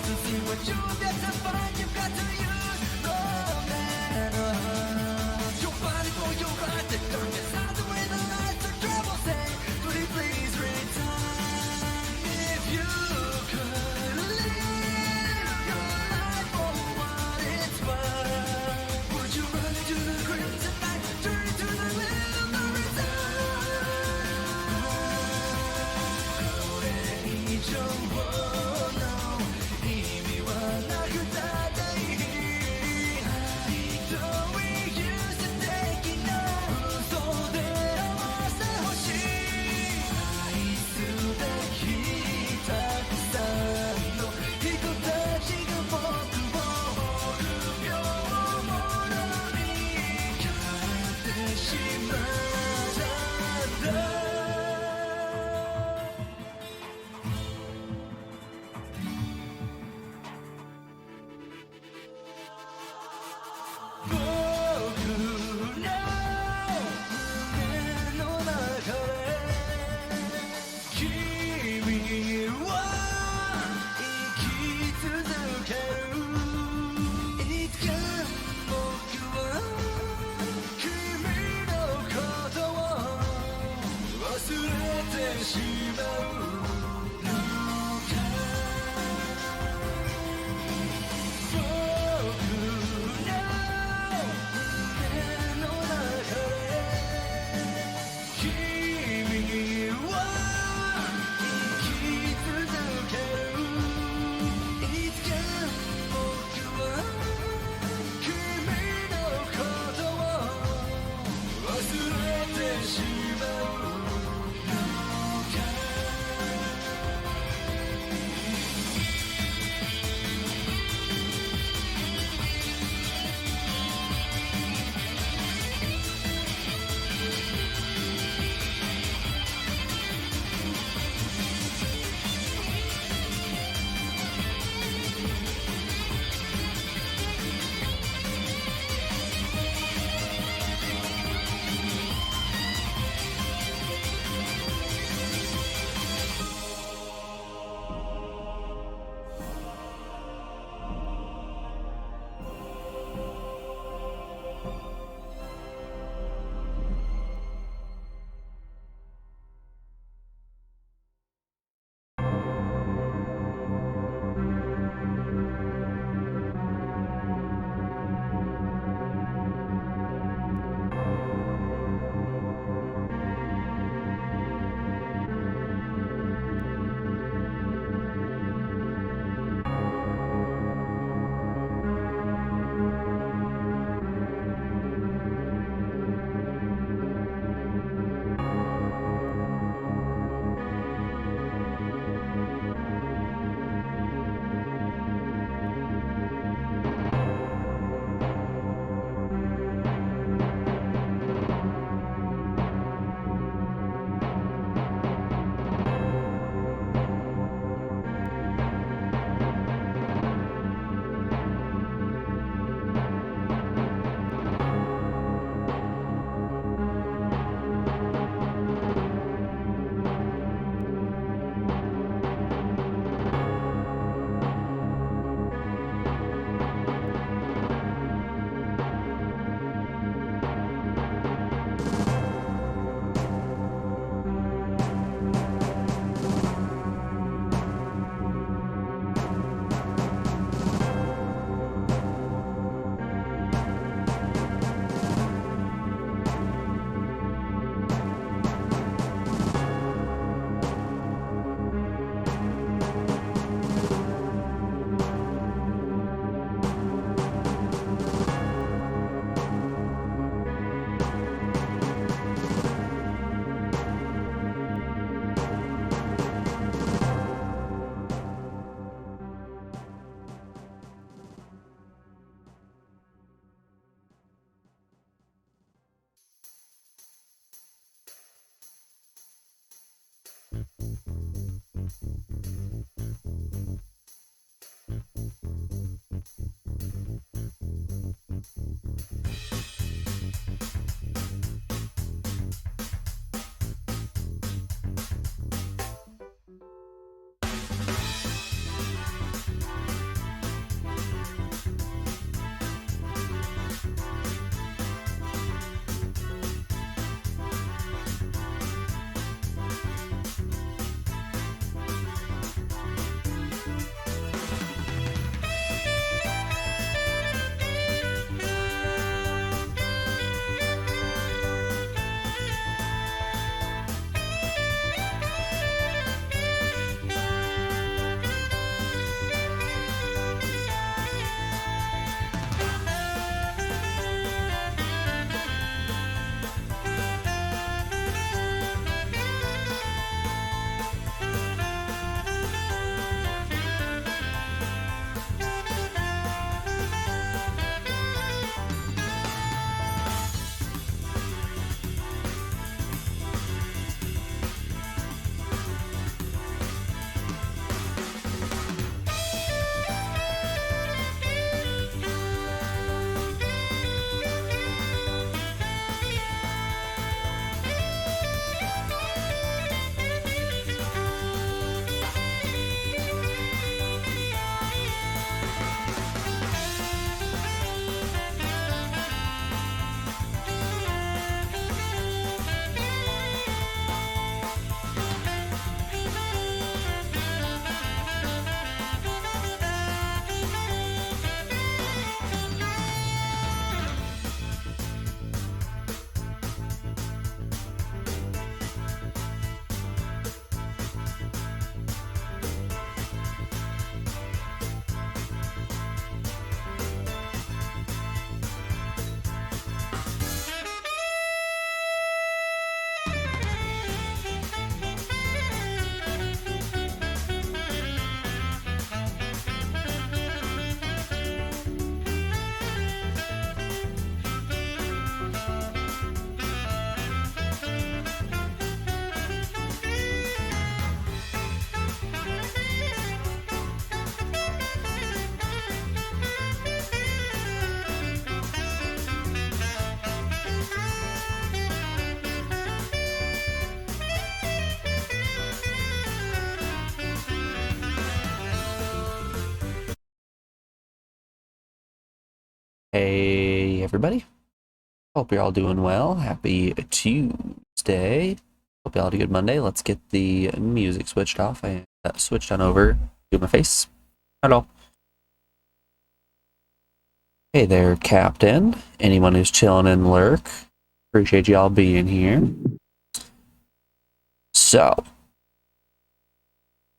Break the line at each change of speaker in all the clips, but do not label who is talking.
To see what you've got to find, you've got to use no matter. Your body for your heart, the darkness hides away the lights of trouble. Say, pretty please return. If you could live your life for what it's worth, would you run into the crimson light, turn into the middle of the return? 情報の意味はなくたっていい。愛という素敵な嘘で合わせてほしい。愛すべきたくさんの人たちが僕を臆病者に変えてしまったんだ。しまうのか僕の目の中で君は生き続けるいつか僕は君のことを忘れてしまうのか
Hey everybody, hope you're all doing well. Happy Tuesday. Hope you all had a good Monday. Let's get the music switched off. I switched on over to my face. Hello. Hey there, Captain. Anyone who's chilling in lurk. Appreciate y'all being here. So,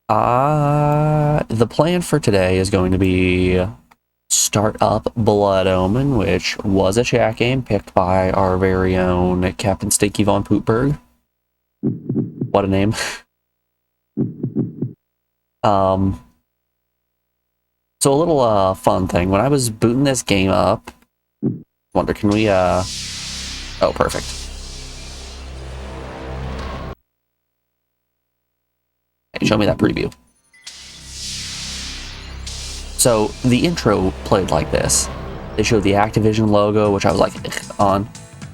the plan for today is going to be start up Blood Omen, which was a chat game picked by our very own Captain Stinky Von Poopberg. What a name. So a little fun thing. When I was booting this game up, wonder, can we oh, perfect. Hey, show me that preview. So the intro played like this. They showed the Activision logo, which I was like, on.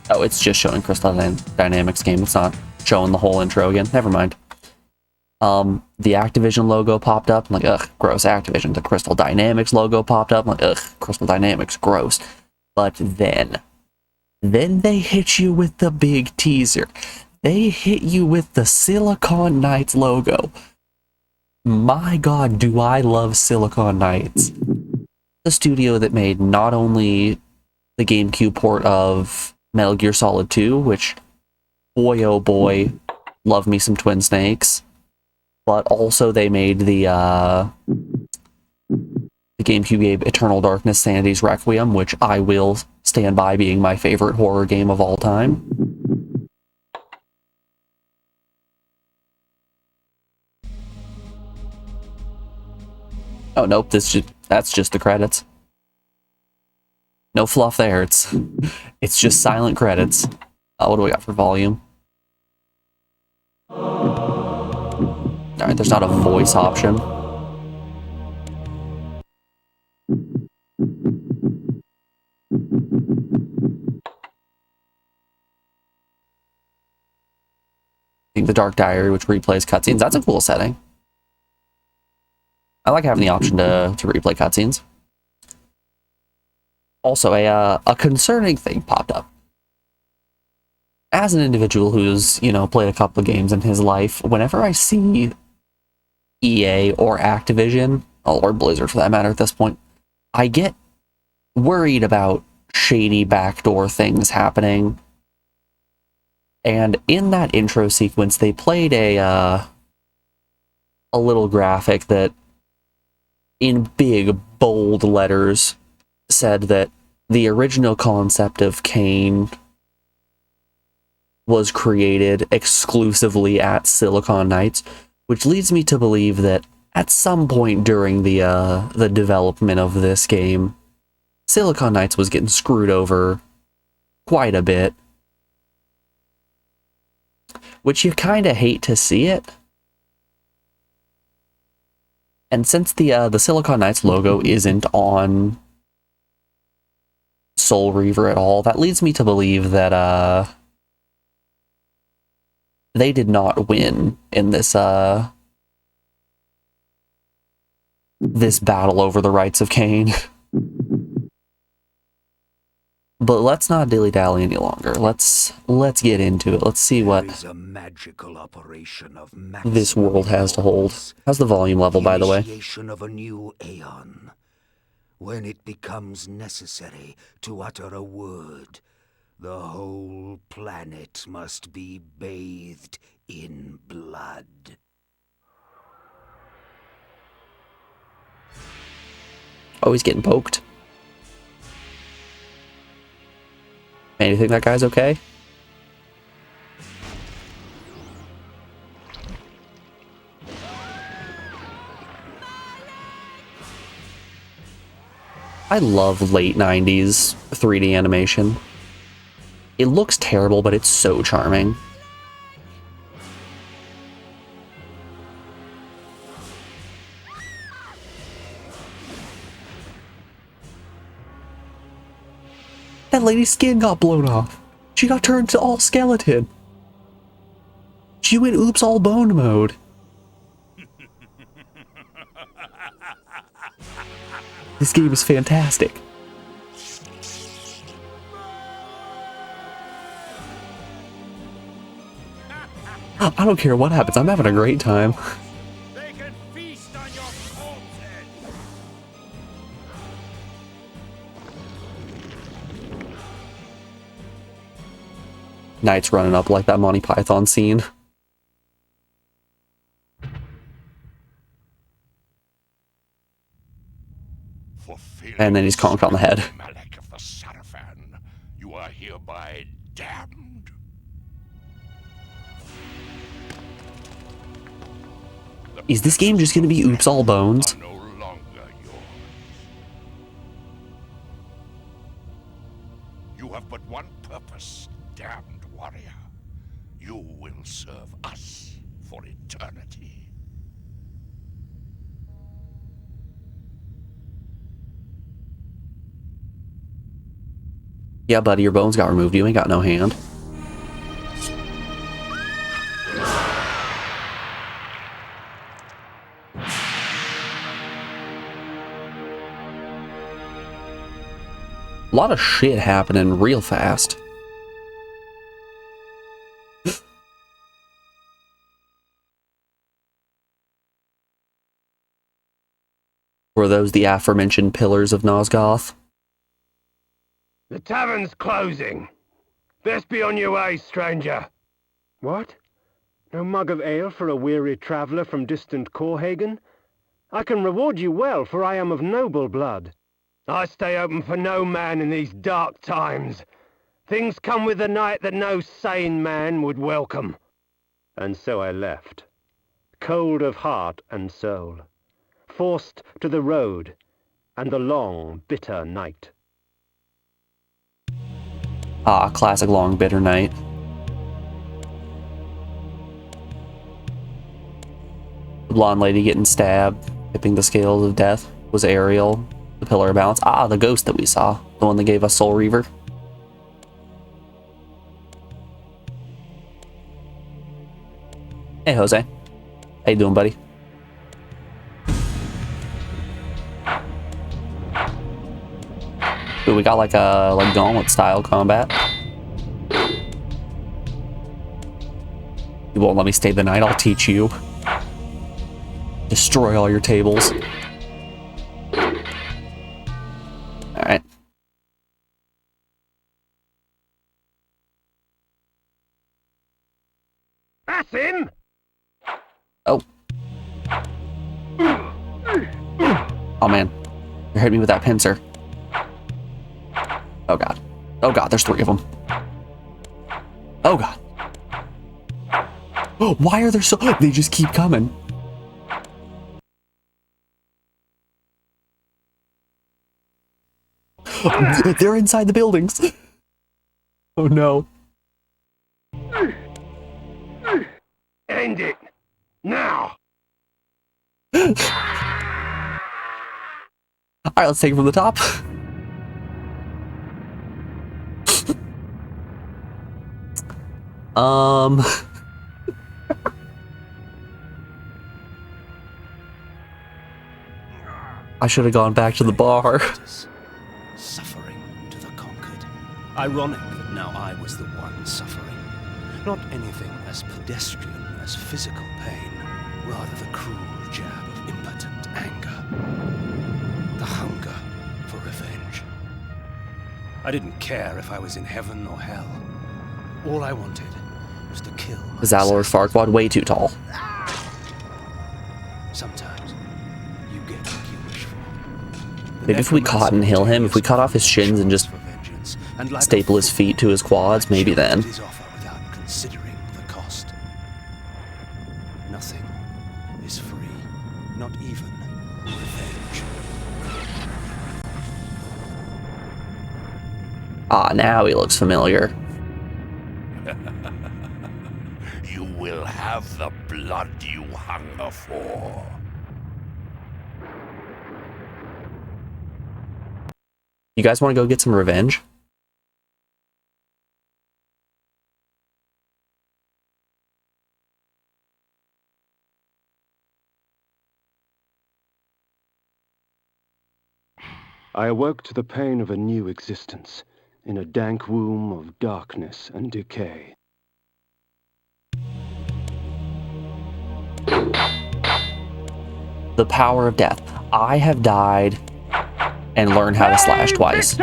Oh, it's just showing Crystal Dynamics game. It's not showing the whole intro again. Never mind. The Activision logo popped up. I'm like, ugh, gross, Activision. The Crystal Dynamics logo popped up. I'm like, ugh, Crystal Dynamics, gross. But then they hit you with the big teaser. They hit you with the Silicon Knights logo. My god, do I love Silicon Knights. The studio that made not only the GameCube port of Metal Gear Solid 2, which, boy oh boy, love me some Twin Snakes, but also they made the GameCube game Eternal Darkness Sanity's Requiem, which I will stand by being my favorite horror game of all time. Oh nope, that's just the credits. No fluff there. It's just silent credits. What do we got for volume? Alright, there's not a voice option. I think the Dark Diary, which replays cutscenes, that's a cool setting. I like having the option to replay cutscenes. Also, a concerning thing popped up. As an individual who's, you know, played a couple of games in his life, whenever I see EA or Activision, or Blizzard for that matter at this point, I get worried about shady backdoor things happening. And in that intro sequence, they played a little graphic that, in big, bold letters, said that the original concept of Kain was created exclusively at Silicon Knights, which leads me to believe that at some point during the development of this game, Silicon Knights was getting screwed over quite a bit, which you kind of hate to see it. And since the Silicon Knights logo isn't on Soul Reaver at all, that leads me to believe that they did not win in this this battle over the rights of Kain. But let's not dilly-dally any longer. Let's get into it. Let's see what this world has to hold. How's the volume level, by the way?
Of a new aeon. When it becomes necessary to utter a word, the whole planet must be bathed in blood.
Oh, he's getting poked. Man, you think that guy's okay? I love late 90s 3D animation. It looks terrible, but it's so charming. That lady's skin got blown off. She got turned to all skeleton. She went oops all bone mode. This game is fantastic. I don't care what happens. I'm having a great time.
They can feast on your corpses.
Knight's running up like that Monty Python scene. And then he's conked on the head.
Malek of the Sarafan, you are hereby damned.
Is this game just gonna be Oops All Bones?
No longer yours. You have but one purpose, damned warrior. You will serve us for eternity.
Yeah, buddy, your bones got removed. You ain't got no hand. A lot of shit happening real fast. Were those the aforementioned pillars of Nosgoth?
The tavern's closing. Best be on your way, stranger. What? No mug of ale for a weary traveller from distant Corhagen? I can reward you well, for I am of noble blood. I stay open for no man in these dark times. Things come with the night that no sane man would welcome. And so I left, cold of heart and soul, forced to the road and the long, bitter night.
Ah, classic long bitter night. The blonde lady getting stabbed, tipping the scales of death, was Ariel. The pillar of balance. Ah, the ghost that we saw. The one that gave us Soul Reaver. Hey, Jose. How you doing, buddy? Ooh, we got like a gauntlet style combat. You won't let me stay the night, I'll teach you. Destroy all your tables. Alright.
That's him!
Oh. Oh man. You're hitting me with that pincer. Oh god. Oh god, there's 3 of them. Oh god. Why are there so... They just keep coming. They're inside the buildings. Oh no.
End it! Now!
Alright, let's take it from the top. I should have gone back to the bar.
Suffering to the conquered. Ironic that now I was the one suffering. Not anything as pedestrian as physical pain, rather the cruel jab of impotent anger. The hunger for revenge. I didn't care if I was in heaven or hell. All I wanted was to kill my
Zalor Farquaad way too tall.
Sometimes you get what you wish for.
Maybe if we cotton hill him, if we cut off his shins and just staple his feet to his quads, maybe then.
Without considering the cost. Nothing is free, not even revenge.
Ah, now he looks familiar.
You will have the blood you hunger for.
You guys want to go get some revenge?
I awoke to the pain of a new existence, in a dank womb of darkness and decay.
The power of death. I have died and learned how to slash twice.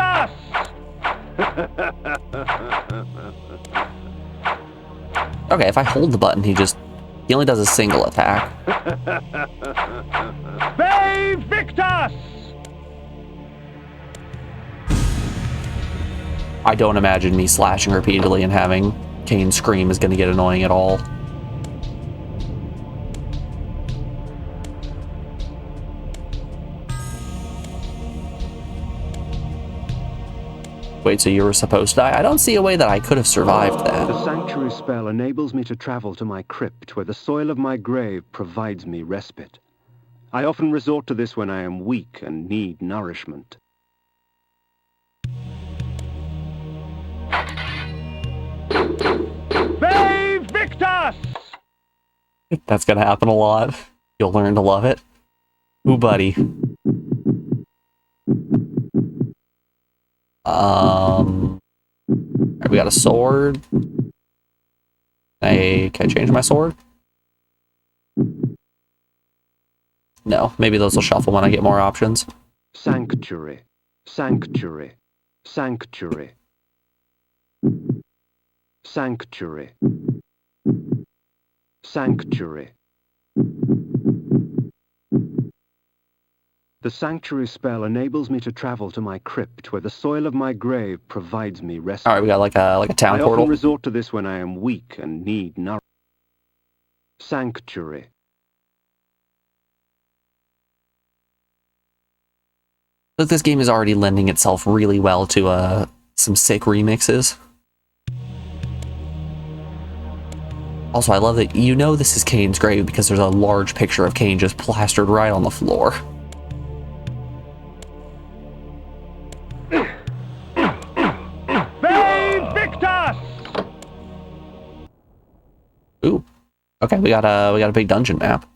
Okay, if I hold the button, he only does a single attack.
Ve Victus!
I don't imagine me slashing repeatedly and having Kain scream is going to get annoying at all. Wait, so you were supposed to die? I don't see a way that I could have survived that.
The sanctuary spell enables me to travel to my crypt, where the soil of my grave provides me respite. I often resort to this when I am weak and need nourishment. Ve Victus!
That's going to happen a lot. You'll learn to love it. Ooh, buddy. We got a sword. Can I change my sword? No, maybe those will shuffle when I get more options.
Sanctuary, sanctuary, sanctuary, sanctuary, sanctuary. The sanctuary spell enables me to travel to my crypt, where the soil of my grave provides me rest.
All right, we got like a town
I
portal.
often resort to this when I am weak and need nourishment. Sanctuary.
Look, this game is already lending itself really well to some sick remixes. Also, I love that you know this is Kain's grave because there's a large picture of Kain just plastered right on the floor.
Ve Victus!
Ooh. Okay, we got a big dungeon map.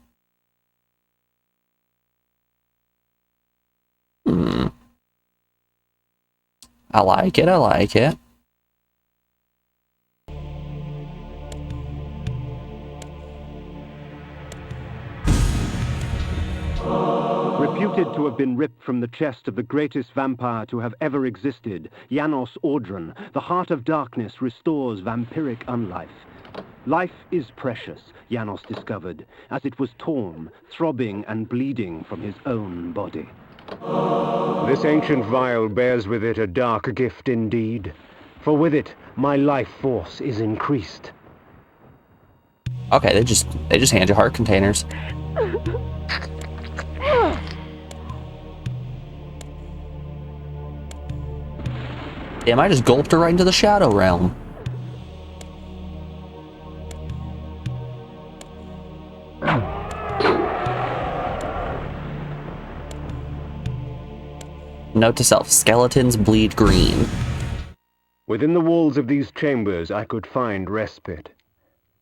I like it, I like it.
Reputed to have been ripped from the chest of the greatest vampire to have ever existed, Janos Audron, the heart of darkness restores vampiric unlife. Life is precious, Janos discovered, as it was torn, throbbing and bleeding from his own body. This ancient vial bears with it a dark gift indeed, for with it my life force is increased.
Okay, they just hand you heart containers. Damn, I just gulped her right into the Shadow Realm. Note to self, skeletons bleed green.
Within the walls of these chambers I could find respite,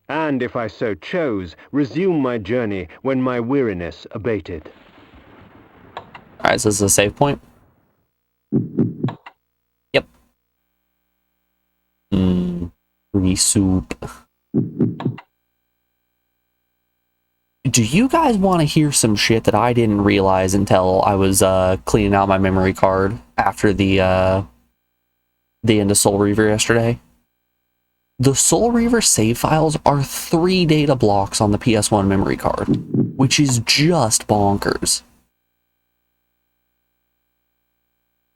and if I so chose, resume my journey when my weariness abated.
Alright, so this is a save point? Yep. Free soup. Do you guys want to hear some shit that I didn't realize until I was cleaning out my memory card after the end of Soul Reaver yesterday? The Soul Reaver save files are 3 data blocks on the PS1 memory card, which is just bonkers.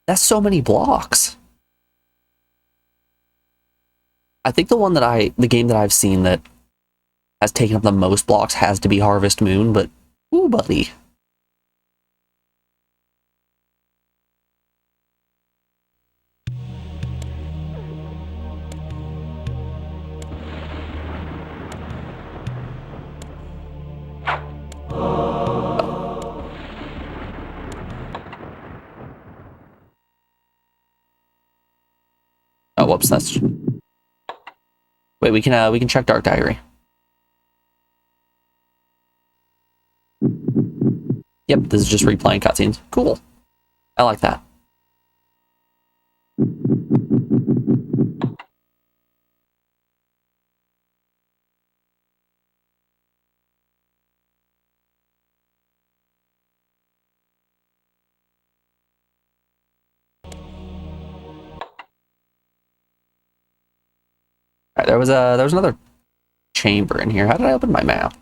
That's so many blocks. I think the game that I've seen that has taken up the most blocks has to be Harvest Moon, but ooh, buddy. Oh, whoops, that's... Wait, we can check Dark Diary. Yep, this is just replaying cutscenes. Cool. I like that. Alright, there was another chamber in here. How did I open my map?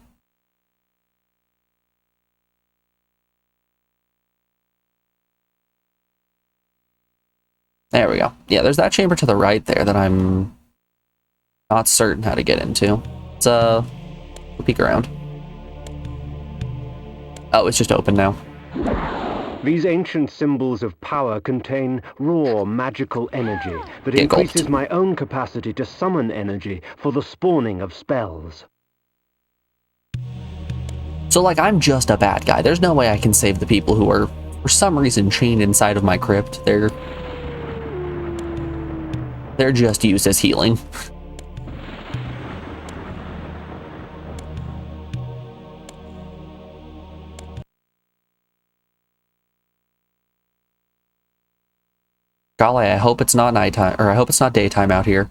There we go. Yeah, there's that chamber to the right there that I'm not certain how to get into. Let's peek around. Oh, it's just open now.
These ancient symbols of power contain raw magical energy that
Get
increases
gulped.
my own capacity to summon energy for the spawning of spells.
So, like, I'm just a bad guy. There's no way I can save the people who are, for some reason, chained inside of my crypt. They're just used as healing. Golly, I hope it's not nighttime, or I hope it's not daytime out here.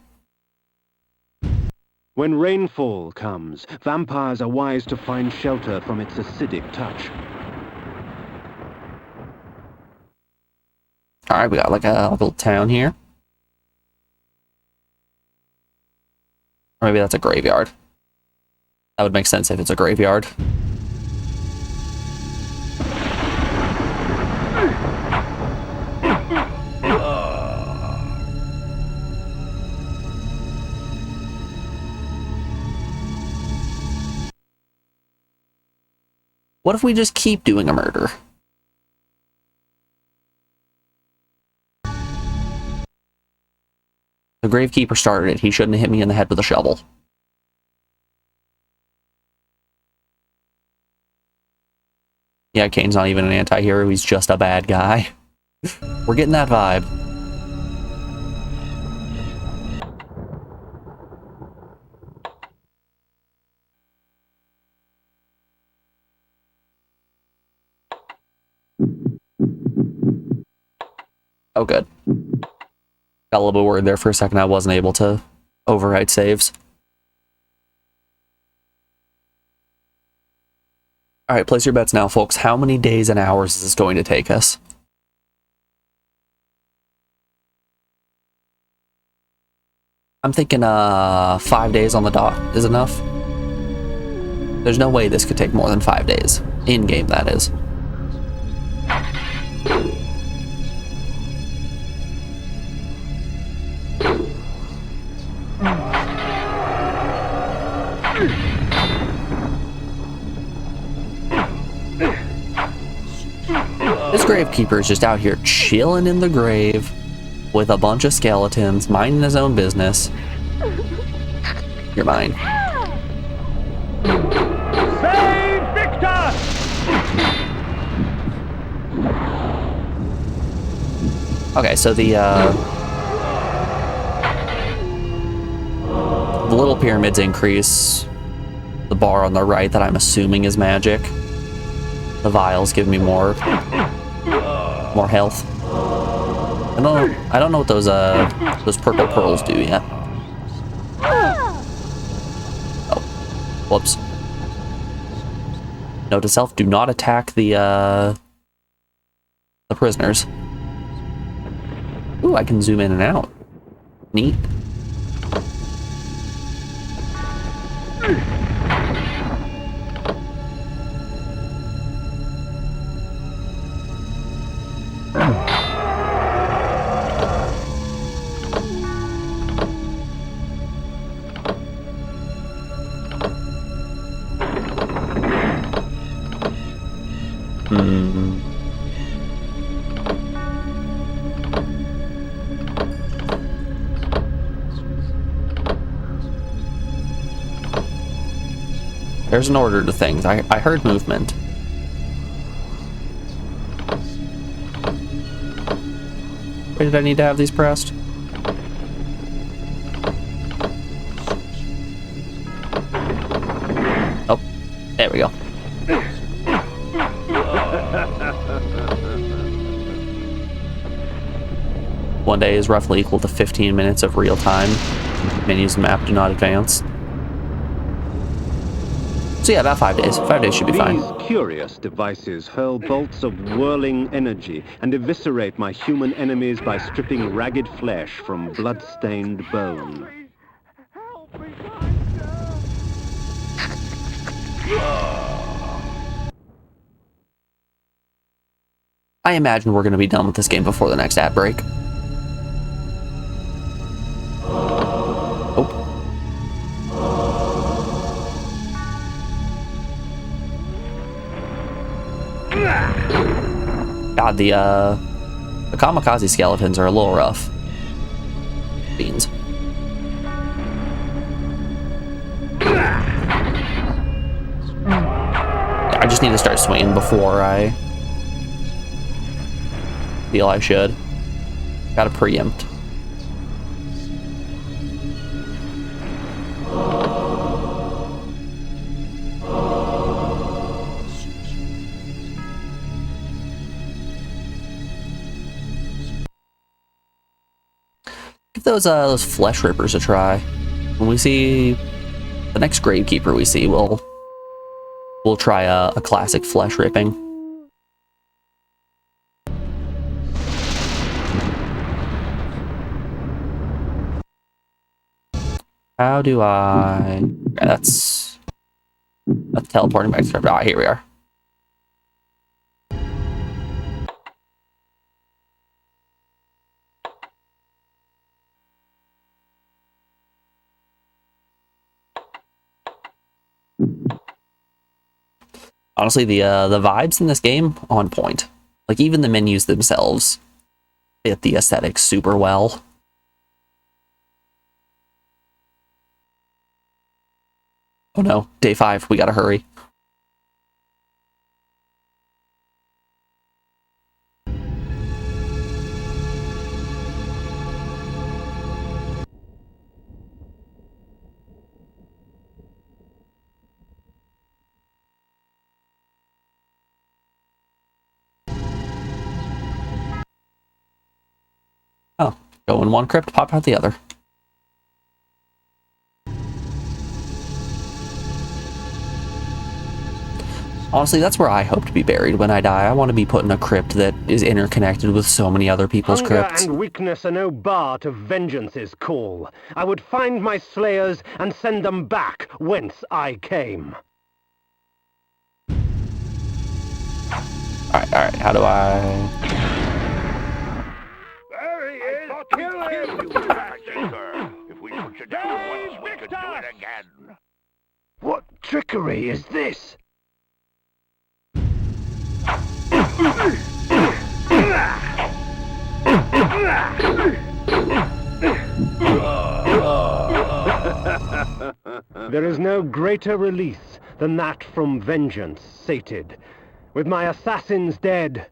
When rainfall comes, vampires are wise to find shelter from its acidic touch.
Alright, we got like a little town here. Or maybe that's a graveyard. That would make sense if it's a graveyard. What if we just keep doing a murder? The Gravekeeper started it. He shouldn't have hit me in the head with a shovel. Yeah, Kain's not even an anti-hero. He's just a bad guy. We're getting that vibe. Oh, good. Got a little bit worried there for a second. I wasn't able to override saves. Alright, place your bets now, folks. How many days and hours is this going to take us? I'm thinking 5 days on the dot is enough. There's no way this could take more than 5 days. In-game, that is. This Gravekeeper is just out here chilling in the grave with a bunch of skeletons, minding his own business. You're mine.
Save Victor!
Okay, so the little pyramids increase the bar on the right that I'm assuming is magic. The vials give me more health. I don't know what those purple pearls do yet. Oh, whoops. Note to self: do not attack the prisoners. Ooh, I can zoom in and out. Neat. There's an order to things. I heard movement. Where did I need to have these pressed? Oh, there we go. One day is roughly equal to 15 minutes of real time. Menus and map do not advance. So yeah, about 5 days. 5 days should be fine.
These curious devices hurl bolts of whirling energy and eviscerate my human enemies by stripping ragged flesh from blood-stained bone.
Help
I imagine we're going to be done with this game before the next ad break. Oh. God, the kamikaze skeletons are a little rough. Beans. Yeah, I just need to start swinging before I feel I should. Gotta preempt. Give those flesh rippers a try. When we see the next gravekeeper we see, we'll try a classic flesh ripping. How do I... Okay, that's teleporting back to... Ah, here we are. Honestly, the vibes in this game, on point. Like, even the menus themselves fit the aesthetics super well. Oh no, day 5, we gotta hurry. Oh, go in one crypt, pop out the other. Honestly, that's where I hope to be buried when I die. I want to be put in a crypt that is interconnected with so many other people's crypts.
Hunger and weakness are no bar to vengeance's call. I would find my slayers and send them back whence I came.
Alright, how do I...
There he is! Kill him, you bastard! If we put you down once, we could do it again.
What trickery is this? There is no greater release than that from vengeance sated. With my assassins dead,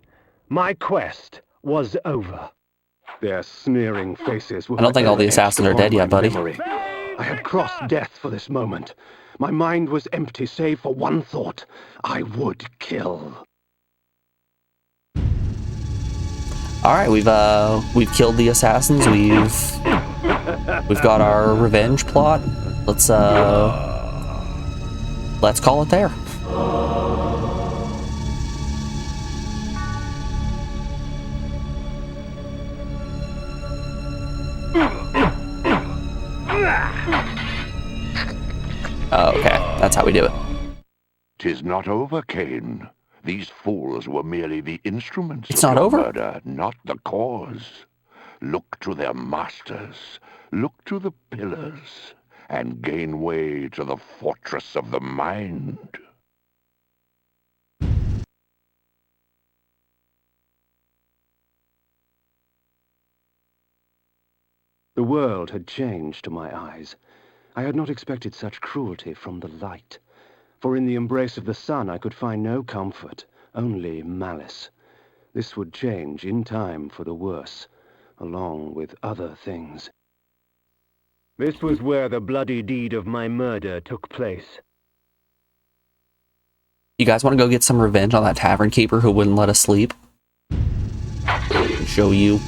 my quest was over. Their sneering faces were
I don't think all the assassins are dead yet, buddy.
I had crossed death for this moment. My mind was empty save for one thought. I would kill.
Alright, we've killed the assassins, we've got our revenge plot. Let's call it there. Okay, that's how we do it.
'Tis not over, Kain. These fools were merely the instruments
It's
of
not
your
over?
murder, not the cause. Look to their masters, look to the pillars, and gain way to the fortress of the mind.
The world had changed to my eyes. I had not expected such cruelty from the light. For in the embrace of the sun I could find no comfort, only malice. This would change in time for the worse, along with other things. This was where the bloody deed of my murder took place.
You guys want to go get some revenge on that tavern keeper who wouldn't let us sleep? Show you.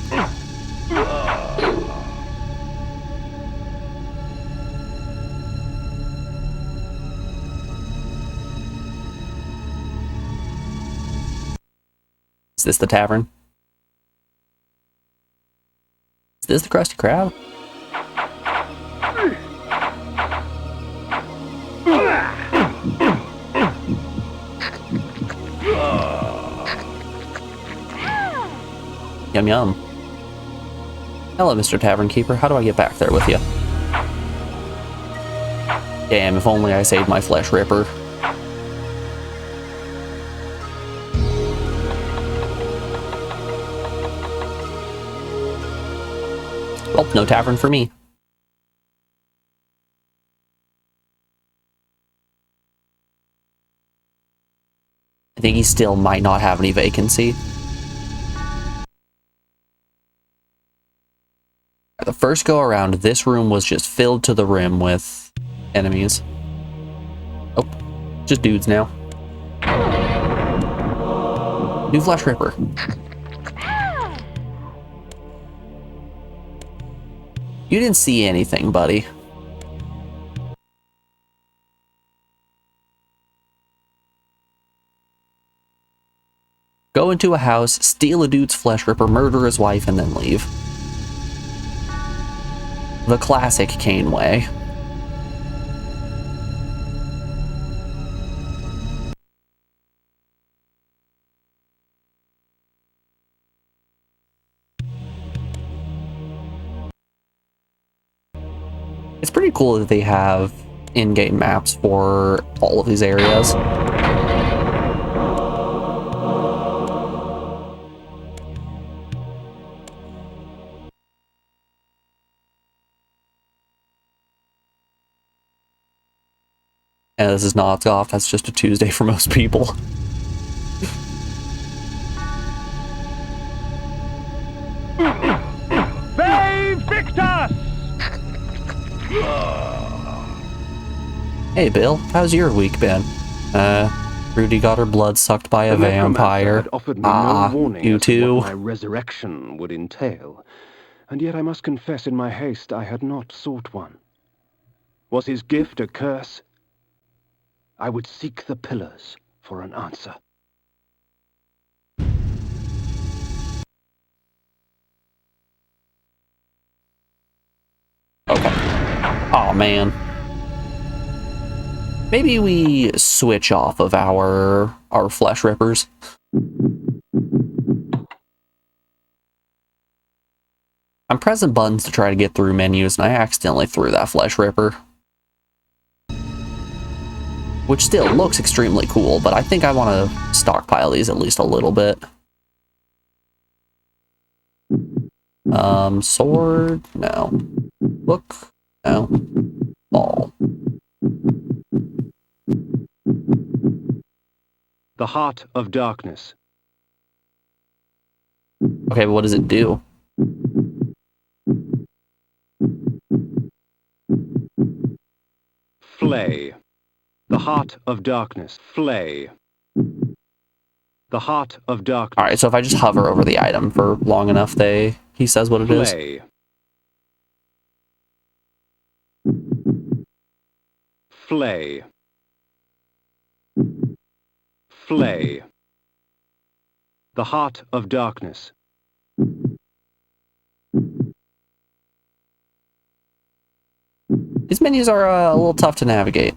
Is this the tavern? Is this the Krusty Krab? Yum yum. Hello, Mr. Tavern Keeper. How do I get back there with you? Damn, if only I saved my flesh ripper. Well, no tavern for me. I think he still might not have any vacancy. The first go around, this room was just filled to the rim with enemies. Oh, just dudes now. New Flesh Ripper. You didn't see anything, buddy. Go into a house, steal a dude's Flesh Ripper, murder his wife, and then leave. The classic Kain way. It's pretty cool that they have in-game maps for all of these areas. And this is not off, that's just a Tuesday for most people.
They Victus!
Hey Bill, how's your week been? Rudy got her blood sucked by a vampire.
Had offered me no warning
you
as to
too.
what my resurrection would entail, and yet I must confess in my haste I had not sought one. Was his gift a curse? I would seek the pillars for an answer.
Okay. Oh man. Maybe we switch off of our Flesh Rippers. I'm pressing buttons to try to get through menus, and I accidentally threw that Flesh Ripper. Which still looks extremely cool, but I think I want to stockpile these at least a little bit. Sword? No. Book? No. Ball.
The Heart of Darkness.
Okay, but what does it do?
Flay. The Heart of Darkness. Flay. The Heart of Darkness.
Alright, so if I just hover over the item for long enough, he says what it is.
Flay. Flay. Flay. The Heart of Darkness.
These menus are a little tough to navigate.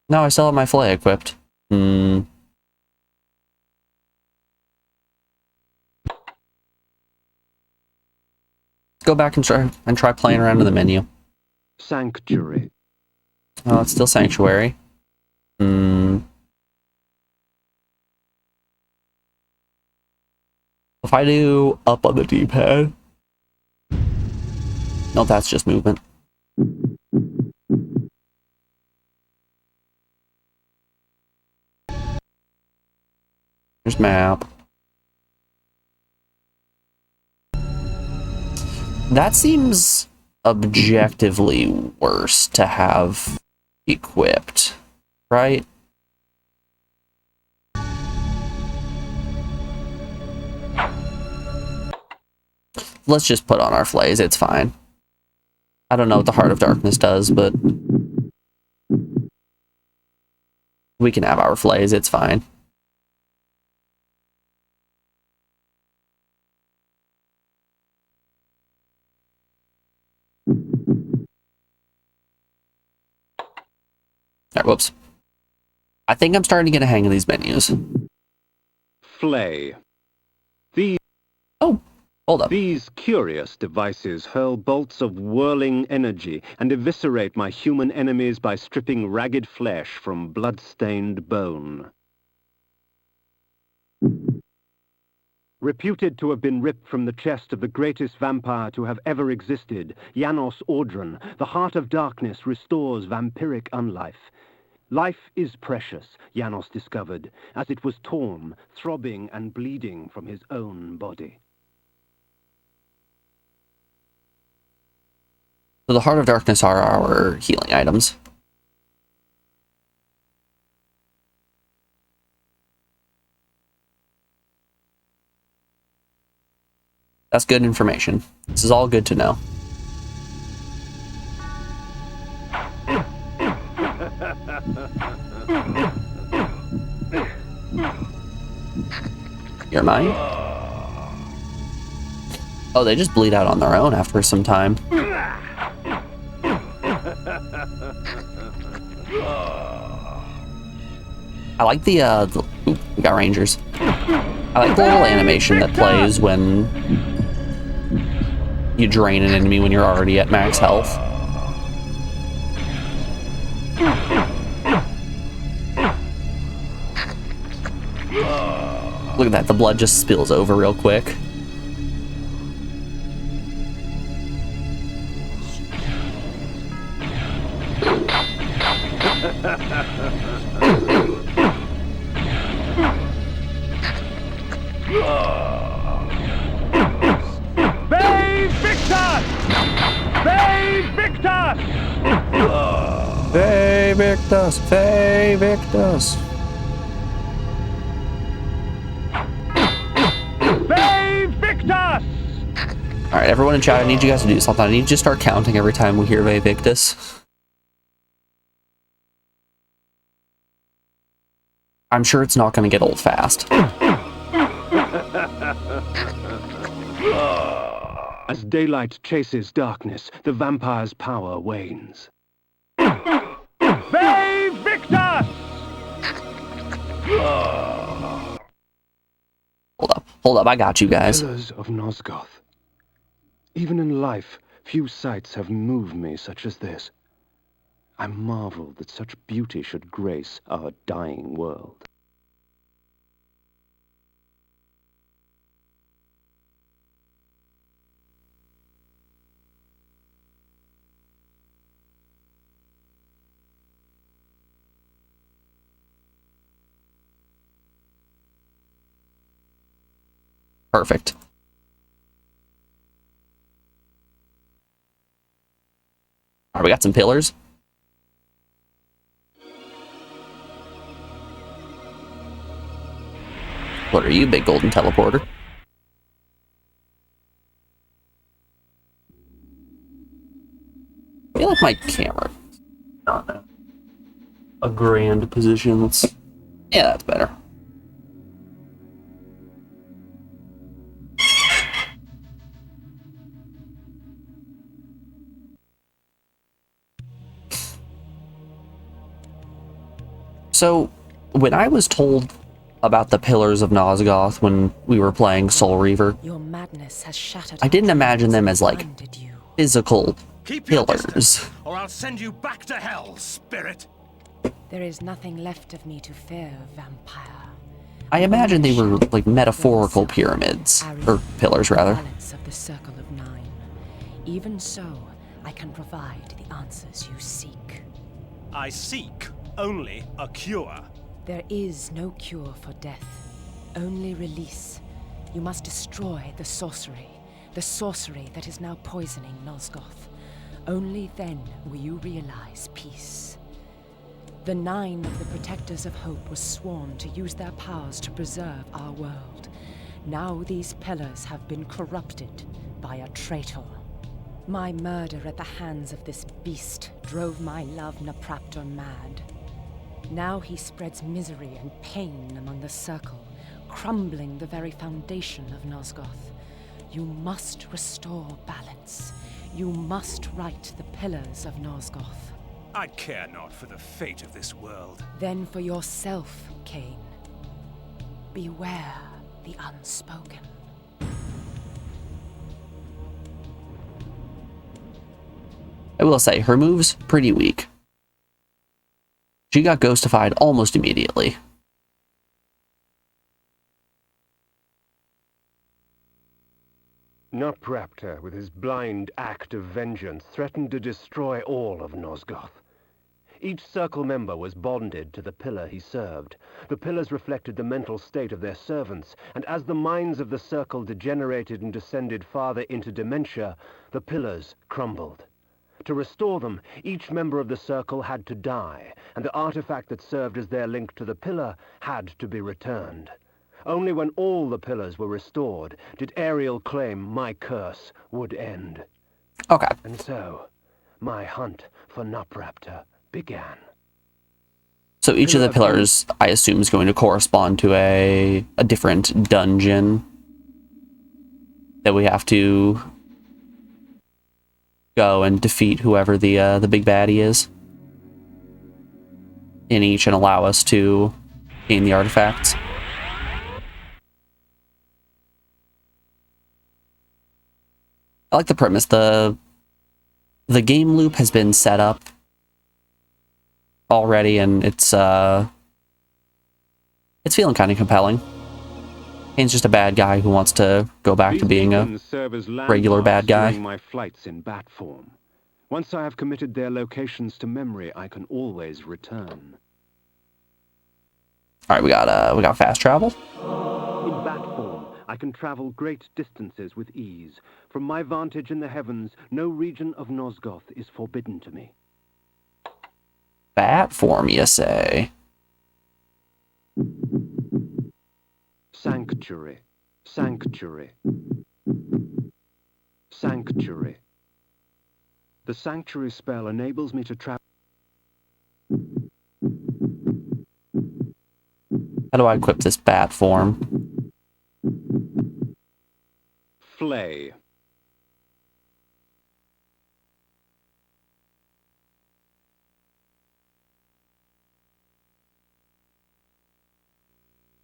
No, I still have my flay equipped. Go back and try playing around in the menu.
Sanctuary.
Oh, it's still Sanctuary. If I do up on the D-pad. No, that's just movement. There's map. That seems objectively worse to have equipped, right? Let's just put on our flays, it's fine. I don't know what the Heart of Darkness does, but we can have our flays, it's fine. Alright, whoops. I think I'm starting to get a hang of these menus.
flay. These
Oh, hold up.
These curious devices hurl bolts of whirling energy and eviscerate my human enemies by stripping ragged flesh from blood-stained bone. Reputed to have been ripped from the chest of the greatest vampire to have ever existed, Janos Audron, the Heart of Darkness restores vampiric unlife. Life is precious, Janos discovered, as it was torn, throbbing and bleeding from his own body.
So the Heart of Darkness are our healing items. That's good information. This is all good to know. You're mine? Oh, they just bleed out on their own after some time. I like the ooh, we got rangers. I like the little animation that plays when you drain an enemy when you're already at max health. Look at that, the blood just spills over real quick.
They Victus! They Victus!
Hey Victus! Hey Victus!
They Victus!
Alright, everyone in chat, I need you guys to do something. I need you to start counting every time we hear Ve Victus. I'm sure it's not going to get old fast.
As daylight chases darkness, the vampire's power wanes. They Victus!
Hold up, I got you guys.
Pillars of Nosgoth. Even in life, few sights have moved me such as this. I marvel that such beauty should grace our dying world.
Perfect. All right, we got some pillars. What are you, big golden teleporter? I feel like my camera not in a grand position. Yeah, that's better. So, when I was told about the Pillars of Nosgoth when we were playing Soul Reaver,
Your madness has shattered.
I didn't imagine them as like
Blinded you.
physical
Keep your
pillars.
distance, or I'll send you back to hell, spirit.
There is nothing left of me to fear, vampire.
I imagine they were like metaphorical pyramids, or pillars rather.
Balance of the circle of 9. Even so, I can provide the answers you seek.
I seek only a cure.
There is no cure for death, only release. You must destroy the sorcery that is now poisoning Nosgoth. Only then will you realize peace. The 9 of the Protectors of Hope were sworn to use their powers to preserve our world. Now these pillars have been corrupted by a traitor. My murder at the hands of this beast drove my love Napraptor mad. Now he spreads misery and pain among the Circle, crumbling the very foundation of Nosgoth. You must restore balance. You must right the pillars of Nosgoth.
I care not for the fate of this world.
Then for yourself, Kain. Beware. the unspoken.
I will say, her move's pretty weak. She got ghostified almost immediately.
Nupraptor, with his blind act of vengeance, threatened to destroy all of Nosgoth. Each circle member was bonded to the pillar he served. The pillars reflected the mental state of their servants, and as the minds of the circle degenerated and descended farther into dementia, the pillars crumbled. To restore them, each member of the circle had to die, and the artifact that served as their link to the pillar had to be returned. Only when all the pillars were restored did Ariel claim my curse would end.
Okay.
And so, my hunt for Nupraptor began.
So each of the pillars, I assume, is going to correspond to a different dungeon that we have to go and defeat whoever the big baddie is in each and allow us to gain the artifacts. I like the premise. The game loop has been set up already, and it's feeling kind of compelling. Kain's just a bad guy who wants to go back to being a regular bad guy.
During my flights in bat form. Once I have committed their locations to memory, I can always return.
All right, we got fast travel.
In bat form, I can travel great distances with ease. From my vantage in the heavens, no region of Nosgoth is forbidden to me.
Bat form, you say?
Sanctuary. Sanctuary. Sanctuary. The sanctuary spell enables me to travel.
How do I equip this bat form?
Flay.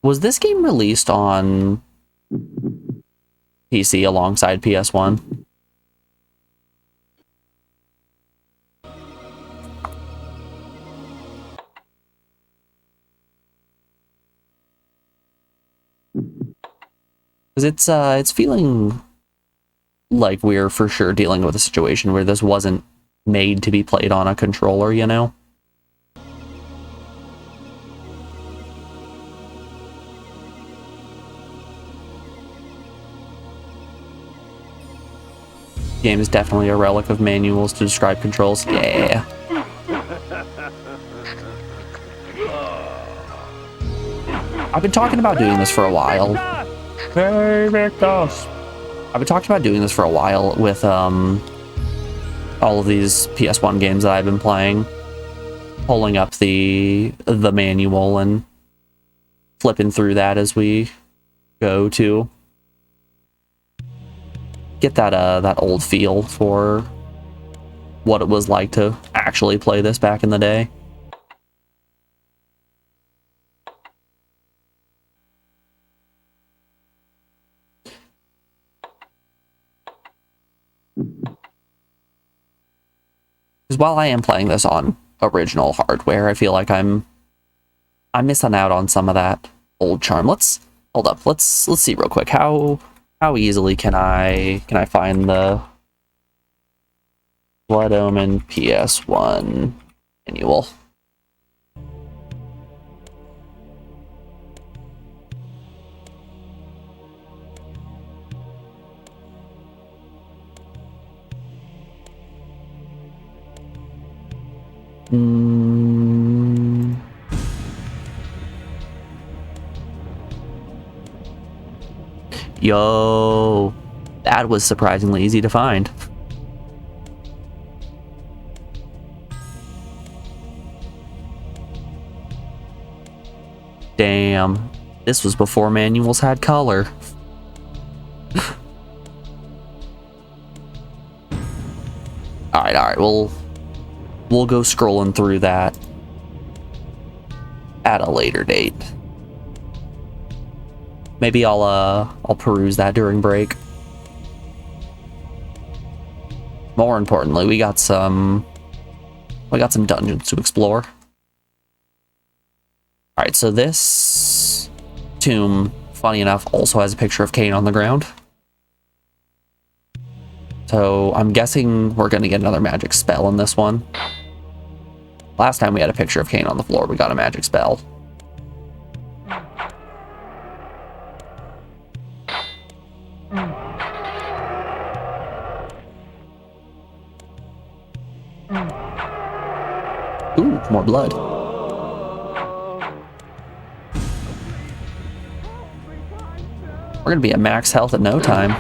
Was this game released on PC alongside ps1? Because it's feeling like we're for sure dealing with a situation where this wasn't made to be played on a controller, you know? Game is definitely a relic of manuals to describe controls. Yeah. I've been talking about doing this for a while. Hey, Victos. I've been talking about doing this for a while with all of these PS1 games that I've been playing. Pulling up the manual and flipping through that as we go to get that old feel for what it was like to actually play this back in the day. Because while I am playing this on original hardware, I feel like I'm missing out on some of that old charm. Let's hold up. Let's see real quick how easily can I find the Blood Omen PS1 manual. Yo, that was surprisingly easy to find. Damn, this was before manuals had color. All right, we'll go scrolling through that at a later date. Maybe I'll peruse that during break. More importantly, we got some dungeons to explore. Alright, so this tomb, funny enough, also has a picture of Kain on the ground. So I'm guessing we're going to get another magic spell in this one. Last time we had a picture of Kain on the floor, we got a magic spell. Ooh, more blood. We're gonna be at max health in no time.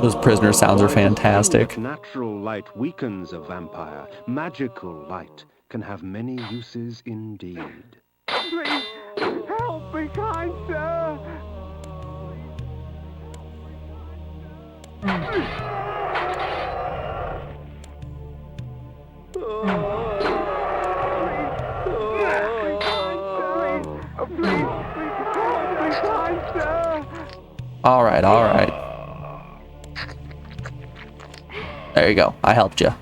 Those prisoner sounds are fantastic.
Natural light weakens a vampire. Magical light can have many uses indeed. Please, help me, kind sir!
All right, all right. There you go. I helped you.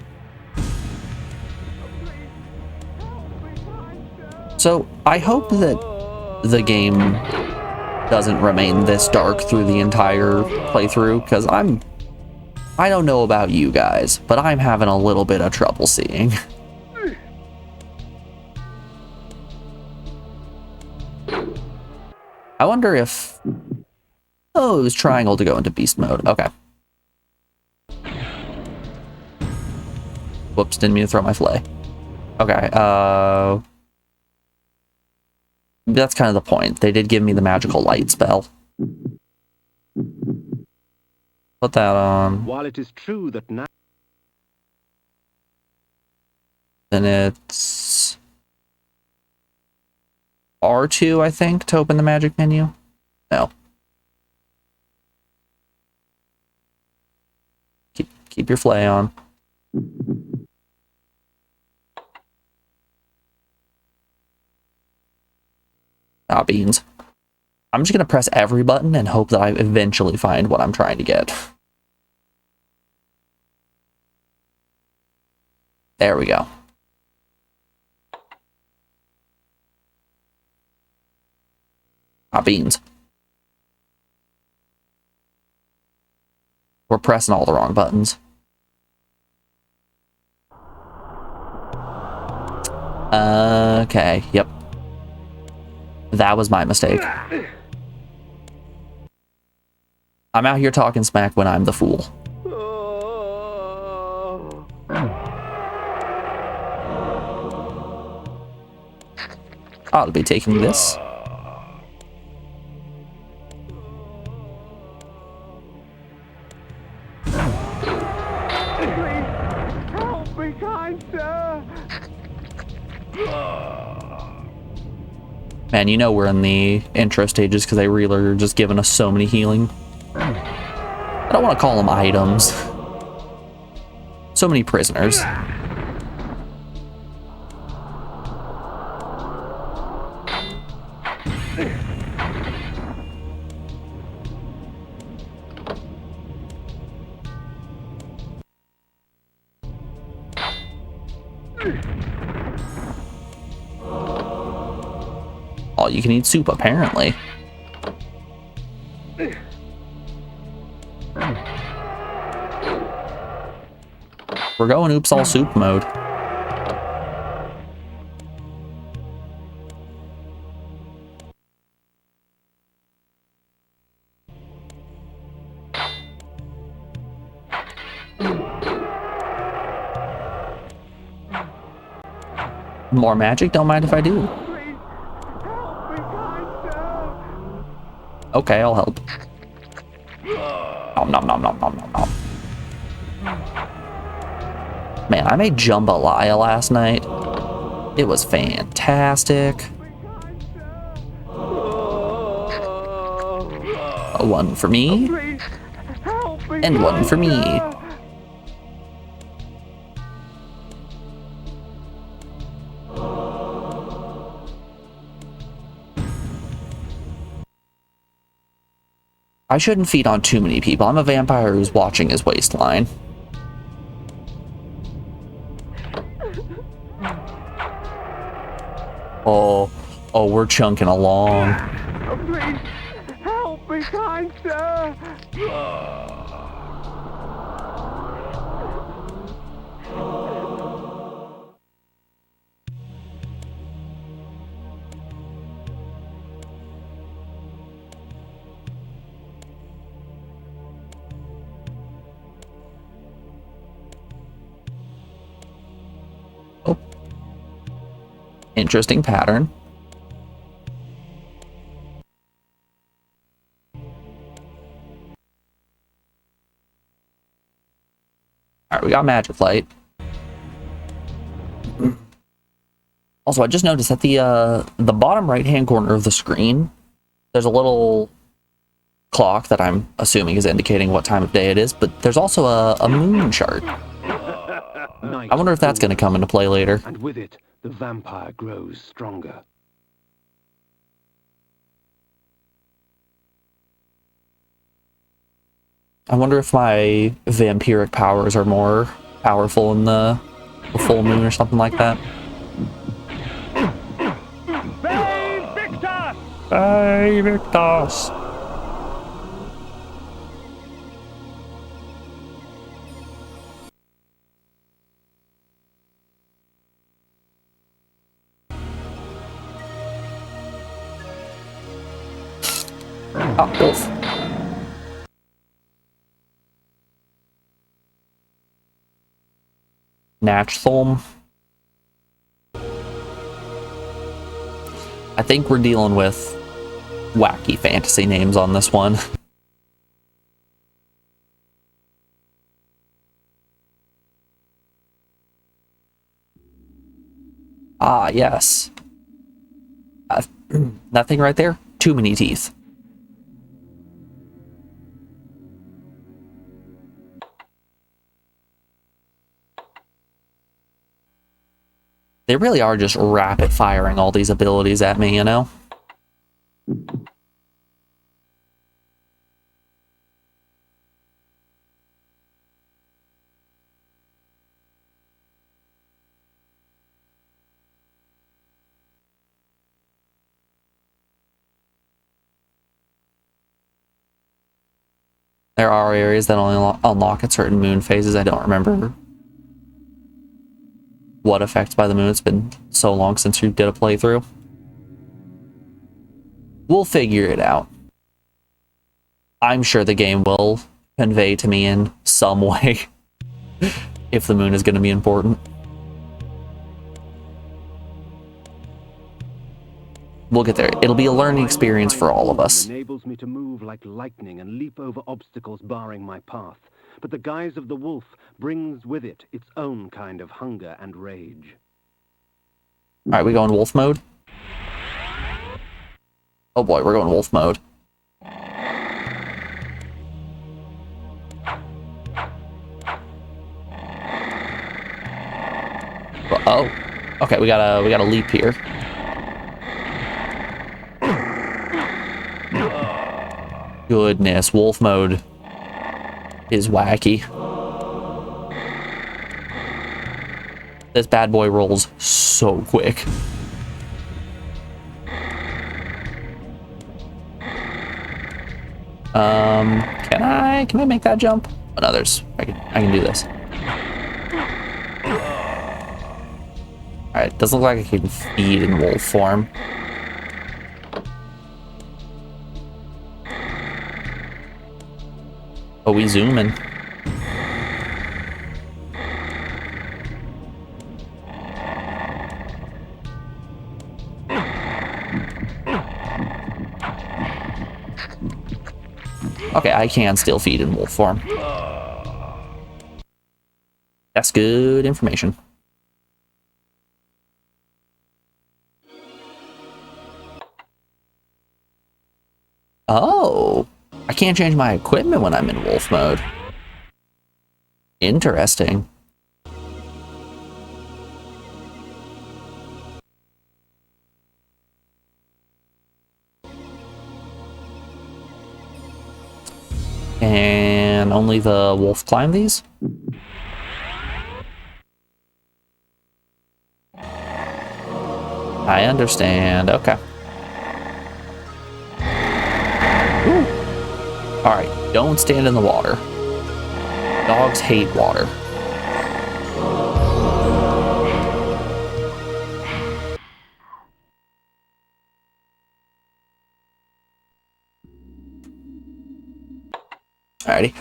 So I hope that the game doesn't remain this dark through the entire playthrough, because I don't know about you guys, but I'm having a little bit of trouble seeing. I wonder if... Oh, it was triangle to go into beast mode. Okay. Whoops, didn't mean to throw my flay. Okay, that's kind of the point. They did give me the magical light spell. Put that on.
While it is true that now...
Then it's... R2, I think, to open the magic menu. No. Keep your flay on. Ah, beans. I'm just gonna press every button and hope that I eventually find what I'm trying to get. There we go. Ah, beans. We're pressing all the wrong buttons. Okay, yep. That was my mistake. I'm out here talking smack when I'm the fool. I'll be taking this.
Help me, kind sir!
Man, you know we're in the intro stages because they really are just giving us so many healing. I don't want to call them items. So many prisoners. All you can eat soup, apparently. We're going oops all soup mode. More magic? Don't mind if I do. Okay, I'll help. Nom nom nom nom nom nom nom. Man, I made jambalaya last night. It was fantastic. One for me. And one for me. I shouldn't feed on too many people. I'm a vampire who's watching his waistline. Oh, we're chunking along.
Please, help me, kind sir!
Oh. Interesting pattern. Alright, we got magic light. Also, I just noticed at the bottom right-hand corner of the screen, there's a little clock that I'm assuming is indicating what time of day it is, but there's also a moon chart. I wonder if that's going to come into play later.
And with it, the vampire grows stronger.
I wonder if my vampiric powers are more powerful in the full moon or something like that. Hey, Victus! Oh, wolf. Natchtholm. I think we're dealing with wacky fantasy names on this one. Ah, yes. That thing right there? Too many teeth. They really are just rapid firing all these abilities at me, you know? There are areas that only unlock at certain moon phases. I don't remember what effects by the moon. It's been so long since we did a playthrough. We'll figure it out. I'm sure the game will convey to me in some way if the moon is going to be important. We'll get there. It'll be a learning experience for all of us.
Enables me to move like lightning and leap over obstacles barring my path. But the guise of the wolf brings with it its own kind of hunger and rage.
Alright, we going wolf mode? Oh boy, we're going wolf mode. Oh, okay, we gotta leap here. Goodness, wolf mode is wacky. This bad boy rolls so quick. Can I make that jump? Oh, no, I can do this. Alright, doesn't look like I can feed in wolf form. Oh, we zooming. Okay, I can still feed in wolf form. That's good information. Oh, I can't change my equipment when I'm in wolf mode. Interesting. And only the wolf climb these? I understand. Okay. Alright, don't stand in the water. Dogs hate water. Alrighty.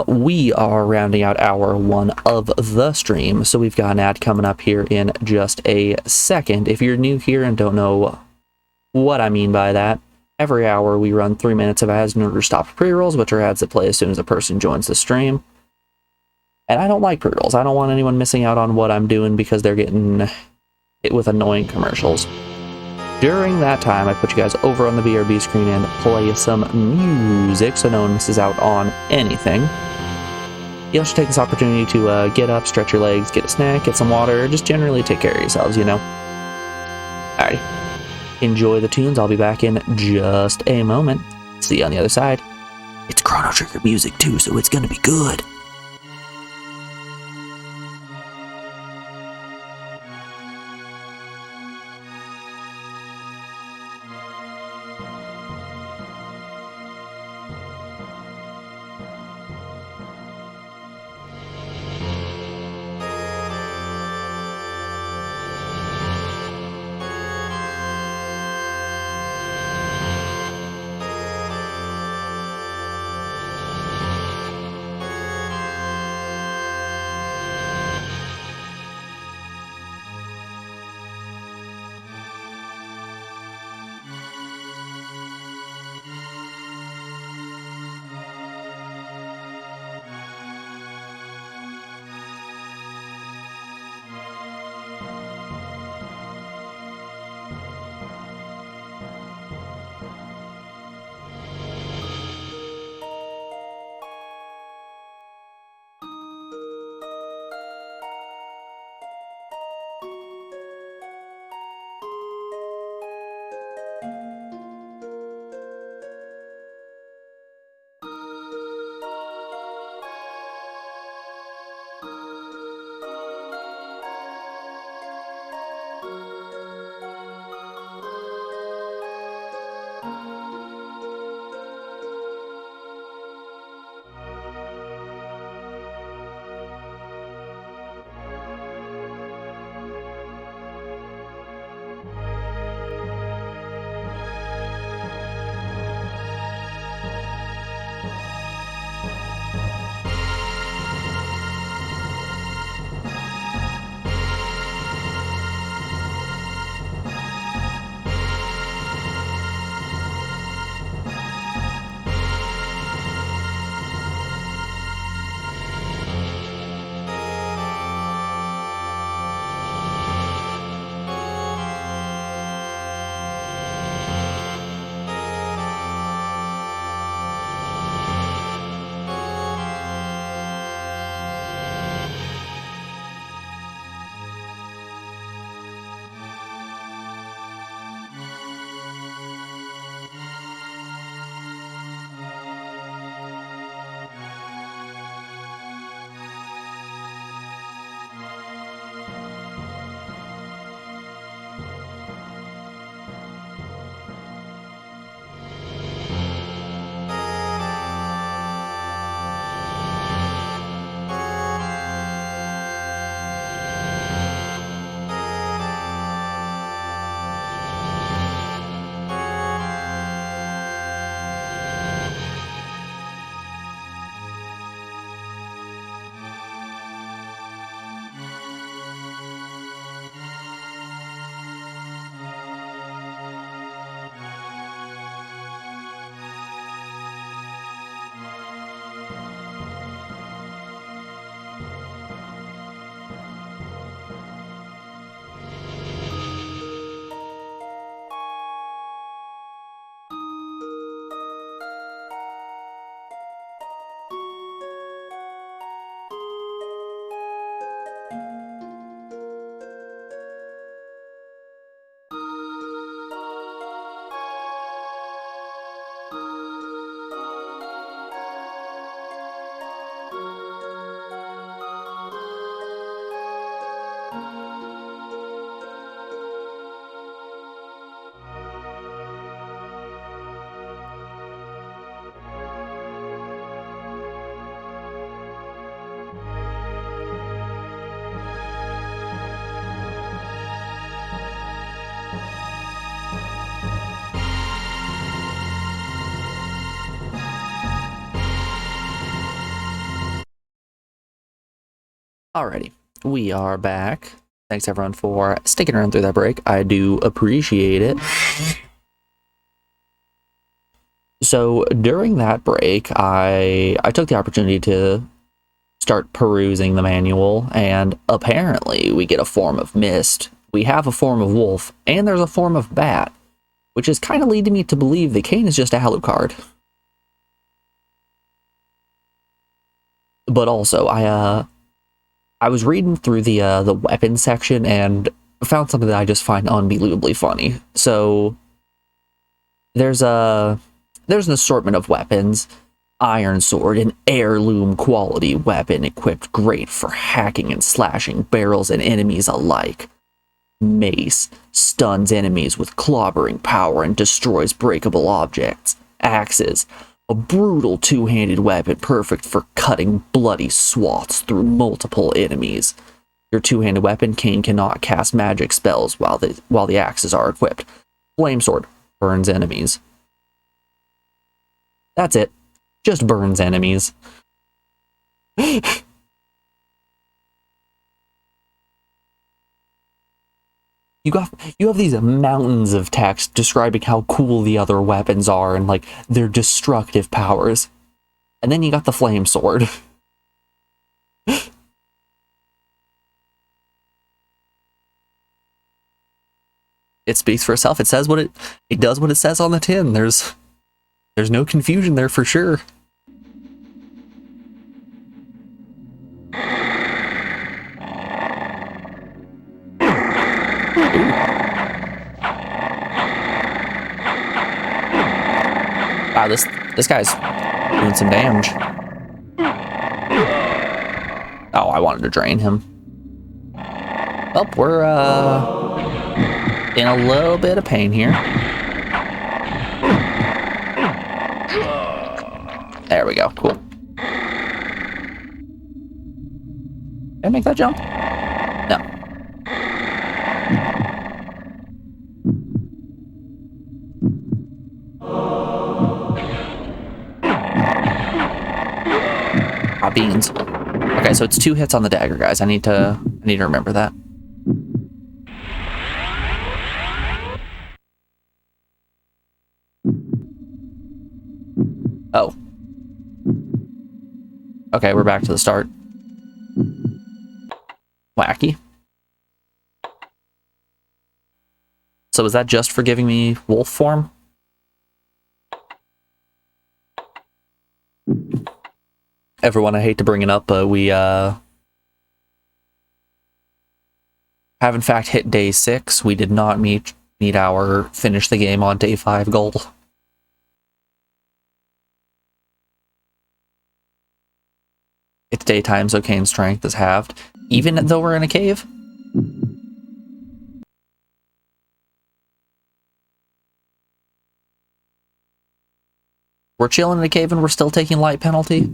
We are rounding out hour 1 of the stream, so we've got an ad coming up here in just a second. If you're new here and don't know what I mean by that, every hour we run 3 minutes of ads in order to stop pre-rolls, which are ads that play as soon as a person joins the stream. And I don't like pre-rolls. I don't want anyone missing out on what I'm doing because they're getting hit with annoying commercials. During that time, I put you guys over on the BRB screen and play some music so no one misses out on anything. You also take this opportunity to get up, stretch your legs, get a snack, get some water, just generally take care of yourselves, you know? Alrighty. Enjoy the tunes. I'll be back in just a moment. See you on the other side. It's Chrono Trigger music too, so it's gonna be good. Alrighty, we are back. Thanks everyone for sticking around through that break. I do appreciate it. So during that break, I took the opportunity to start perusing the manual, and apparently we get a form of mist, we have a form of wolf, and there's a form of bat, which is kind of leading me to believe that Kain is just a Alucard. But also, I was reading through the weapons section and found something that I just find unbelievably funny. So there's an assortment of weapons. Iron sword, an heirloom quality weapon equipped great for hacking and slashing barrels and enemies alike. Mace stuns enemies with clobbering power and destroys breakable objects. Axes, a brutal two-handed weapon perfect for cutting bloody swaths through multiple enemies. Your two-handed weapon, Kain cannot cast magic spells while the axes are equipped. Flame sword burns enemies. That's it. Just burns enemies. You have these mountains of text describing how cool the other weapons are and like their destructive powers. And then you got the flame sword. It speaks for itself. It says what it does what it says on the tin. There's no confusion there for sure. Wow, this guy's doing some damage. Oh, I wanted to drain him. Well, we're in a little bit of pain here. There we go. Cool. Can I make that jump? No. Ah, beans. Okay, so it's 2 hits on the dagger, guys. I need to remember that. Oh. Okay, we're back to the start. Wacky. So is that just for giving me wolf form? Everyone, I hate to bring it up, but we have in fact hit day 6. We did not meet our finish the game on day 5 goal. It's daytime, so Kain's strength is halved, even though we're in a cave. We're chilling in a cave and we're still taking light penalty.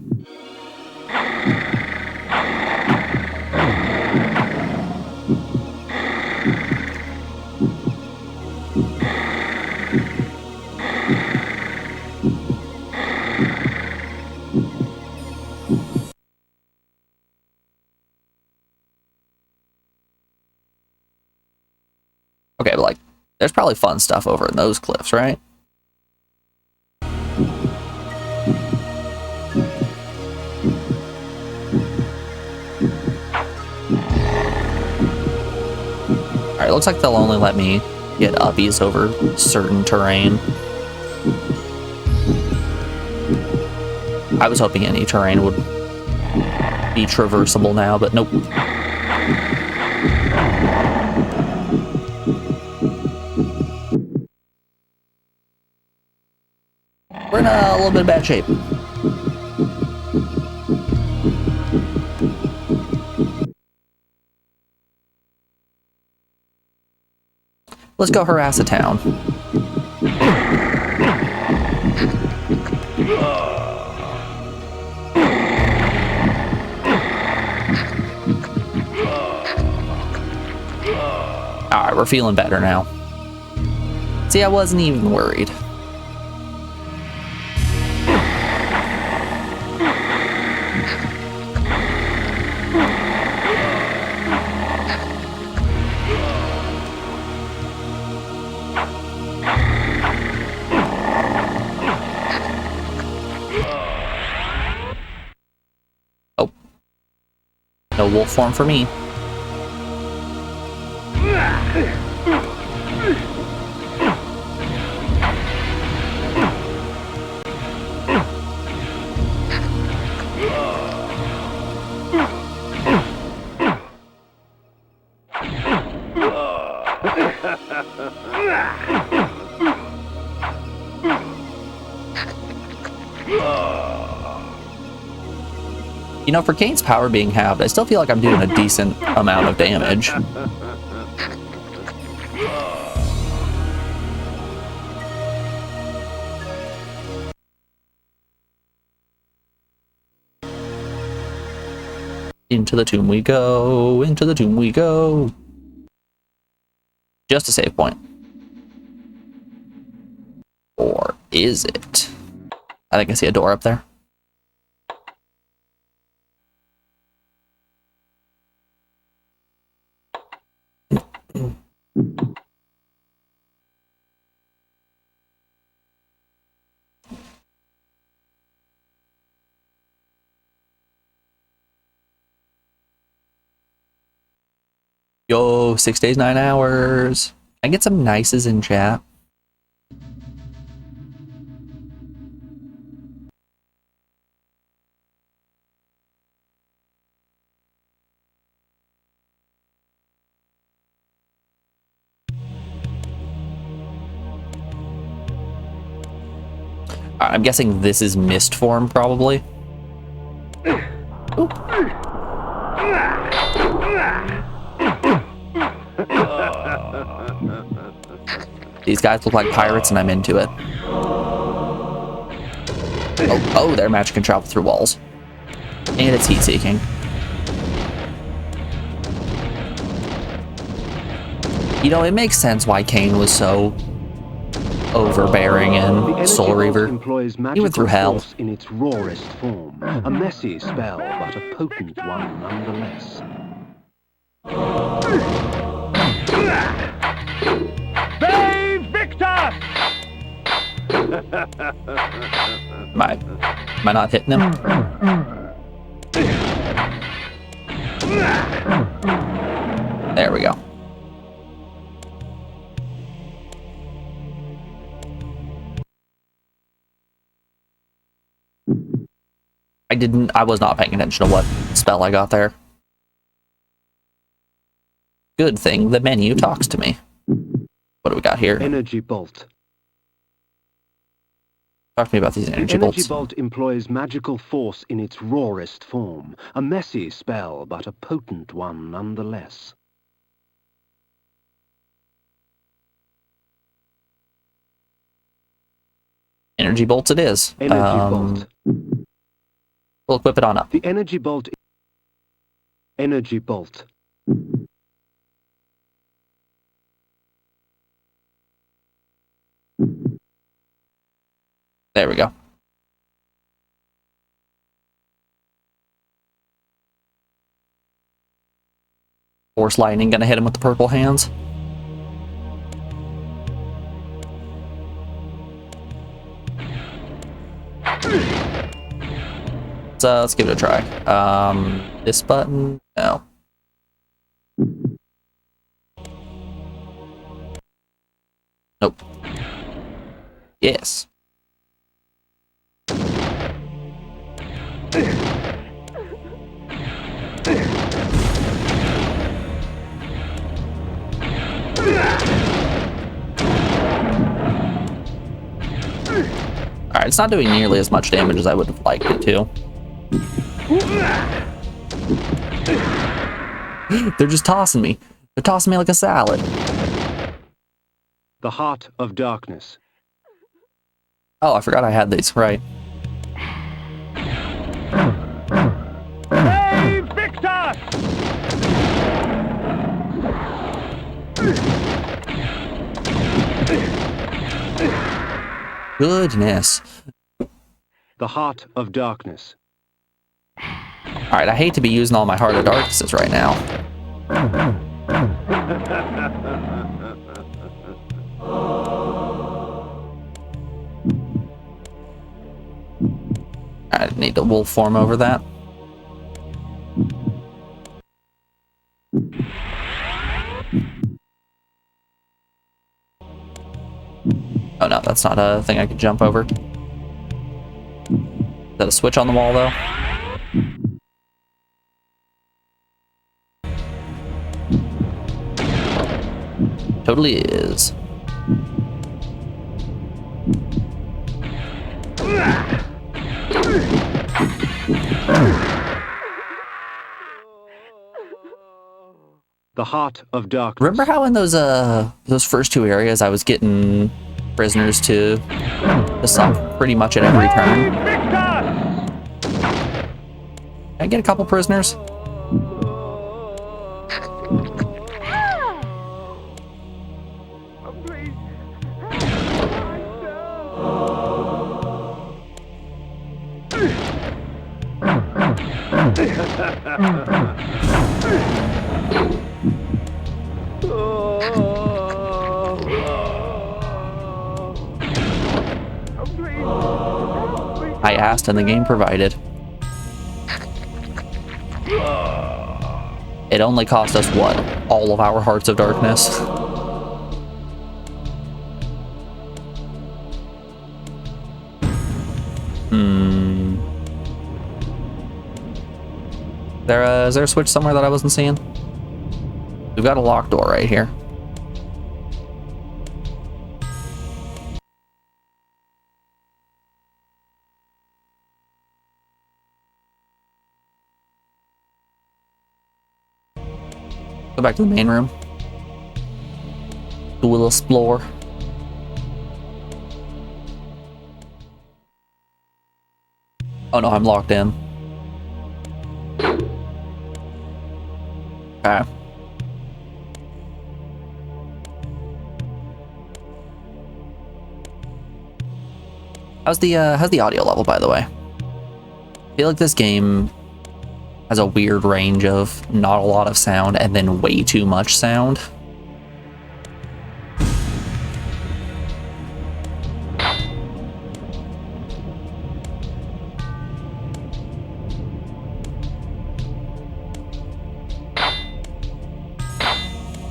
Okay, but like, there's probably fun stuff over in those cliffs, right? Alright, looks like they'll only let me get uppies over certain terrain. I was hoping any terrain would be traversable now, but nope. We're in a little bit of bad shape. Let's go harass a town. Alright, we're feeling better now. See, I wasn't even worried. No wolf form for me. You know, for Kain's power being halved, I still feel like I'm doing a decent amount of damage. Into the tomb we go, into the tomb we go. Just a save point. Or is it? I think I see a door up there. Yo, 6 days, 9 hours. I get some nices in chat. I'm guessing this is mist form, probably. Ooh. These guys look like pirates and I'm into it. Oh, their magic can travel through walls. And it's heat-seeking. You know, it makes sense why Kain was so overbearing in Soul Reaver. He went through hell.
In its rawest form, a messy spell, but a potent one nonetheless. Save Victor!
Am I not hitting him? There we go. I was not paying attention to what spell I got there. Good thing the menu talks to me. What do we got here?
Energy Bolt.
Talk to me about these energy bolts.
Energy Bolt employs magical force in its rawest form. A messy spell, but a potent one nonetheless.
Energy bolts it is.
Energy Bolt.
We'll equip it on up.
The Energy Bolt. Energy Bolt.
There we go. Force lightning gonna hit him with the purple hands. So let's give it a try. This button? No. Nope. Yes. Alright, it's not doing nearly as much damage as I would have liked it to. They're just tossing me. They're tossing me like a salad.
The Heart of Darkness.
Oh, I forgot I had these, right.
Hey, Victor!
Goodness.
The Heart of Darkness.
Alright, I hate to be using all my Heart of Darknesses right now. I need to wolf form over that. that's not a thing I could jump over. Is that a switch on the wall, though? Totally is.
The heart of darkness.
Remember how in those first two areas I was getting prisoners to suck pretty much at every turn? Can I get a couple prisoners? I asked and the game provided. It only cost us, what, all of our Hearts of Darkness? Is there a switch somewhere that I wasn't seeing? We've got a locked door right here. Go back to the main room. We'll explore. Oh no, I'm locked in. Okay. How's the audio level, by the way? I feel like this game has a weird range of not a lot of sound and then way too much sound.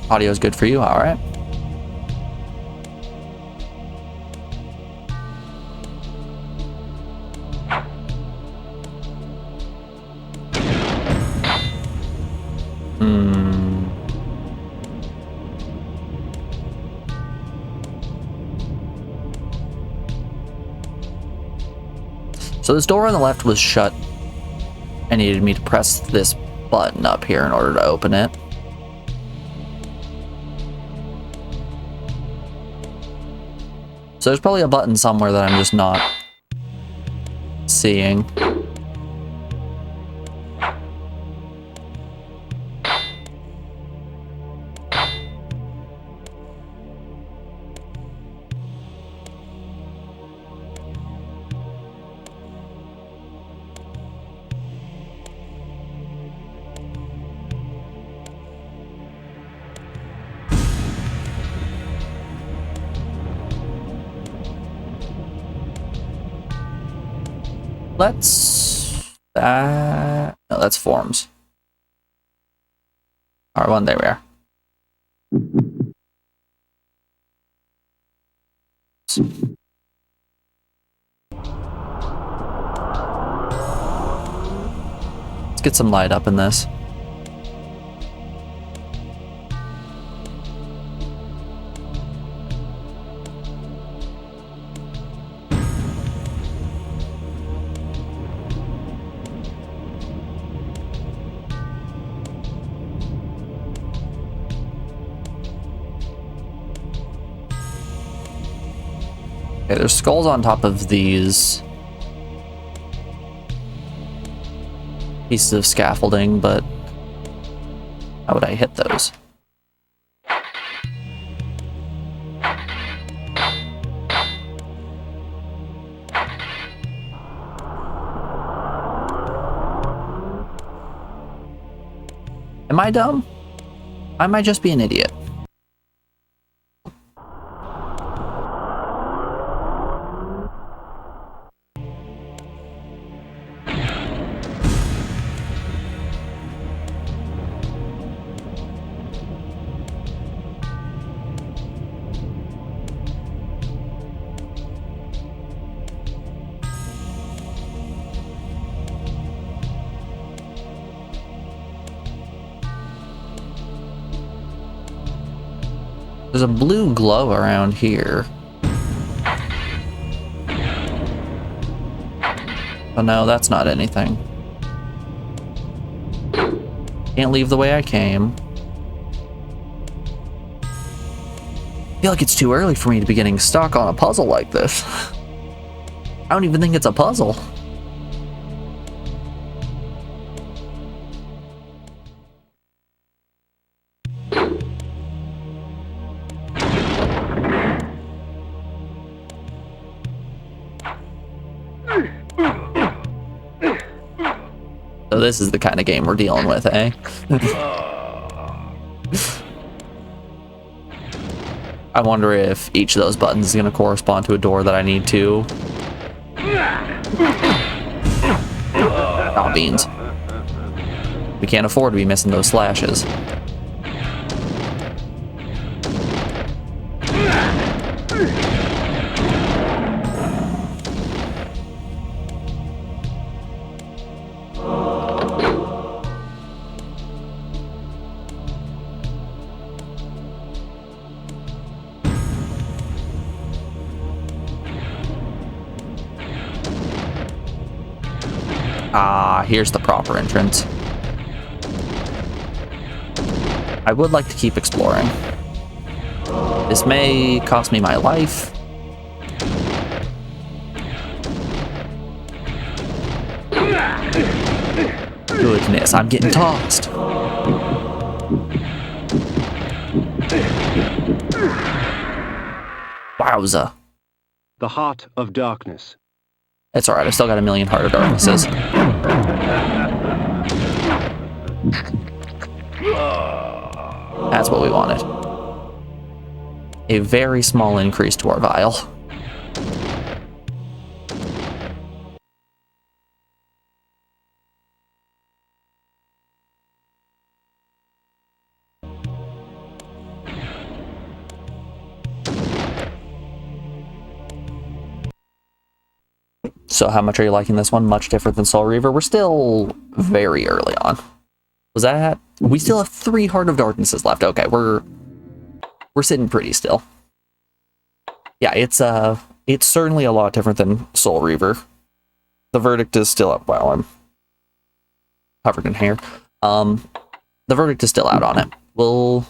Audio is good for you, all right. So this door on the left was shut. I needed me to press this button up here in order to open it. So there's probably a button somewhere that I'm just not seeing. No, that's forms. R1, there we are. Let's get some light up in this. Okay, there's skulls on top of these pieces of scaffolding, but how would I hit those? Am I dumb? I might just be an idiot. There's a blue glow around here. Oh no, that's not anything. Can't leave the way I came. I feel like it's too early for me to be getting stuck on a puzzle like this. I don't even think it's a puzzle. So this is the kind of game we're dealing with, eh? I wonder if each of those buttons is going to correspond to a door that I need to. Oh, beans. We can't afford to be missing those slashes. Ah, here's the proper entrance. I would like to keep exploring. This may cost me my life. Goodness, I'm getting tossed. Wowza.
The Heart of Darkness.
It's alright, I've still got a million Heart of Darknesses. That's what we wanted. A very small increase to our vial. So how much are you liking this one? Much different than Soul Reaver? We're still very early on. Was that? We still have 3 Heart of Darknesses left. Okay, we're sitting pretty still. Yeah, it's certainly a lot different than Soul Reaver. The verdict is still up. Wow, I'm covered in hair. The verdict is still out on it. We'll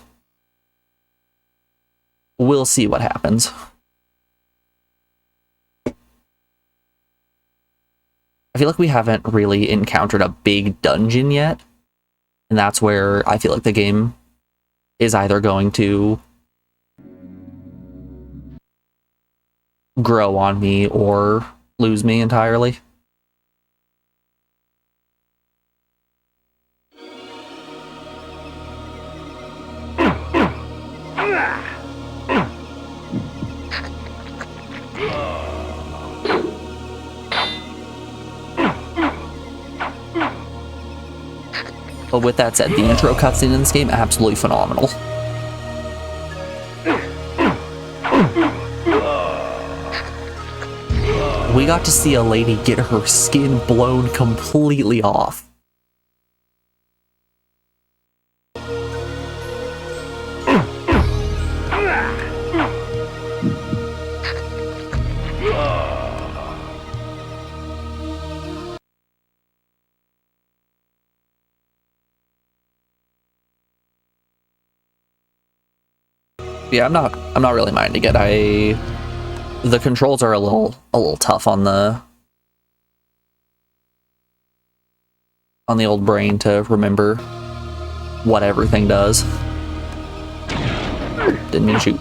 see what happens. I feel like we haven't really encountered a big dungeon yet, and that's where I feel like the game is either going to grow on me or lose me entirely. But with that said, the intro cutscene in this game, absolutely phenomenal. We got to see a lady get her skin blown completely off. Yeah, I'm not really minding it. The controls are a little tough on the old brain to remember what everything does. Didn't mean to shoot.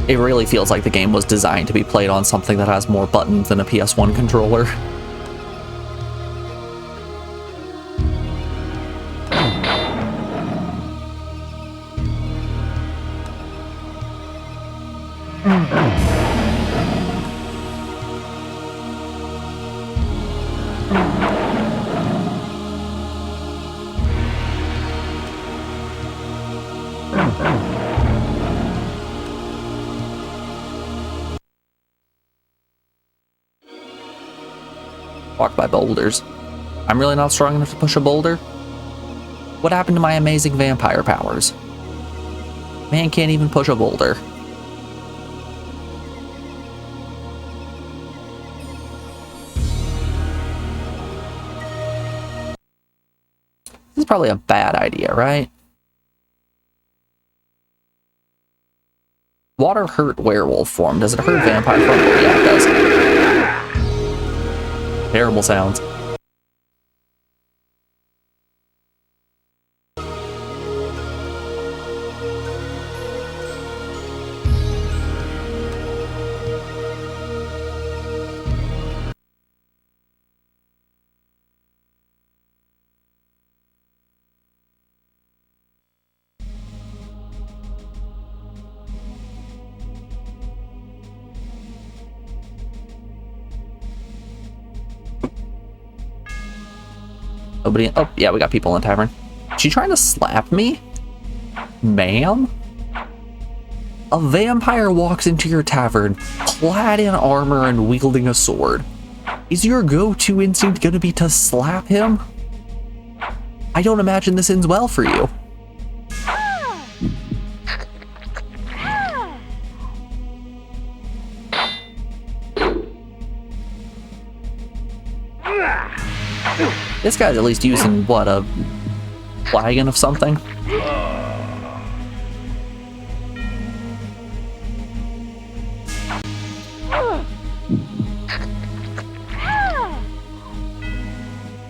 It really feels like the game was designed to be played on something that has more buttons than a PS1 controller. Walk by boulders. I'm really not strong enough to push a boulder. What happened to my amazing vampire powers? Man can't even push a boulder. This is probably a bad idea, right? Water hurt werewolf form. Does it hurt vampire form? Yeah, it does. Terrible sounds. Nobody. Oh, yeah, we got people in the tavern. She trying to slap me? Ma'am? A vampire walks into your tavern, clad in armor and wielding a sword. Is your go-to instinct gonna be to slap him? I don't imagine this ends well for you. This guy's at least using, what, a flagon of something?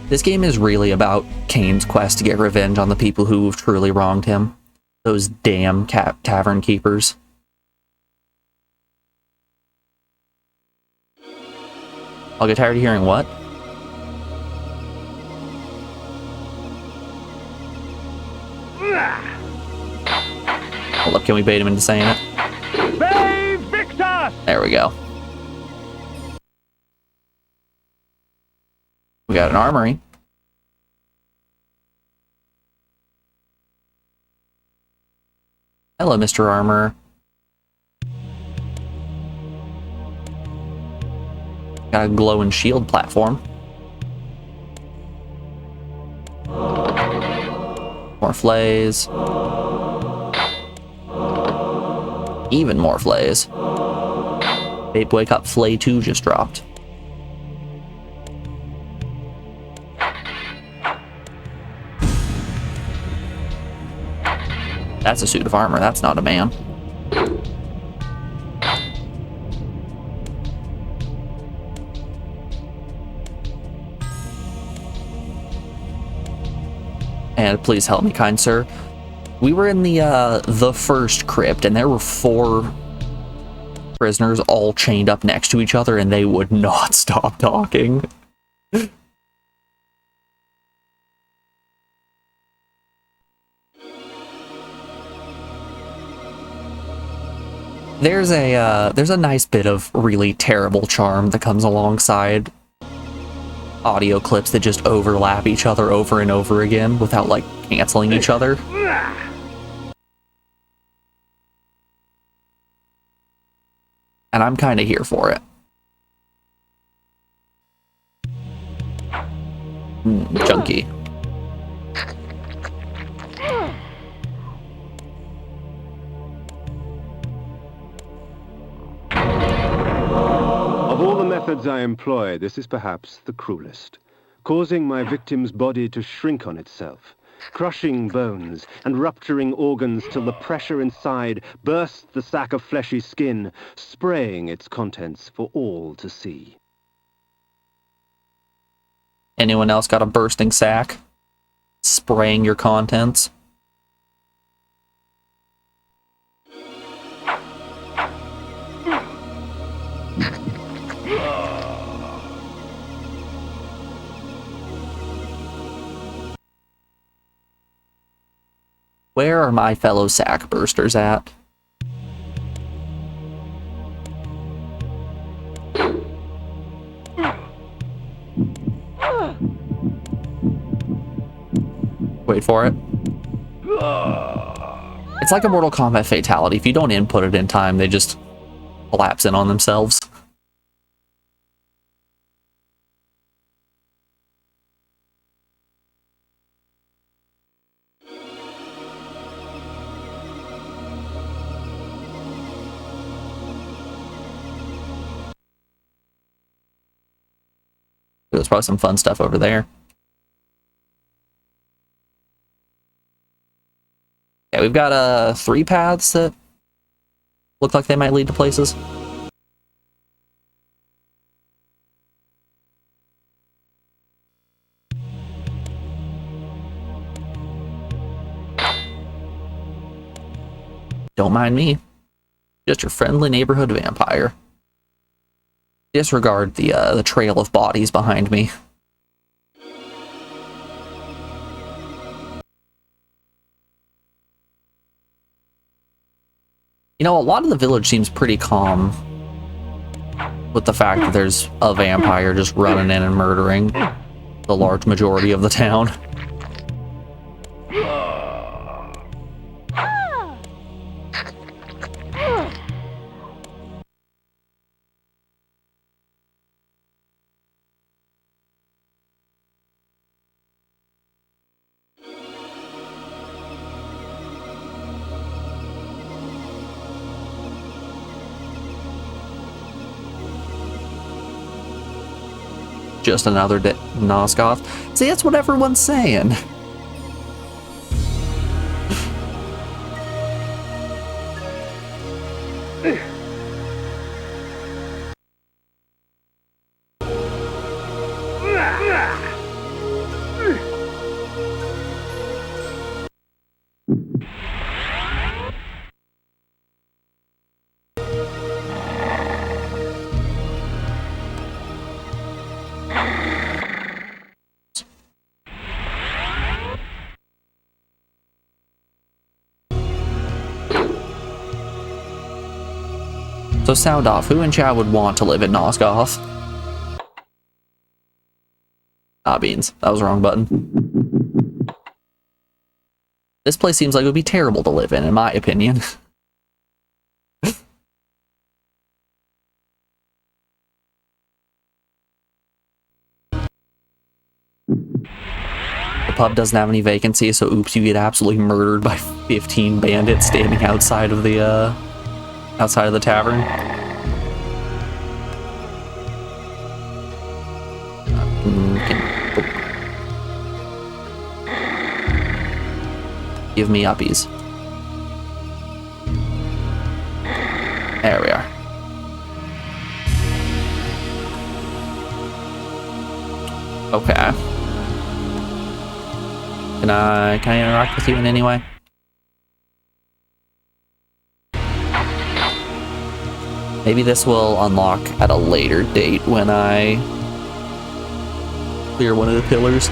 This game is really about Kain's quest to get revenge on the people who have truly wronged him. Those damn tavern keepers. I'll get tired of hearing what? Hold up, can we bait him into saying it?
Save Victor!
There we go. We got an armory. Hello, Mr. Armor. Got a glow and shield platform. More flays. Even more flays. Babe, wake up, flay 2 just dropped. That's a suit of armor, that's not a man. And please help me, kind sir. We were in the first crypt, and there were 4 prisoners all chained up next to each other, and they would not stop talking. There's a nice bit of really terrible charm that comes alongside audio clips that just overlap each other over and over again without, like, canceling each other. And I'm kind of here for it. Junkie.
Of all the methods I employ, this is perhaps the cruelest. Causing my victim's body to shrink on itself, crushing bones and rupturing organs till the pressure inside bursts the sack of fleshy skin, spraying its contents for all to see.
Anyone else got a bursting sack? Spraying your contents? Where are my fellow sack bursters at? Wait for it. It's like a Mortal Kombat fatality. If you don't input it in time, they just collapse in on themselves. There's probably some fun stuff over there. Yeah, we've got 3 paths that look like they might lead to places. Don't mind me. Just your friendly neighborhood vampire. Disregard the trail of bodies behind me. You know, a lot of the village seems pretty calm with the fact that there's a vampire just running in and murdering the large majority of the town. Just another Nosgoth. See, that's what everyone's saying. So sound off, who in chat would want to live in Nosgoth? Ah, beans. That was the wrong button. This place seems like it would be terrible to live in my opinion. The pub doesn't have any vacancies, so oops, you get absolutely murdered by 15 bandits standing outside of the tavern. Give me uppies. There we are. Okay. Can I interact with you in any way? Maybe this will unlock at a later date when I clear one of the pillars.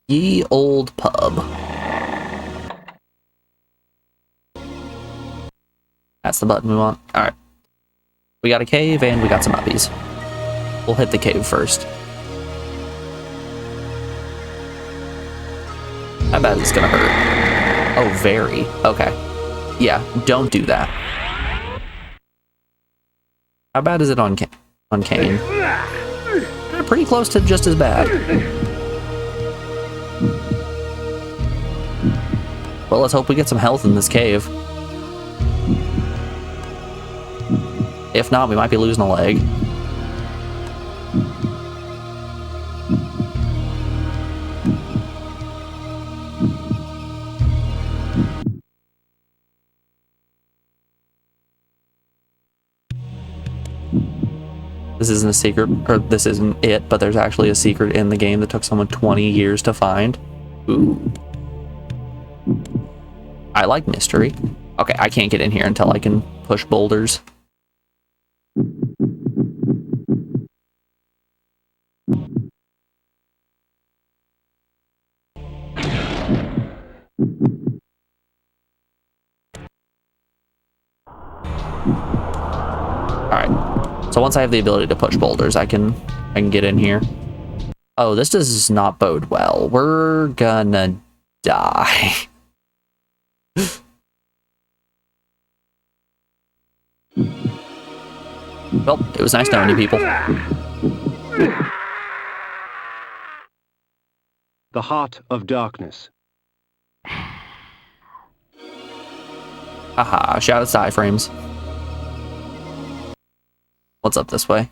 Ye old pub. That's the button we want. Alright. We got a cave and we got some uppies. We'll hit the cave first. I bet it's gonna hurt. Oh, very. Okay. Yeah, don't do that. How bad is it on Kain? Pretty close to just as bad. Well, let's hope we get some health in this cave. If not, we might be losing a leg. This isn't a secret, or this isn't it, but there's actually a secret in the game that took someone 20 years to find. Ooh. I like mystery. Okay, I can't get in here until I can push boulders. Alright. So once I have the ability to push boulders, I can get in here. Oh, this does not bode well. We're gonna die. Well, it was nice knowing you people.
The Heart of Darkness.
Haha, shout out side frames. What's up this way?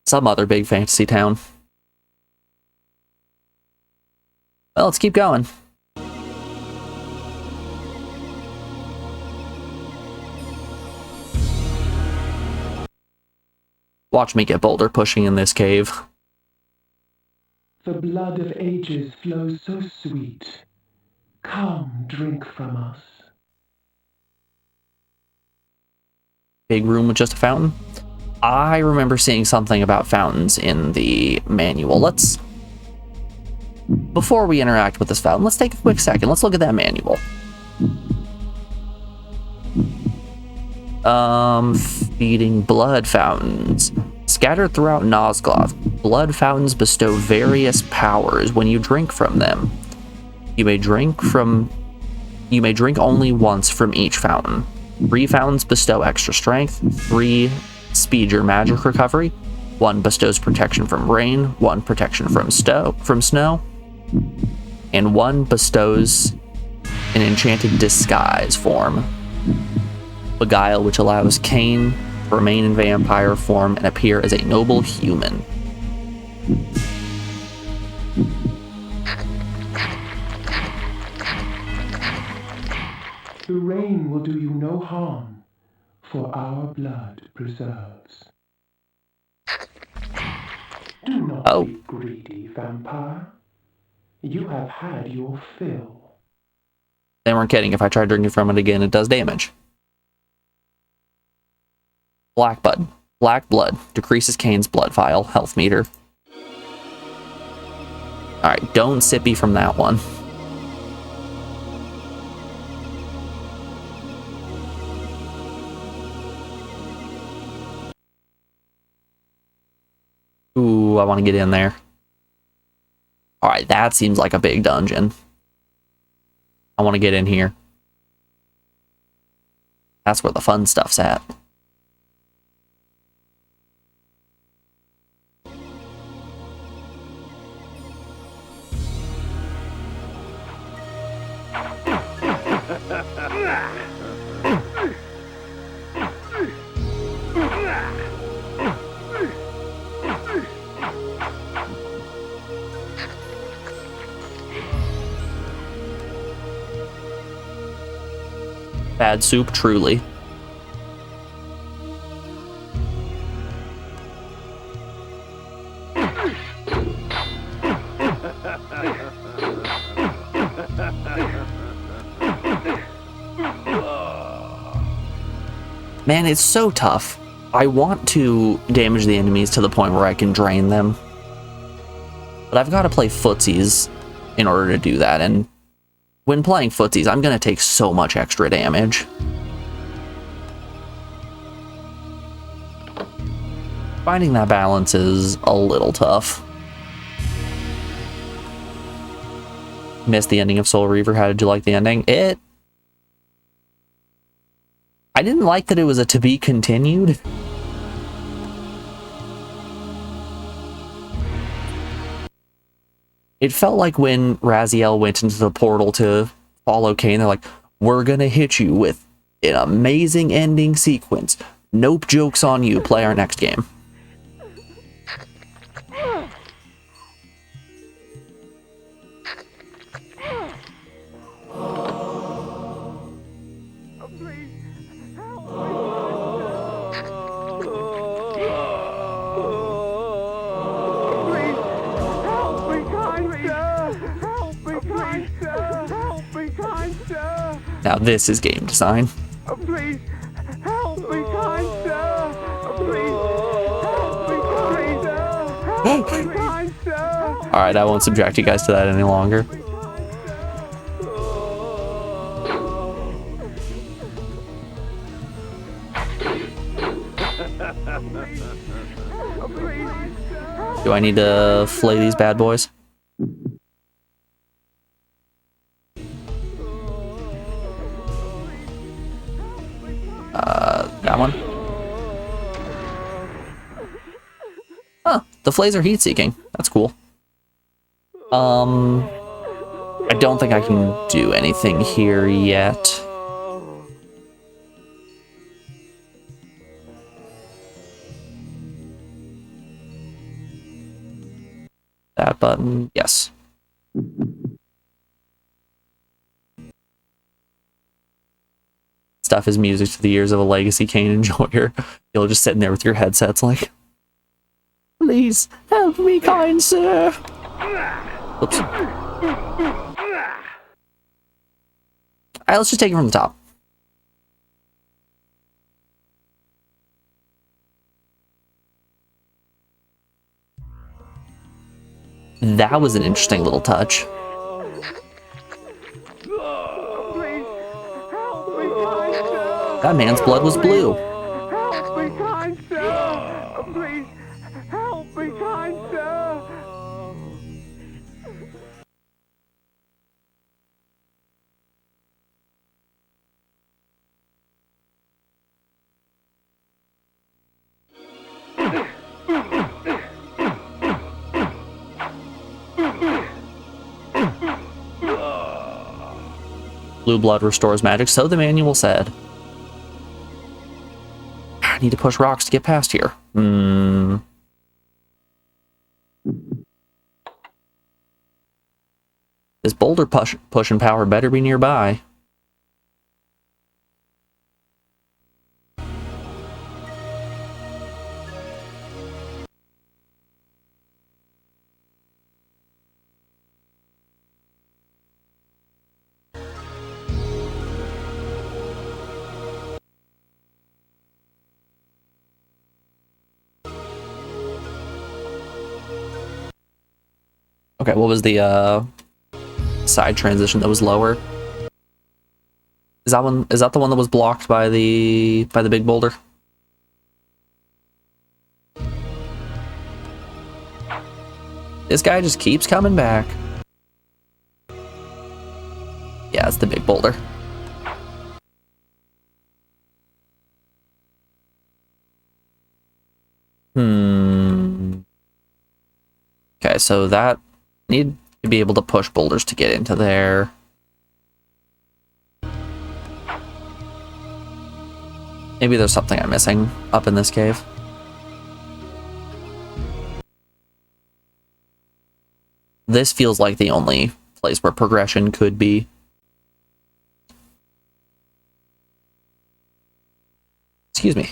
Some other big fantasy town. Well, let's keep going. Watch me get boulder pushing in this cave.
The blood of ages flows so sweet. Come, drink from us.
Big room with just a fountain. I remember seeing something about fountains in the manual. Before we interact with this fountain, let's take a quick second. Let's look at that manual. Feeding blood fountains. Scattered throughout Nosgoth, blood fountains bestow various powers when you drink from them. You may drink only once from each fountain. 3 fountains bestow extra strength, 3 speed your magic recovery, 1 bestows protection from rain, 1 protection from snow, and 1 bestows an enchanted disguise form. Beguile, which allows Kain to remain in vampire form and appear as a noble human.
The rain will do you no harm, for our blood preserves. Do not be greedy, vampire. You have had your fill.
They weren't kidding. If I try drinking from it again, it does damage. Black blood decreases Kain's blood vial health meter. Alright, don't sippy from that one. Ooh, I want to get in there. Alright, that seems like a big dungeon. I want to get in here. That's where the fun stuff's at. Bad soup, truly. Man, it's so tough. I want to damage the enemies to the point where I can drain them. But I've got to play footsies in order to do that, and when playing footsies, I'm going to take so much extra damage. Finding that balance is a little tough. Missed the ending of Soul Reaver. How did you like the ending? I didn't like that it was a to be continued. It felt like when Raziel went into the portal to follow Kain, they're like, we're gonna hit you with an amazing ending sequence. Nope, joke's on you. Play our next game. Now this is game design.
Oh, please, help me, kind sir. Oh, please, help me, kind sir. Help me, kind sir.
Alright, I won't subject you guys to that any longer. Do I need to flay these bad boys? That one. Huh, the flays are heat-seeking. That's cool. I don't think I can do anything here yet. That button, yes. Stuff is music to the ears of a legacy Kain enjoyer. You'll just sitting there with your headsets like, please help me, kind sir. Oops. Alright, let's just take it from the top. That was an interesting little touch. That man's blood was blue.
Help me, kind sir! Please, help me, kind sir!
Blue blood restores magic, so the manual said. I need to push rocks to get past here. This boulder pushing power better be nearby. Okay, what was the side transition that was lower? Is that the one that was blocked by the big boulder? This guy just keeps coming back. Yeah, it's the big boulder. Okay, so that need to be able to push boulders to get into there. Maybe there's something I'm missing up in this cave. This feels like the only place where progression could be. Excuse me.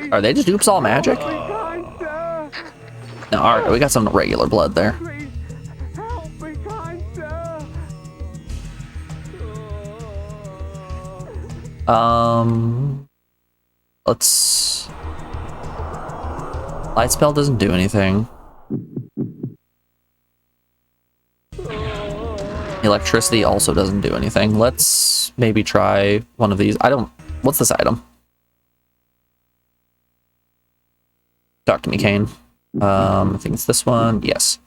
Are they just oops all magic? No, alright, we got some regular blood there. Let's... Light spell doesn't do anything. Electricity also doesn't do anything. Let's maybe try one of these. What's this item? Talk to me, Kain. I think it's this one. Yes.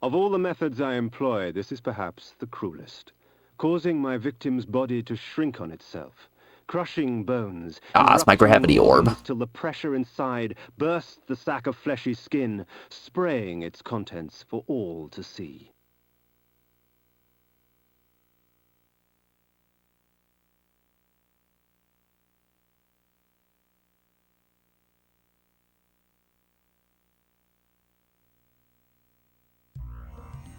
Of all the methods I employ, this is perhaps the cruelest. Causing my victim's body to shrink on itself. Crushing bones.
It's my gravity orb.
Till the pressure inside bursts the sack of fleshy skin, spraying its contents for all to see.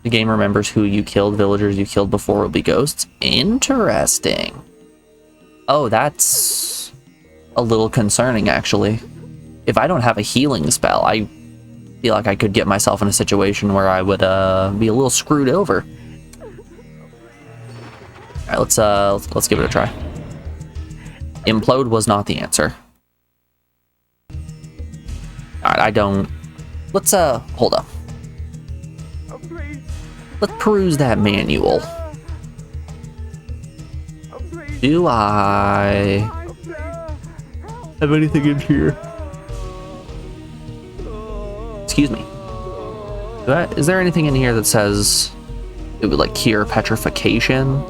The game remembers who you killed, villagers you killed before will be ghosts. Interesting. Oh, that's a little concerning, actually. If I don't have a healing spell, I feel like I could get myself in a situation where I would be a little screwed over. Alright, let's give it a try. Implode was not the answer. Alright, I don't Let's, hold up. Let's peruse that manual. Do I have anything in here? Excuse me. Is there anything in here that says it would like cure petrification?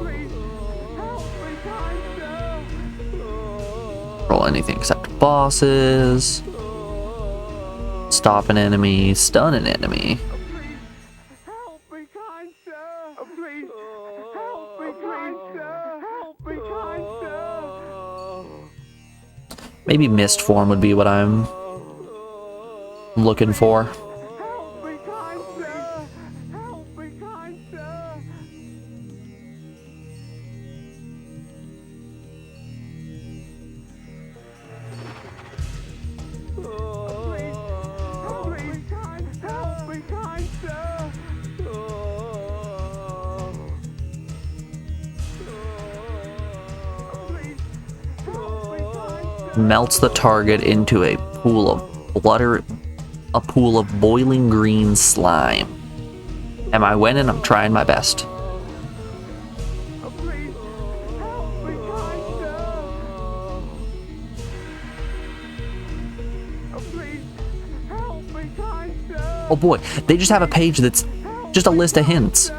Roll anything except bosses. Stop an enemy, stun an enemy. Maybe mist form would be what I'm looking for. Melts the target into a pool of boiling green slime. Am I winning? I'm trying my best. Oh boy, they just have a page that's just a list of hints.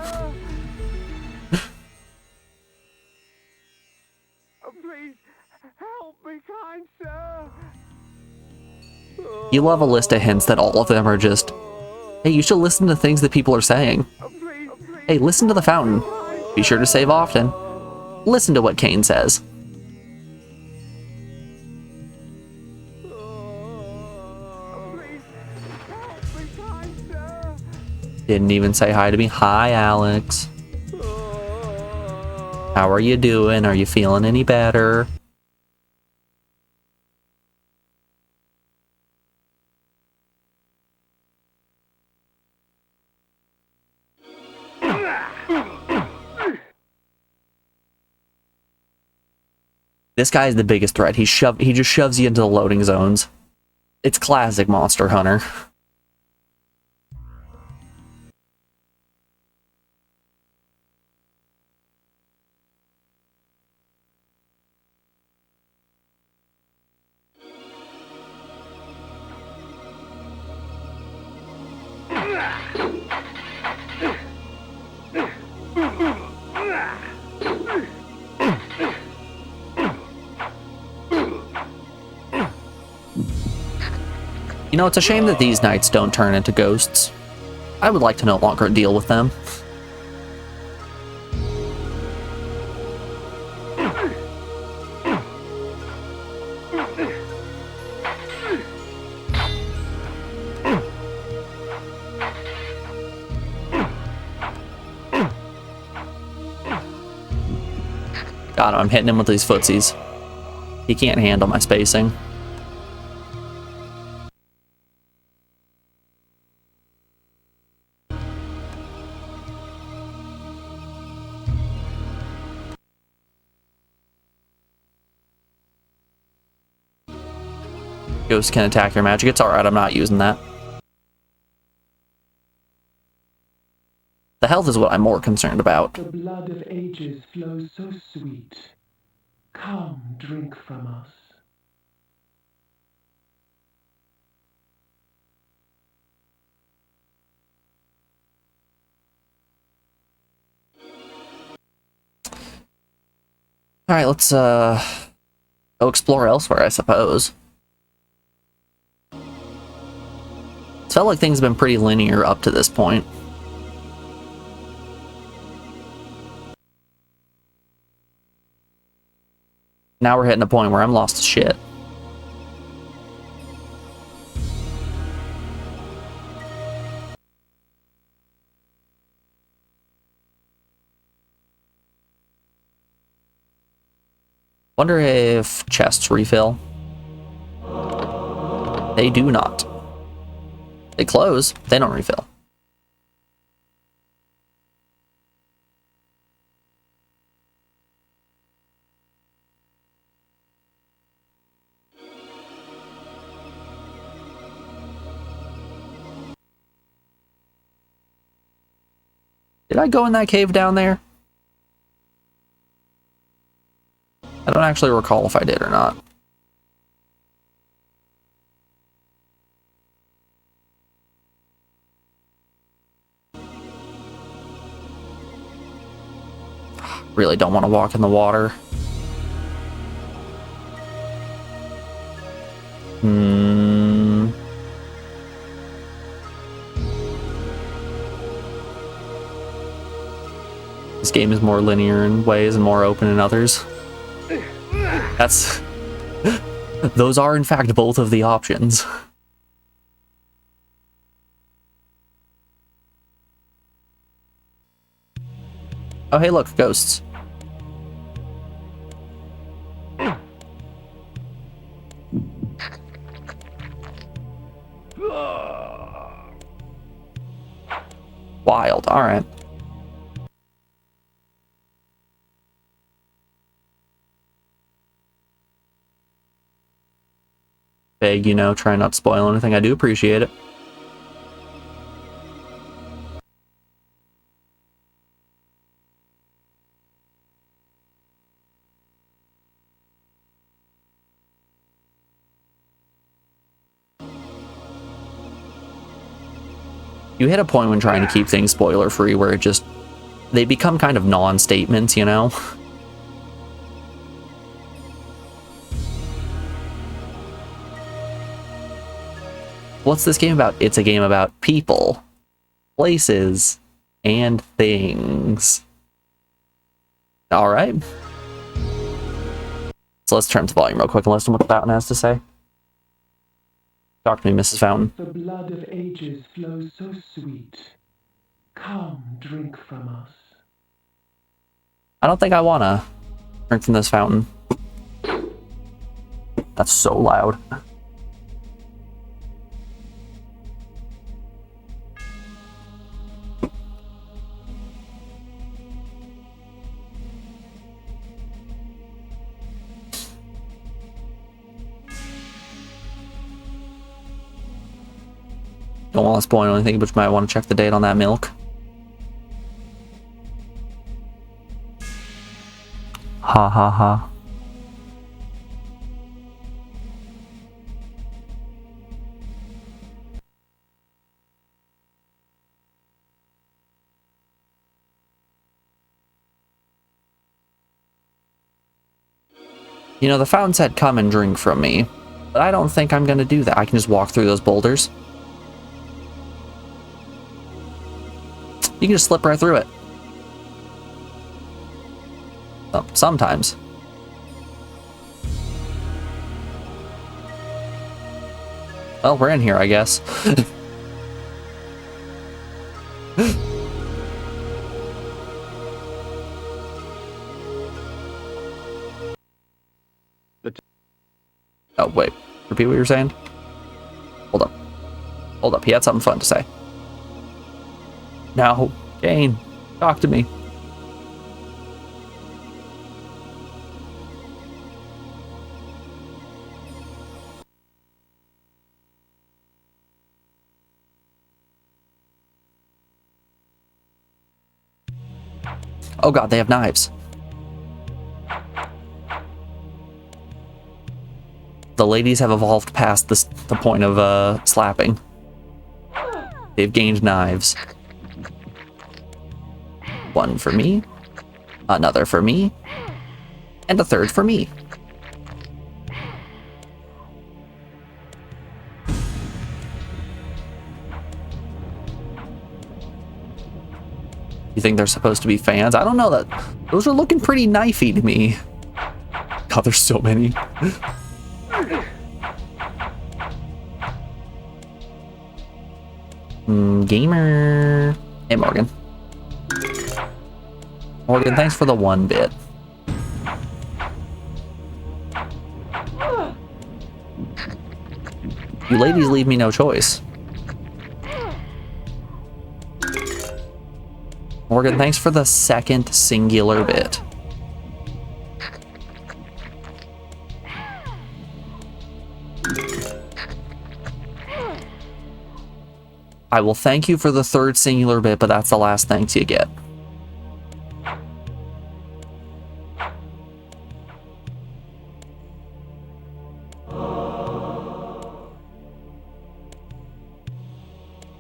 You love a list of hints that all of them are just, hey, you should listen to things that people are saying. Hey, listen to the fountain. Be sure to save often. Listen to what Kain says. Didn't even say hi to me. Hi, Alex. How are you doing? Are you feeling any better? This guy is the biggest threat. He just shoves you into the loading zones. It's classic Monster Hunter. You know, it's a shame that these knights don't turn into ghosts. I would like to no longer deal with them. God, I'm hitting him with these footsies. He can't handle my spacing. Ghosts can attack your magic. It's alright, I'm not using that. The health is what I'm more concerned about.
The blood of ages flows so sweet. Come, drink from us.
Alright, let's go explore elsewhere, I suppose. It's felt like things have been pretty linear up to this point. Now we're hitting a point where I'm lost as shit. Wonder if chests refill. They do not. They close, they don't refill. Did I go in that cave down there? I don't actually recall if I did or not. Really don't want to walk in the water. This game is more linear in ways and more open in others. That's... Those are, in fact, both of the options. Oh, hey, look, ghosts. Wild, alright. Big, you know, try not to spoil anything. I do appreciate it. You hit a point when trying to keep things spoiler free where it just, they become kind of non-statements, you know? What's this game about? It's a game about people, places, and things. Alright. So let's turn up the volume real quick and listen to what the fountain has to say. Talk to me, Mrs. Fountain.
The blood of ages flows so sweet. Come, drink from us.
I don't think I wanna drink from this fountain. That's so loud. Don't want to spoil anything, but you might want to check the date on that milk. Ha ha ha. You know, the fountain said come and drink from me, but I don't think I'm gonna do that. I can just walk through those boulders. You can just slip right through it. Oh, sometimes. Well, we're in here, I guess. Oh, wait. Repeat what you were saying? Hold up. Hold up. He had something fun to say. No, Kain, talk to me. Oh god, they have knives. The ladies have evolved past the point of slapping. They've gained knives. One for me, another for me, and a third for me. You think they're supposed to be fans? I don't know, that those are looking pretty knifey to me. God, there's so many. Gamer. Hey, Morgan. Morgan, thanks for the 1 bit. You ladies leave me no choice. Morgan, thanks for the 2nd singular bit. I will thank you for the 3rd singular bit, but that's the last thanks you get.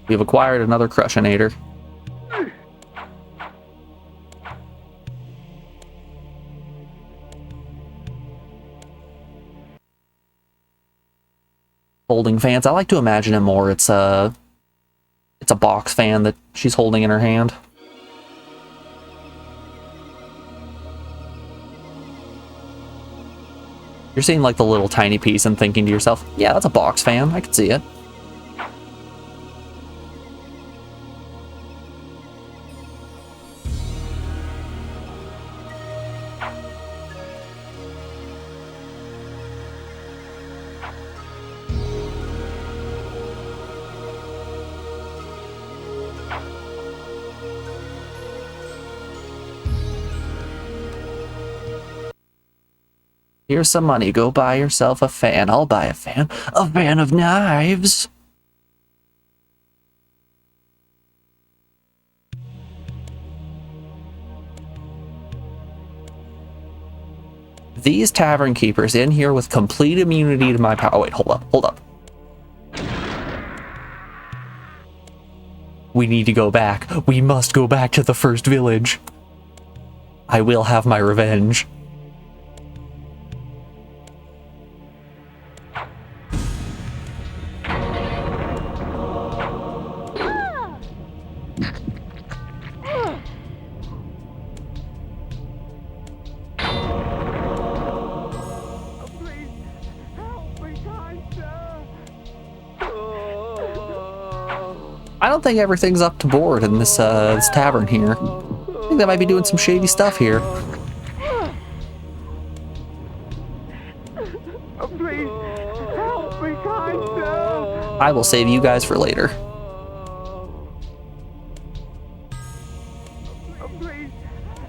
We've acquired another Crushinator. Holding fans. I like to imagine it more. It's a box fan that she's holding in her hand. You're seeing like the little tiny piece and thinking to yourself, yeah, that's a box fan. I can see it. Here's some money. Go buy yourself a fan. I'll buy a fan. A fan of knives. These tavern keepers in here with complete immunity to my power. Oh, wait, hold up, hold up. We need to go back. We must go back to the first village. I will have my revenge. I don't think everything's up to board in this this tavern here. I think they might be doing some shady stuff here.
Please, help me, kind sir.
I will save you guys for later.
Please,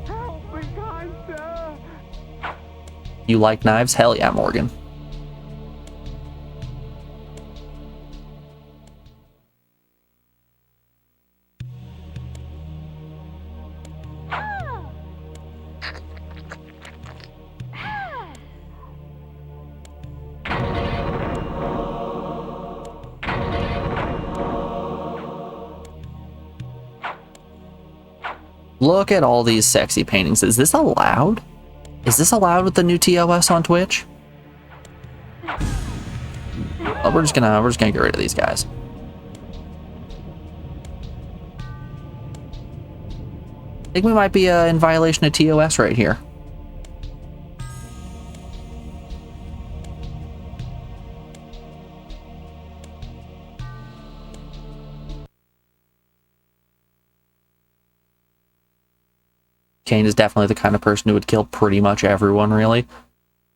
help me, kind sir.
You like knives? Hell yeah, Morgan. Look at all these sexy paintings. Is this allowed? Is this allowed with the new TOS on Twitch? Oh, we're just gonna get rid of these guys. I think we might be in violation of TOS right here. Kain is definitely the kind of person who would kill pretty much everyone, really.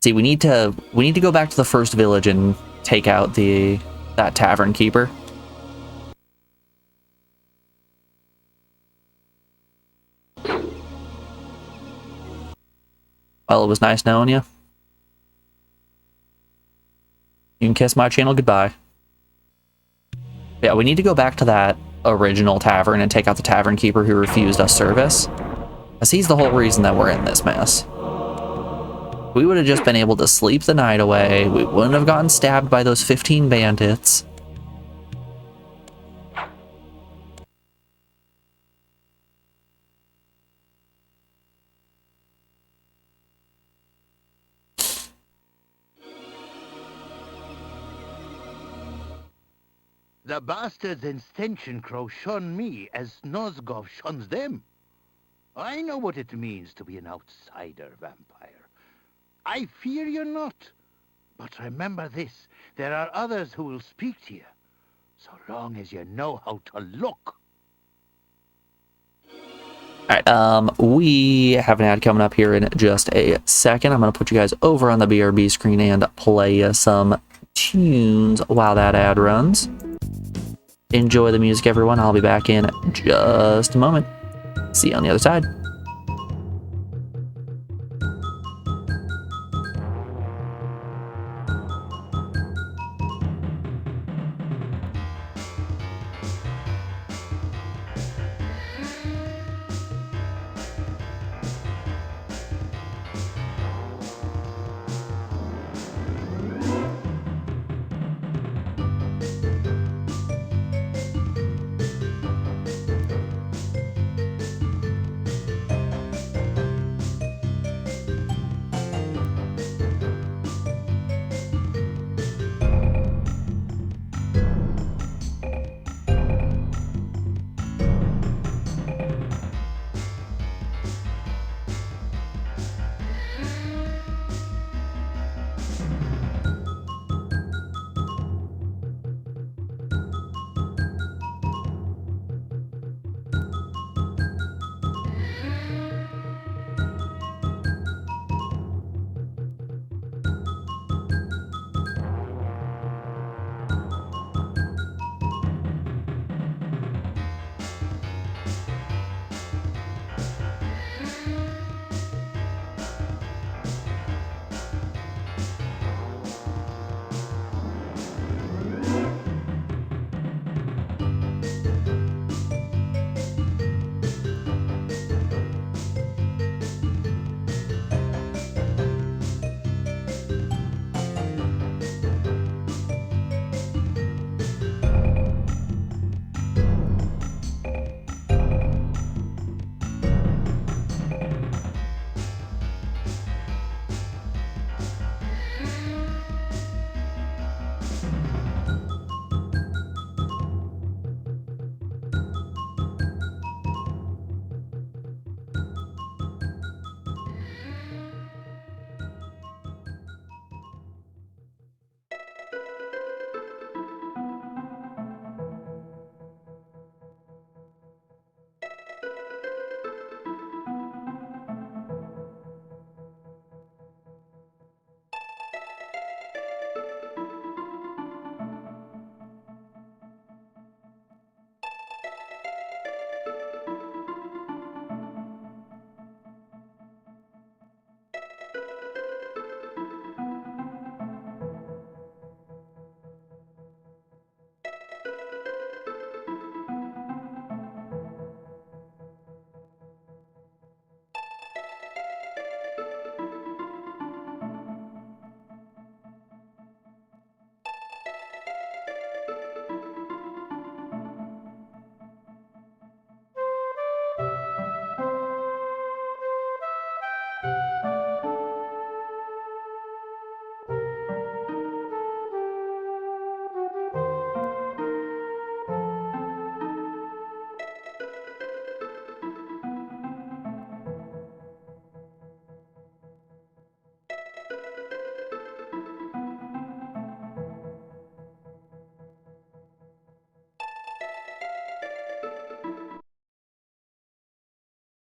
See, we need to go back to the first village and take out that tavern keeper. Well, it was nice knowing you. You can kiss my channel goodbye. Yeah, we need to go back to that original tavern and take out the tavern keeper who refused us service. Because he's the whole reason that we're in this mess. We would have just been able to sleep the night away. We wouldn't have gotten stabbed by those 15 bandits.
The bastards in Stenchen Crow shun me as Nosgov shuns them. I know what it means to be an outsider vampire. I fear you not. But remember this, there are others who will speak to you, so long as you know how to look.
Alright, we have an ad coming up here in just a second. I'm going to put you guys over on the BRB screen and play you some tunes while that ad runs. Enjoy the music, everyone. I'll be back in just a moment. See you on the other side.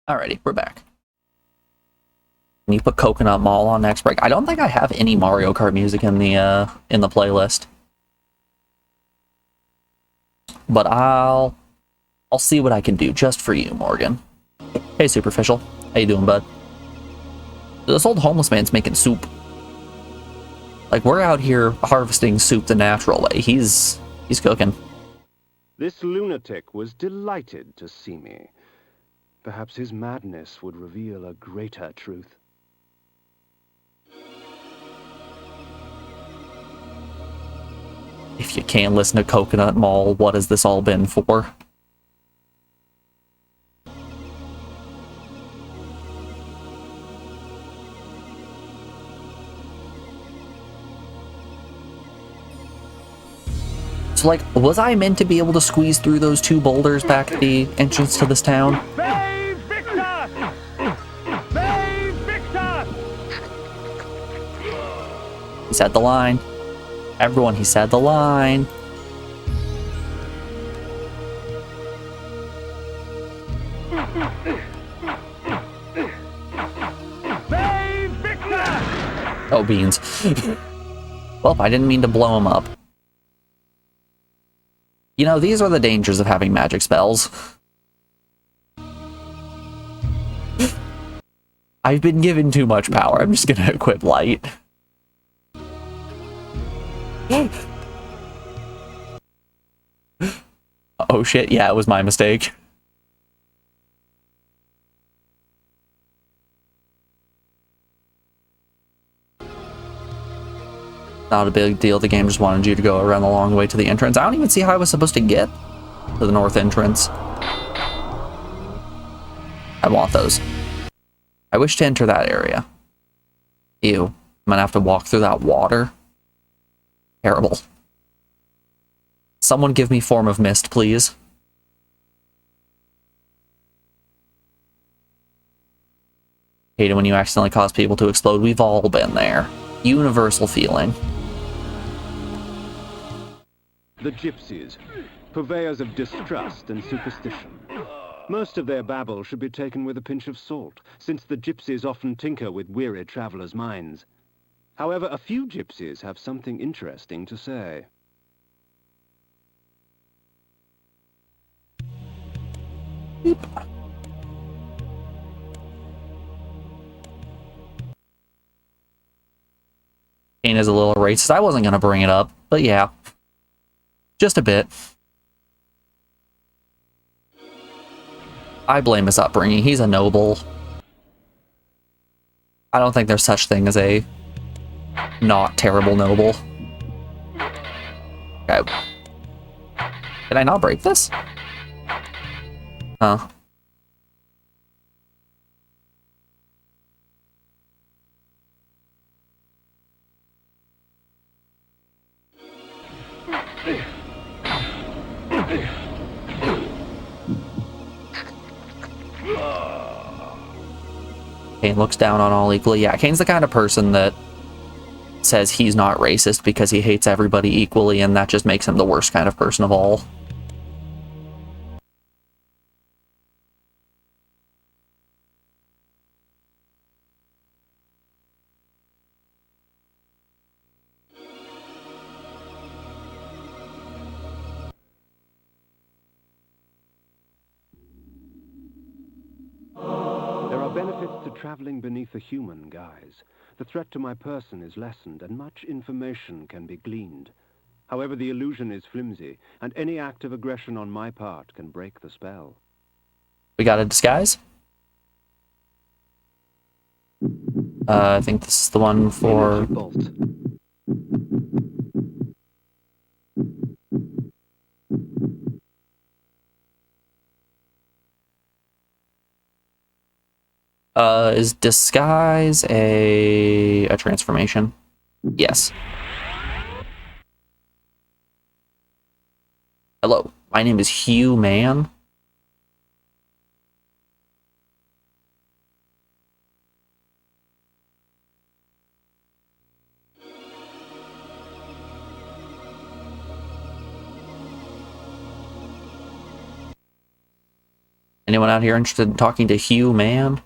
Alrighty, we're back. Can you put Coconut Mall on next break? I don't think I have any Mario Kart music in the playlist. But I'll see what I can do just for you, Morgan. Hey, Superficial. How you doing, bud? This old homeless man's making soup. Like, we're out here harvesting soup the natural way. He's cooking.
This lunatic was delighted to see me. Perhaps his madness would reveal a greater truth.
If you can't listen to Coconut Mall, what has this all been for? So, like, was I meant to be able to squeeze through those two boulders back at the entrance to this town?
Save Victor! Save Victor!
He said the line. Everyone, he said the line.
Save Victor!
Oh, beans. Well, I didn't mean to blow him up. You know, these are the dangers of having magic spells. I've been given too much power. I'm just gonna equip light. Oh shit, yeah, it was my mistake. Not a big deal, the game just wanted you to go around the long way to the entrance. I don't even see how I was supposed to get to the north entrance. I want those. I wish to enter that area. Ew, I'm gonna have to walk through that water. Terrible. Someone give me Form of Mist, please. Hate it when you accidentally cause people to explode. We've all been there. Universal feeling.
The gypsies, purveyors of distrust and superstition. Most of their babble should be taken with a pinch of salt, since the gypsies often tinker with weary travelers' minds. However, a few gypsies have something interesting to say.
Kain is a little racist. I wasn't gonna bring it up, but yeah. Just a bit. I blame his upbringing. He's a noble. I don't think there's such thing as a not terrible noble. Okay. Did I not break this? Huh. Kain looks down on all equally. Yeah, Kain's the kind of person that says he's not racist because he hates everybody equally, and that just makes him the worst kind of person of all.
Traveling beneath a human guise, the threat to my person is lessened and much information can be gleaned. However, the illusion is flimsy, and any act of aggression on my part can break the spell.
We got a disguise? I think this is the one for... is disguise a transformation? Yes. Hello, my name is Hugh Man. Anyone out here interested in talking to Hugh, man?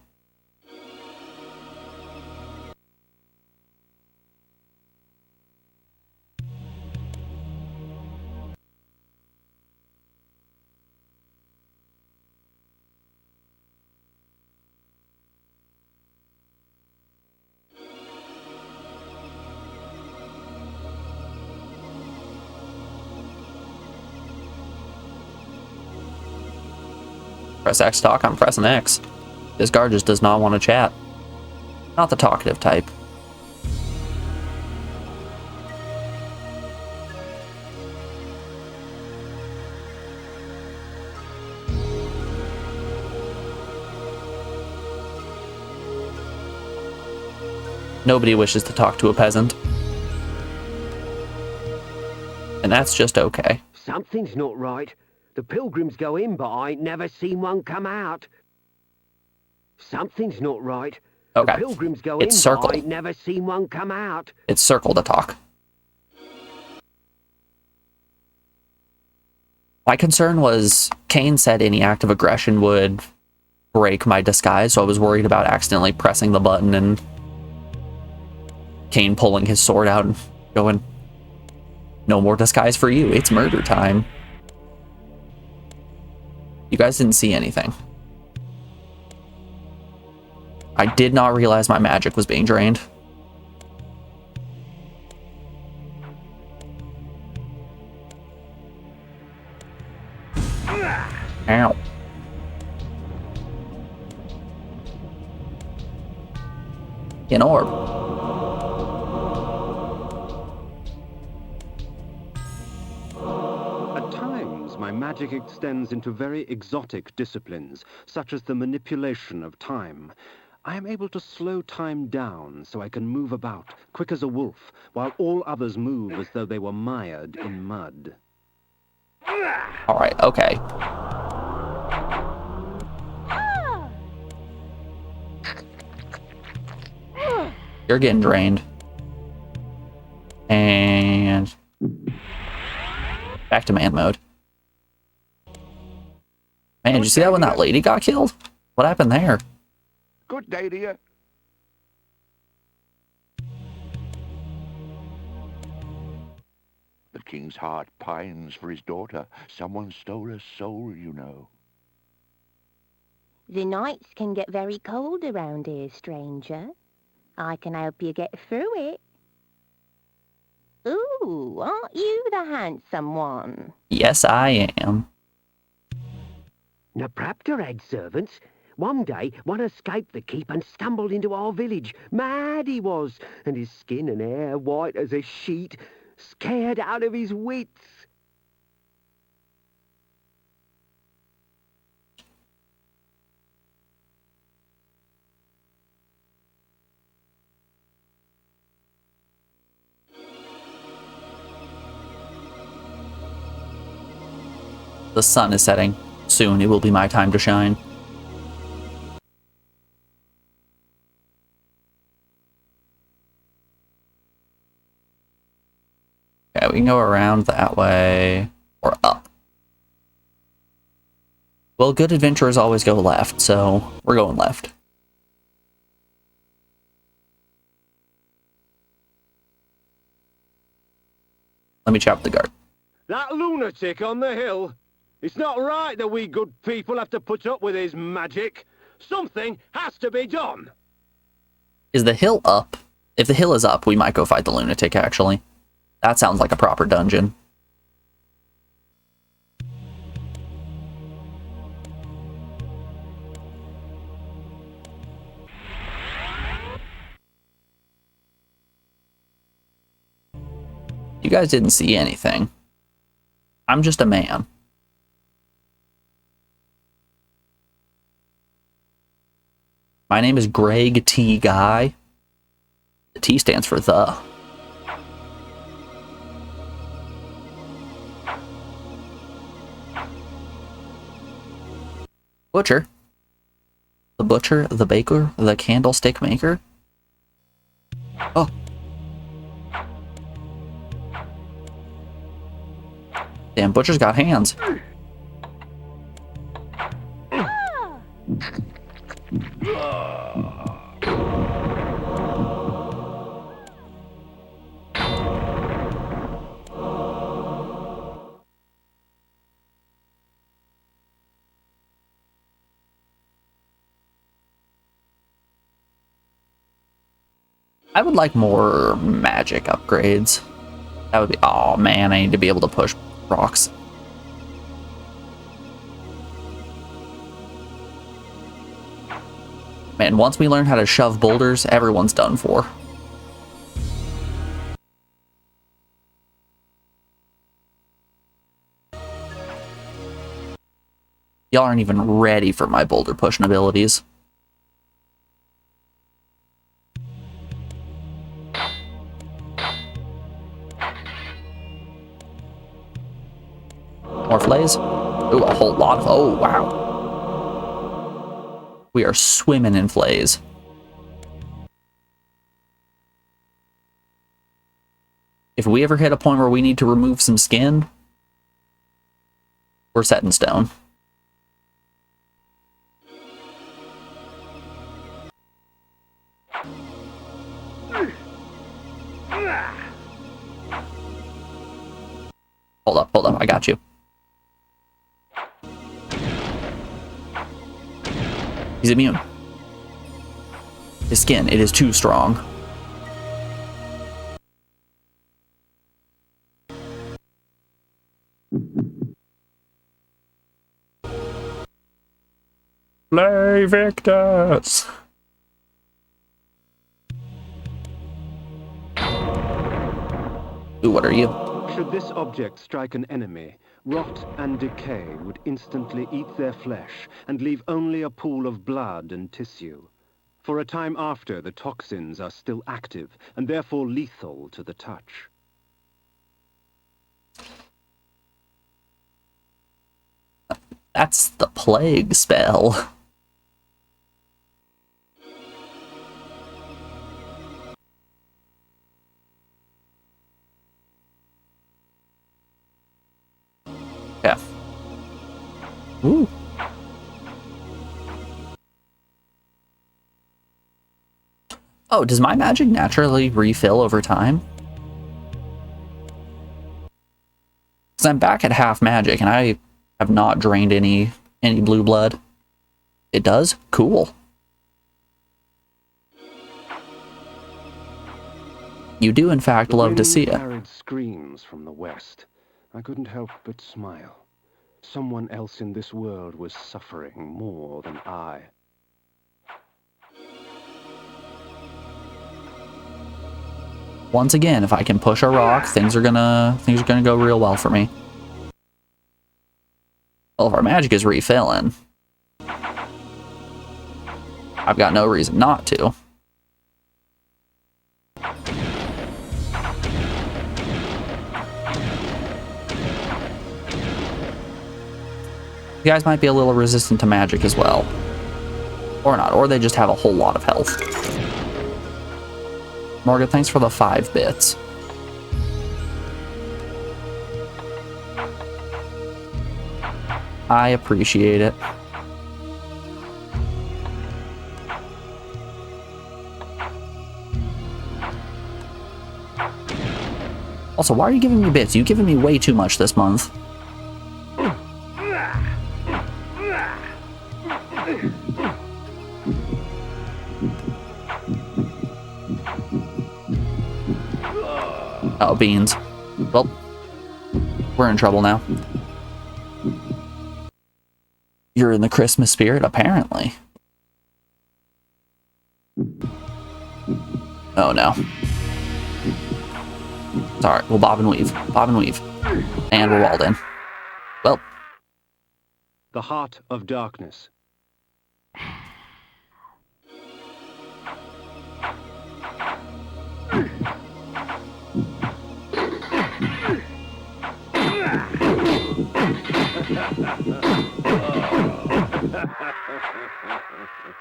Press X talk, I'm pressing X. This guard just does not want to chat. Not the talkative type. Nobody wishes to talk to a peasant. And that's just okay.
Something's not right. The pilgrims go in, but I ain't never seen one come out. Something's not right.
Okay.
The pilgrims go
It's
in,
circle.
but I ain't never seen one come out.
It's circle to talk. My concern was Kain said any act of aggression would break my disguise, so I was worried about accidentally pressing the button and Kain pulling his sword out and going, "No more disguise for you, it's murder time." You guys didn't see anything. I did not realize my magic was being drained. Ow. An orb.
At times, my magic extends into very exotic disciplines, such as the manipulation of time. I am able to slow time down so I can move about, quick as a wolf, while all others move as though they were mired in mud.
Alright, okay. You're getting drained. And back to man mode. Man, did you see that when that lady got killed? What happened there?
Good day to you. The king's heart pines for his daughter. Someone stole her soul, you know.
The nights can get very cold around here, stranger. I can help you get through it. Ooh, aren't you the handsome one?
Yes, I am.
Now, Praptor had servants. One day, one escaped the keep and stumbled into our village. Mad he was, and his skin and hair white as a sheet, scared out of his wits.
The sun is setting. Soon it will be my time to shine. Okay, we can go around that way or up. Well, good adventurers always go left, so we're going left. Let me chop the guard.
That lunatic on the hill. It's not right that we good people have to put up with his magic. Something has to be done.
Is the hill up? If the hill is up, we might go fight the lunatic, actually. That sounds like a proper dungeon. You guys didn't see anything. I'm just a man. My name is Greg T. Guy. The T stands for the. Butcher. The butcher, the baker, the candlestick maker. Oh. Damn, butcher's got hands. I would like more magic upgrades. That would be... Oh man, I need to be able to push rocks. Man, once we learn how to shove boulders, everyone's done for. Y'all aren't even ready for my boulder pushing abilities. More flays? Ooh, a whole lot of... Oh, wow. We are swimming in flays. If we ever hit a point where we need to remove some skin, we're set in stone. Hold up, I got you. He's immune. His skin, it is too strong. Play Victus! Ooh, what are you?
Should this object strike an enemy, rot and decay would instantly eat their flesh and leave only a pool of blood and tissue. For a time after, the toxins are still active and therefore lethal to the touch.
That's the plague spell. Yeah. Ooh. Oh, does my magic naturally refill over time? Because I'm back at half magic and I have not drained any blue blood. It does? Cool. You do in fact love to see it.
Carried screams from the west. I couldn't help but smile. Someone else in this world was suffering more than I.
Once again, if I can push a rock, things are gonna go real well for me. Well, if our magic is refilling, I've got no reason not to. You guys might be a little resistant to magic as well. Or not, or they just have a whole lot of health. Morgan, thanks for the 5 bits. I appreciate it. Also, why are you giving me bits? You've given me way too much this month. Oh, beans. Well, we're in trouble now. You're in the Christmas spirit, apparently. Oh, no. It's alright, we'll bob and weave. Bob and weave. And we're walled in. Well.
The Heart of Darkness.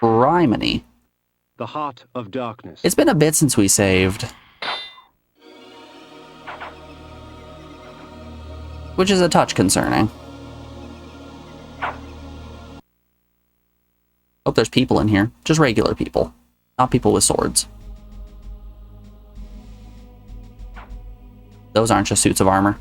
Criminy.
The Heart of Darkness.
It's been a bit since we saved. Which is a touch concerning. Hope there's people in here. Just regular people. Not people with swords. Those aren't just suits of armor.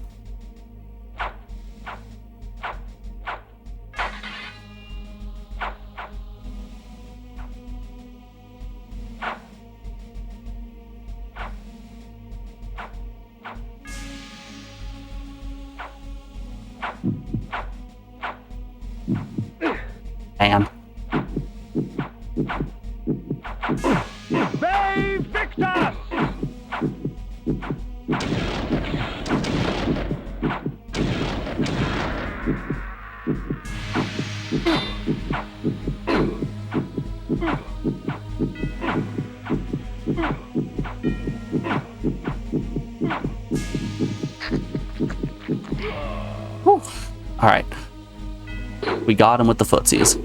plan.
Bay Victus!
Whew. All right. We got him with the footsies.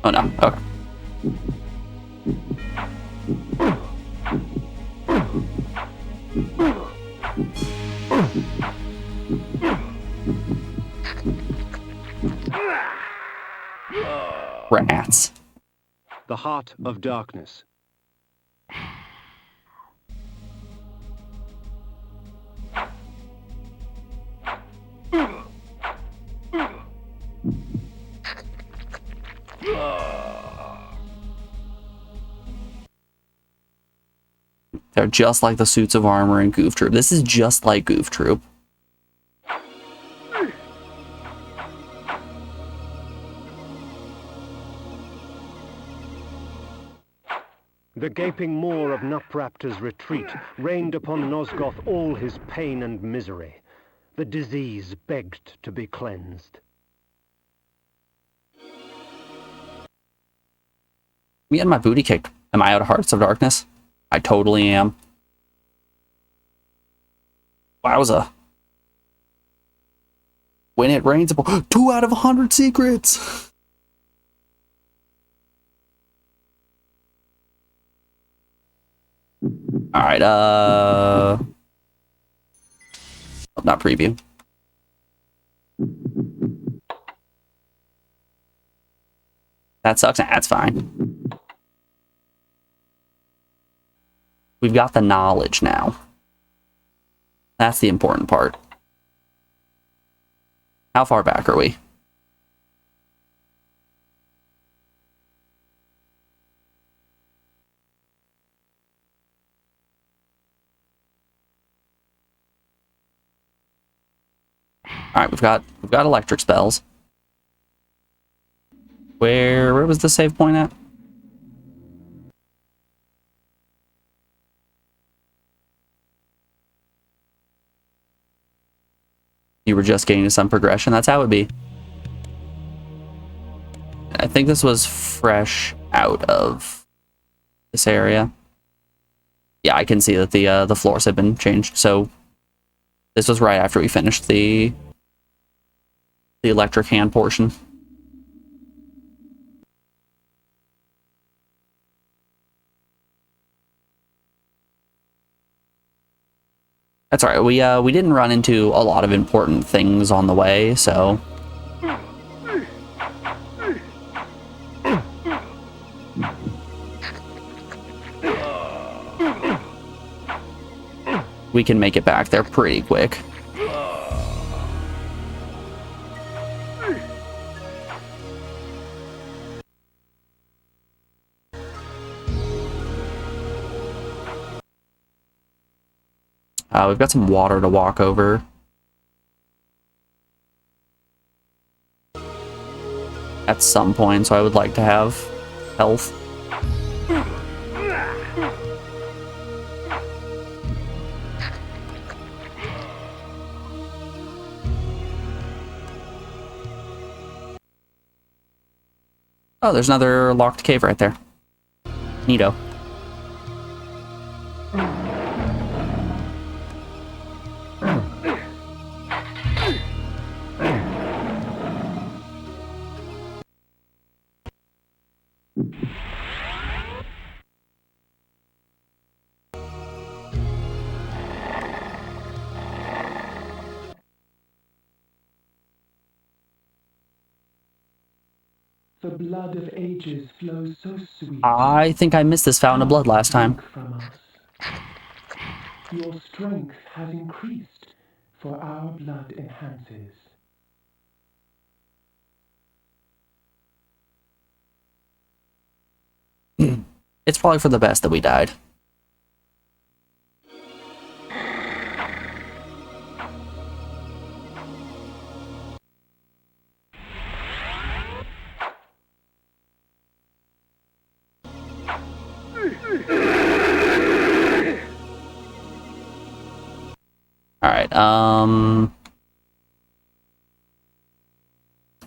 Oh no, okay. Rats.
The Heart of Darkness.
They're just like the suits of armor in Goof Troop. This is just like Goof Troop.
The gaping maw of Nupraptor's retreat rained upon Nosgoth all his pain and misery. The disease begged to be cleansed.
Me and my booty kicked. Am I out of Hearts of Darkness? I totally am. Wowza. When it rains, 2 out of 100 secrets! Alright, oh, not preview. That sucks. That's fine. We've got the knowledge now. That's the important part. How far back are we? Alright, we've got electric spells. Where was the save point at? You were just getting to some progression. That's how it would be. I think this was fresh out of this area. Yeah, I can see that the floors have been changed. So this was right after we finished the electric hand portion. That's all right. We didn't run into a lot of important things on the way, so we can make it back there pretty quick. We've got some water to walk over. At some point, so I would like to have health. Oh, there's another locked cave right there. Neato.
The blood of ages flows so sweet.
I think I missed this fountain of blood last time.
From us. Your strength has increased, for our blood enhances.
It's probably for the best that we died. Alright, I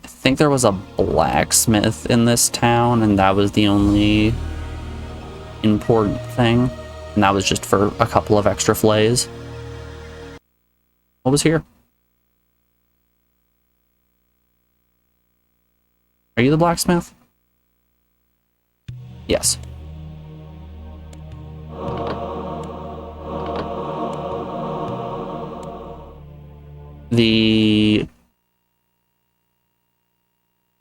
think there was a blacksmith in this town, and that was the only important thing. And that was just for a couple of extra flays. What was here? Are you the blacksmith? Yes. The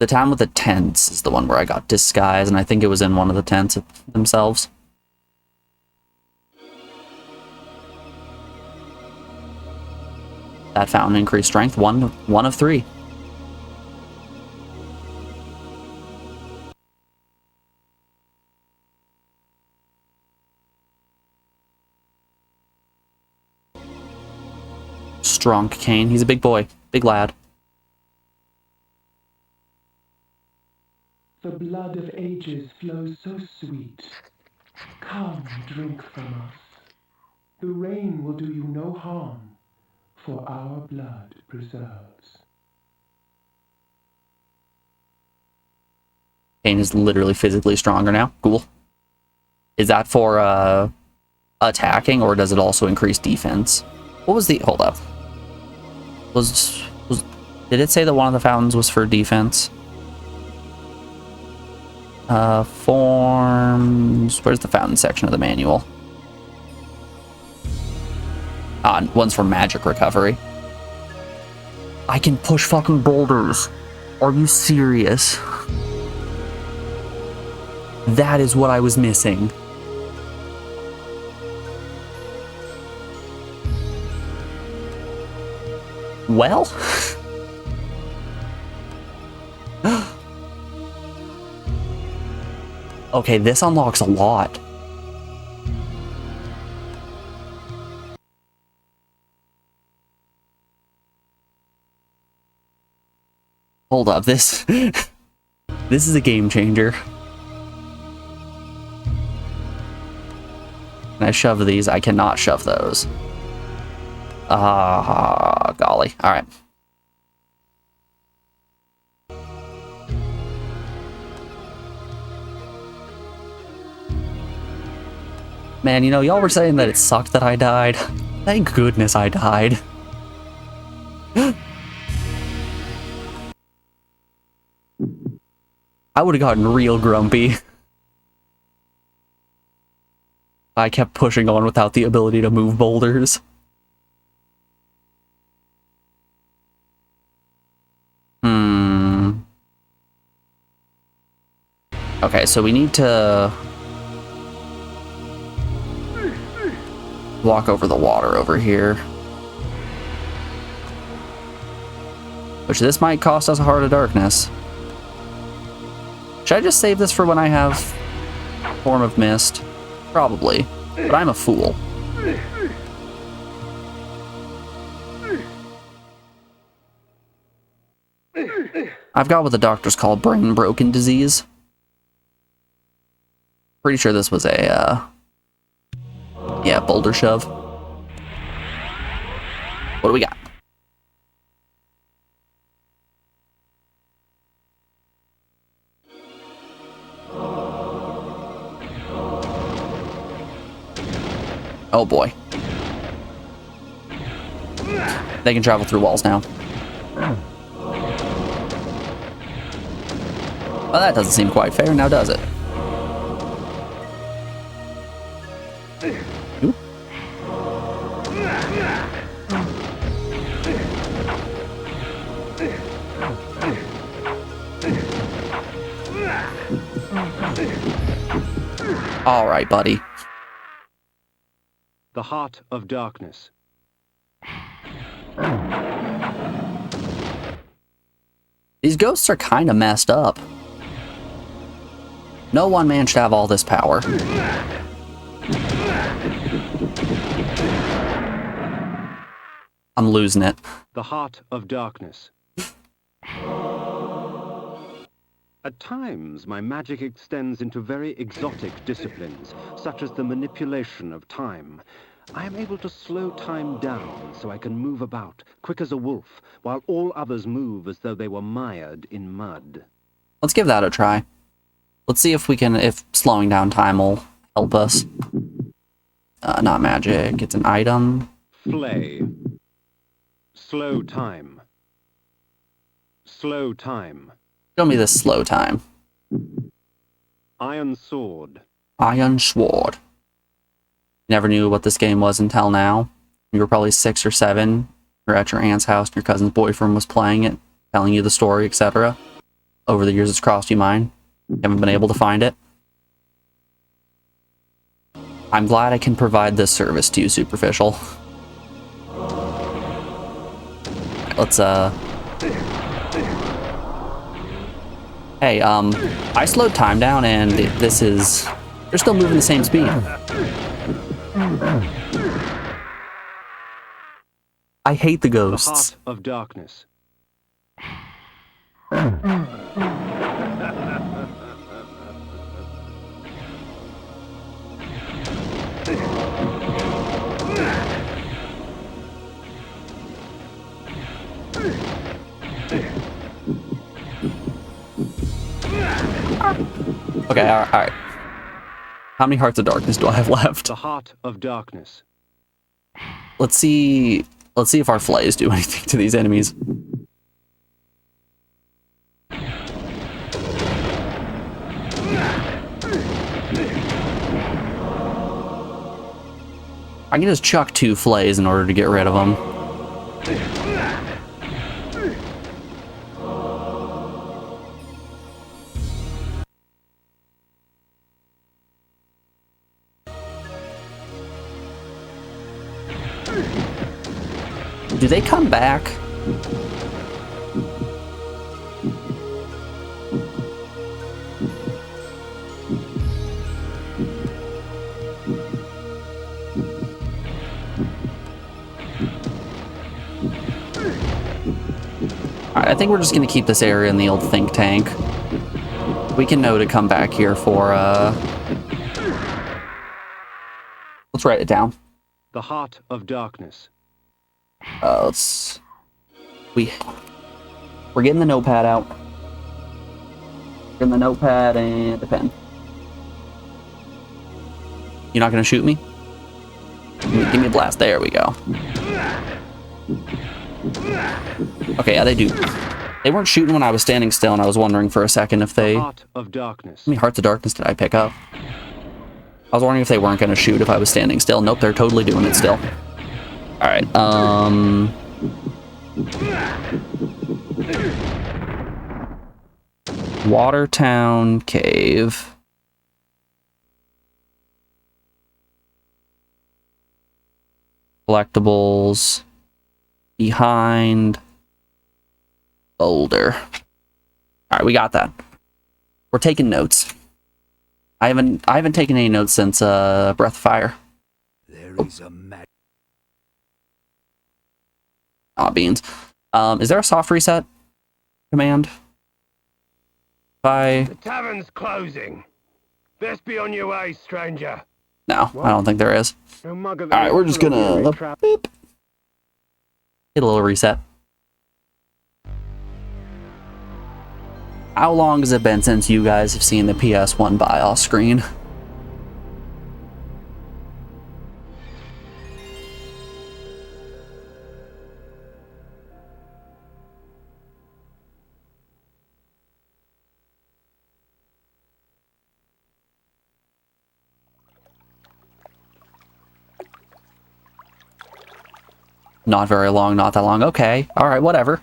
town with the tents is the one where I got disguised, and I think it was in one of the tents themselves. That fountain increased strength, one of 3. Strong Kain. He's a big boy, big lad.
The blood of ages flows so sweet. Come, drink from us. The rain will do you no harm, for our blood preserves.
Kain is literally physically stronger now. Cool. Is that for attacking, or does it also increase defense? What was the... Hold up. Did it say that one of the fountains was for defense? Forms... Where's the fountain section of the manual? One's for magic recovery. I can push fucking boulders. Are you serious? That is what I was missing. Well... Okay, this unlocks a lot. Hold up, this... this is a game changer. Can I shove these? I cannot shove those. Golly. Alright. Man, you know, y'all were saying that it sucked that I died. Thank goodness I died. I would have gotten real grumpy. I kept pushing on without the ability to move boulders. Okay, so we need to walk over the water over here. Which this might cost us a Heart of Darkness. Should I just save this for when I have Form of Mist? Probably. But I'm a fool. I've got what the doctors call brain broken disease. Pretty sure this was a, yeah, boulder shove. What do we got? Oh boy. They can travel through walls now. Well, that doesn't seem quite fair, now does it? Oop. All right, buddy.
The Heart of Darkness.
These ghosts are kind of messed up. No one man should have all this power. I'm losing it.
The heart of darkness. At times, my magic extends into very exotic disciplines, such as the manipulation of time. I am able to slow time down so I can move about, quick as a wolf, while all others move as though they were mired in mud.
Let's give that a try. Let's see if we can, if slowing down time will help us. Not magic, it's an item.
Flay. Slow time. Slow time.
Show me this slow time.
Iron sword.
Iron sword. Never knew what this game was until now. You were probably 6 or 7. You're at your aunt's house and your cousin's boyfriend was playing it, telling you the story, etc. Over the years it's crossed your mind. You haven't been able to find it. I'm glad I can provide this service to you, Superficial. Let's, Hey, I slowed time down and this is... They're still moving the same speed. I hate the ghosts.
The heart of darkness.
Okay, alright. How many Hearts of Darkness do I have left?
The heart of darkness.
Let's see if our flays do anything to these enemies. I can just chuck 2 flays in order to get rid of them. Do they come back? Alright, I think we're just gonna keep this area in the old think tank. We can know to come back here for, let's write it down.
The heart of darkness.
We're getting the notepad out. Getting the notepad and the pen. You're not gonna shoot me? Give me a blast. There we go. Okay, yeah, they do. They weren't shooting when I was standing still, and I was wondering for a second if they...
The heart of darkness.
How many Hearts of Darkness did I pick up? I was wondering if they weren't gonna shoot if I was standing still. Nope, they're totally doing it still. Alright, Watertown Cave. Collectibles. Behind Boulder. Alright, we got that. We're taking notes. I haven't taken any notes since Breath of Fire.
There is a
Beans. Is there a soft reset command?
The tavern's closing. Best be on your way, stranger.
No,
what?
I don't think there is.
No mug of
Alright, we're just gonna boop. Hit a little reset. How long has it been since you guys have seen the PS1 BIOS screen? Not very long, not that long. Okay, alright, whatever.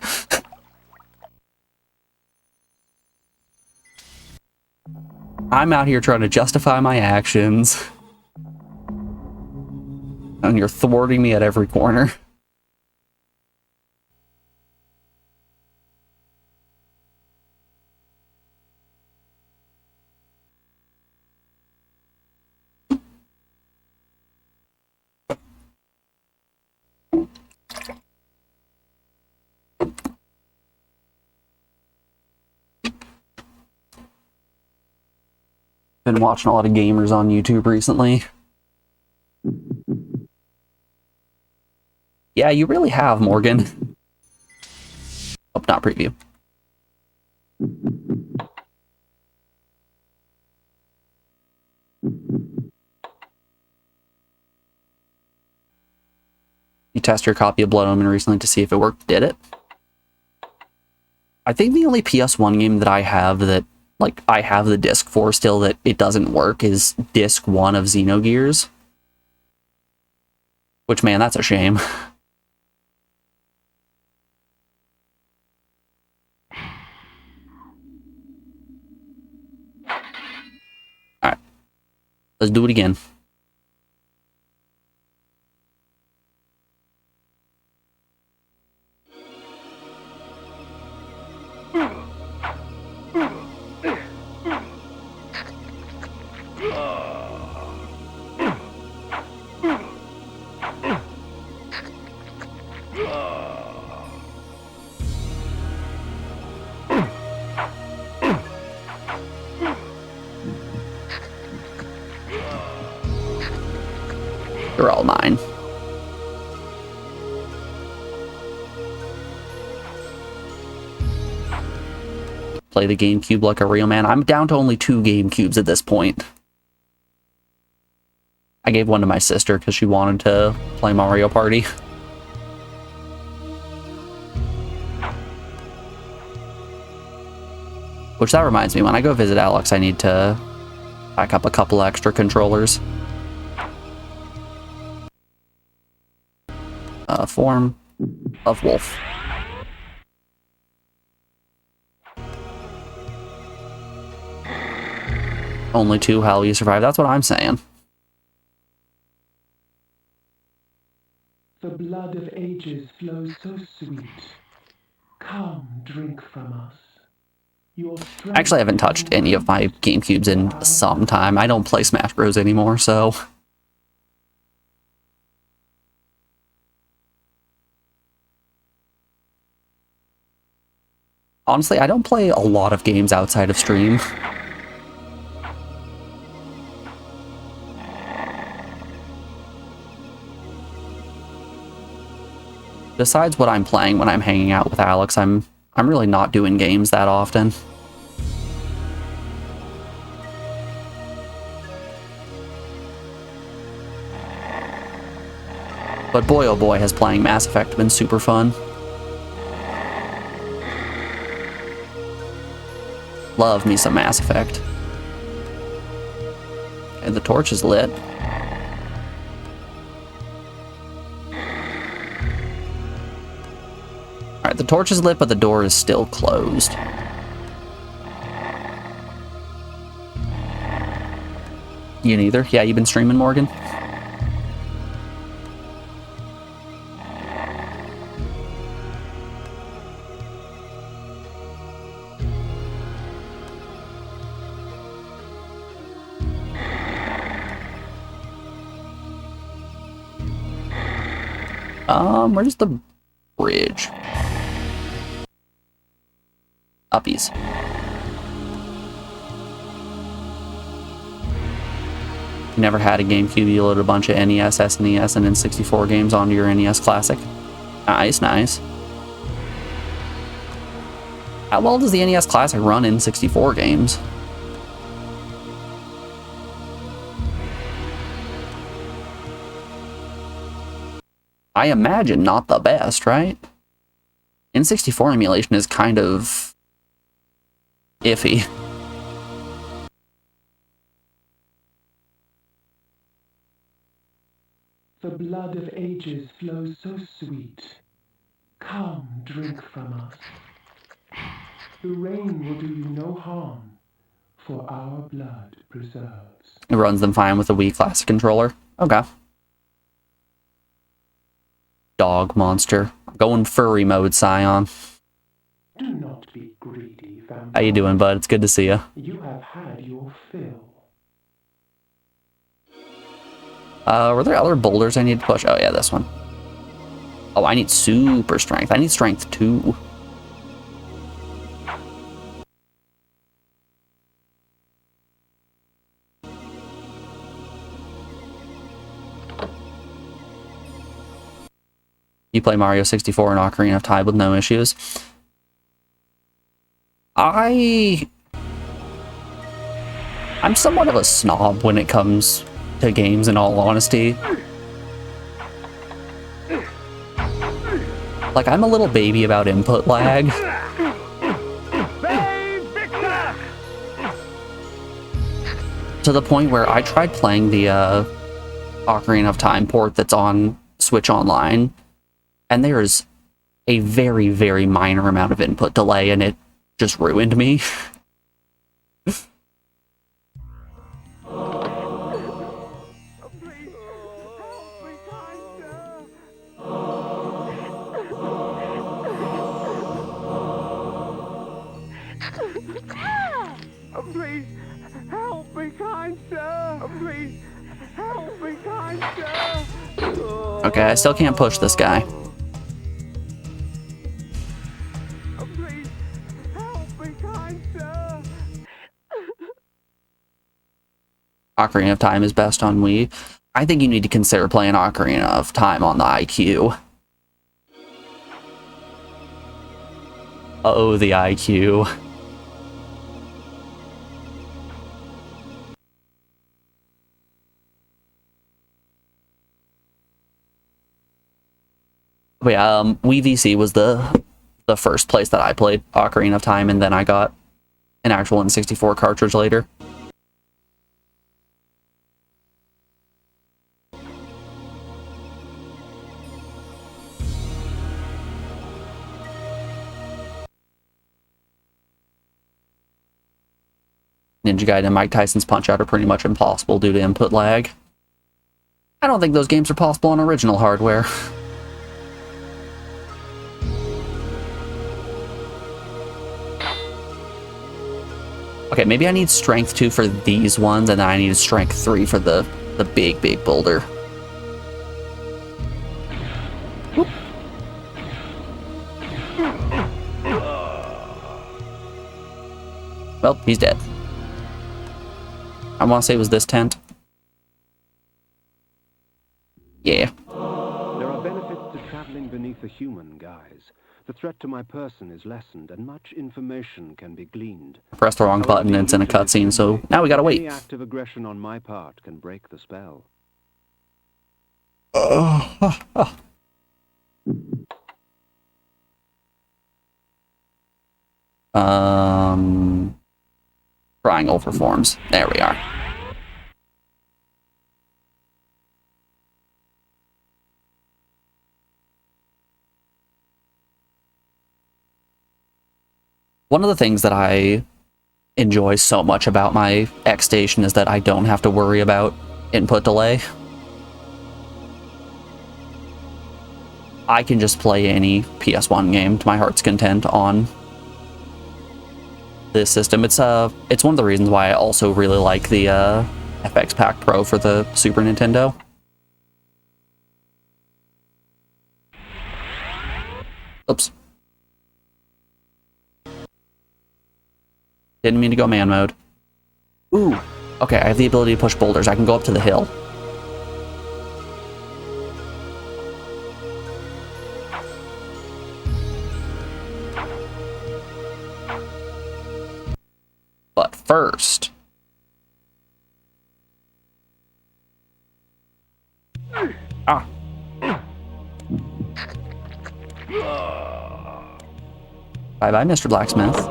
I'm out here trying to justify my actions. And you're thwarting me at every corner. Been watching a lot of gamers on YouTube recently. Yeah, you really have, Morgan. Oh, not preview. You tested your copy of Blood Omen recently to see if it worked. Did it? I think the only PS1 game that I have that, like, I have the disc for still that it doesn't work is disc 1 of Xenogears. Which, man, that's a shame. Alright. Let's do it again. They're all mine. Play the GameCube like a real man. I'm down to only 2 GameCubes at this point. I gave one to my sister because she wanted to play Mario Party. Which, that reminds me, when I go visit Alex, I need to pack up a couple extra controllers. Form of wolf. Only 2, how will you survive? That's what I'm saying.
The blood of ages flows so sweet. Come, drink from us.
Actually, I haven't touched any of my GameCubes in some time. I don't play Smash Bros. Anymore, so... Honestly, I don't play a lot of games outside of stream. Besides what I'm playing when I'm hanging out with Alex, I'm really not doing games that often. But boy oh boy has playing Mass Effect been super fun. Love me some Mass Effect. And the torch is lit. Alright, the torch is lit, but the door is still closed. You neither? Yeah, you've been streaming, Morgan? Where's the bridge? Uppies. You never had a GameCube, you loaded a bunch of NES, SNES, and N64 games onto your NES Classic. Nice, nice. How well does the NES Classic run N64 games? I imagine not the best, right? N64 emulation is kind of iffy.
The blood of ages flows so sweet. Come, drink from us. The rain will do you no harm, for our blood preserves.
It runs them fine with a Wii Classic controller. Okay. Dog monster. Going furry mode, Scion.
Do not be greedy, vampire.
How you doing, bud? It's good to see you.
You have had your fill.
Were there other boulders I need to push? Oh yeah, this one. Oh, I need super strength. I need strength 2. You play Mario 64 and Ocarina of Time with no issues. I'm somewhat of a snob when it comes to games, in all honesty. Like, I'm a little baby about input lag. To the point where I tried playing the Ocarina of Time port that's on Switch Online, and there's a very, very minor amount of input delay, and it just ruined me.
Please, help me, kind sir! Please, help me, kind sir!
Okay, I still can't push this guy.
Please, help me, kind sir!
Ocarina of Time is best on Wii. I think you need to consider playing Ocarina of Time on the IQ. Uh-oh, the IQ. But yeah, Wii VC was the first place that I played Ocarina of Time, and then I got an actual N64 cartridge later. Ninja Gaiden and Mike Tyson's Punch-Out are pretty much impossible due to input lag. I don't think those games are possible on original hardware. Okay, maybe I need Strength 2 for these ones, and then I need Strength 3 for the big, big boulder. Whoop. Well, he's dead. I want to say it was this tent. Yeah.
There are benefits to traveling beneath a human guise. The threat to my person is lessened, and much information can be gleaned.
Press the wrong button and it's in a cutscene, so now we gotta wait.
Any act of aggression on my part can break the spell.
Triangle for forms. There we are. One of the things that I enjoy so much about my X Station is that I don't have to worry about input delay. I can just play any PS1 game to my heart's content on this system. It's one of the reasons why I also really like the FX Pack Pro for the Super Nintendo. Oops. Didn't mean to go man mode. Ooh. Okay, I have the ability to push boulders. I can go up to the hill. But first... Ah. Bye-bye, Mr. Blacksmith.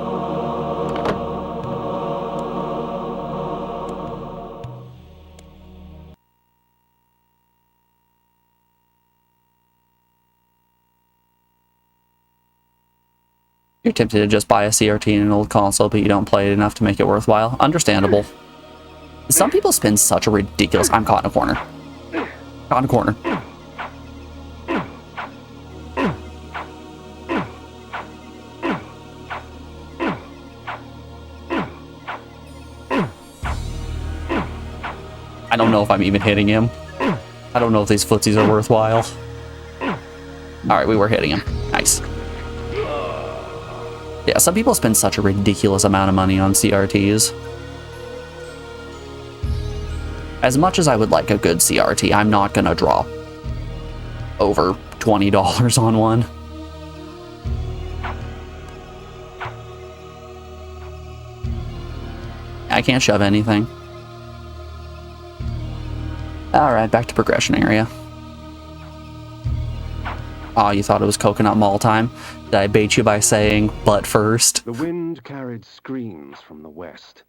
You're tempted to just buy a CRT and an old console, but you don't play it enough to make it worthwhile. Understandable. Some people spend such a ridiculous... I'm caught in a corner. Caught in a corner. I don't know if I'm even hitting him. I don't know if these footsies are worthwhile. Alright, we were hitting him. Nice. Yeah, some people spend such a ridiculous amount of money on CRTs. As much as I would like a good CRT, I'm not gonna drop over $20 on one. I can't shove anything. Alright, back to progression area. Oh, you thought it was Coconut Mall time? Did I bait you by saying, but first?
The wind carried screams from the west.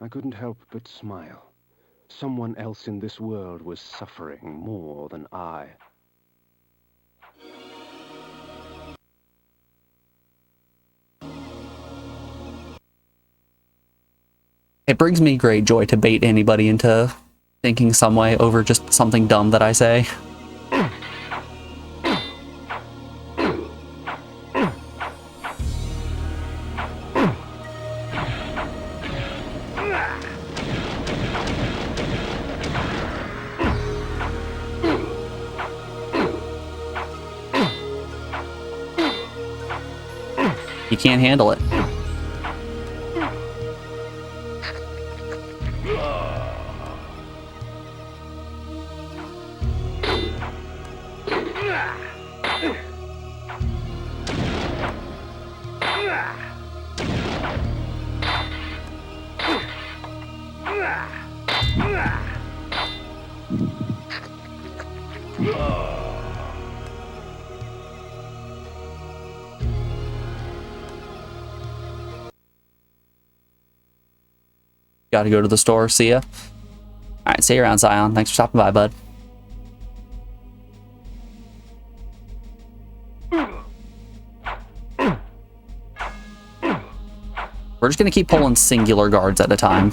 I couldn't help but smile. Someone else in this world was suffering more than I.
It brings me great joy to bait anybody into thinking some way over just something dumb that I say. You can't handle it. Gotta go to the store. See ya. Alright, see you around, Zion. Thanks for stopping by, bud. We're just gonna keep pulling singular guards at a time.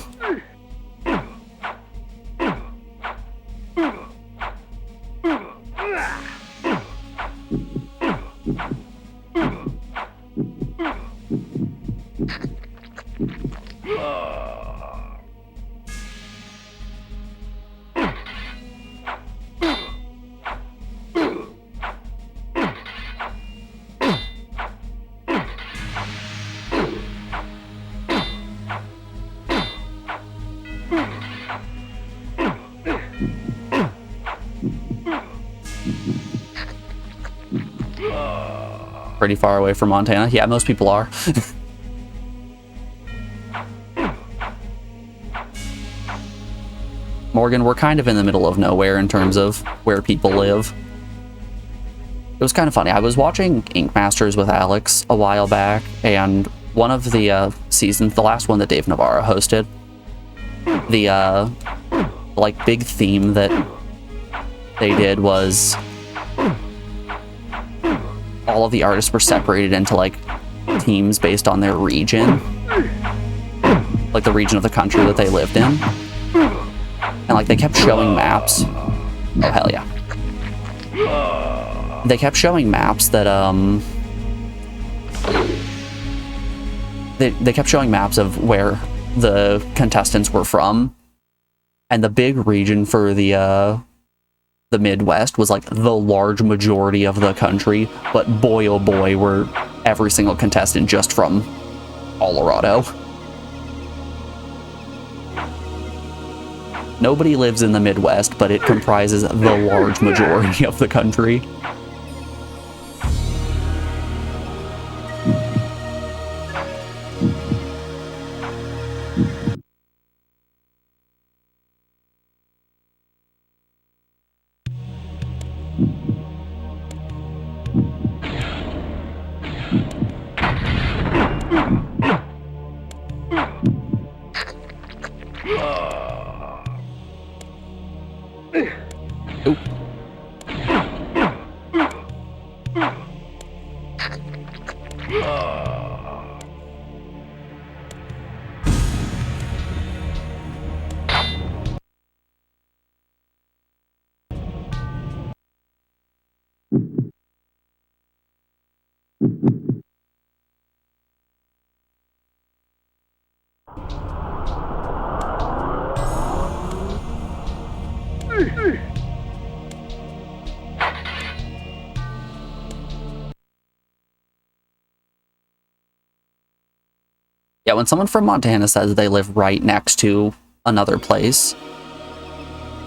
Pretty far away from Montana. Yeah, most people are. Morgan, we're kind of in the middle of nowhere in terms of where people live. It was kind of funny. I was watching Ink Masters with Alex a while back, and one of the seasons, the last one that Dave Navarro hosted, the like big theme that they did was all of the artists were separated into like teams based on their region, like the region of the country that they lived in, and like they kept showing maps. Oh hell yeah! They kept showing maps that they kept showing maps of where the contestants were from, and the big region for the Midwest was like the large majority of the country, but boy oh boy were every single contestant just from Colorado. Nobody lives in the Midwest, but it comprises the large majority of the country. Yeah, when someone from Montana says they live right next to another place,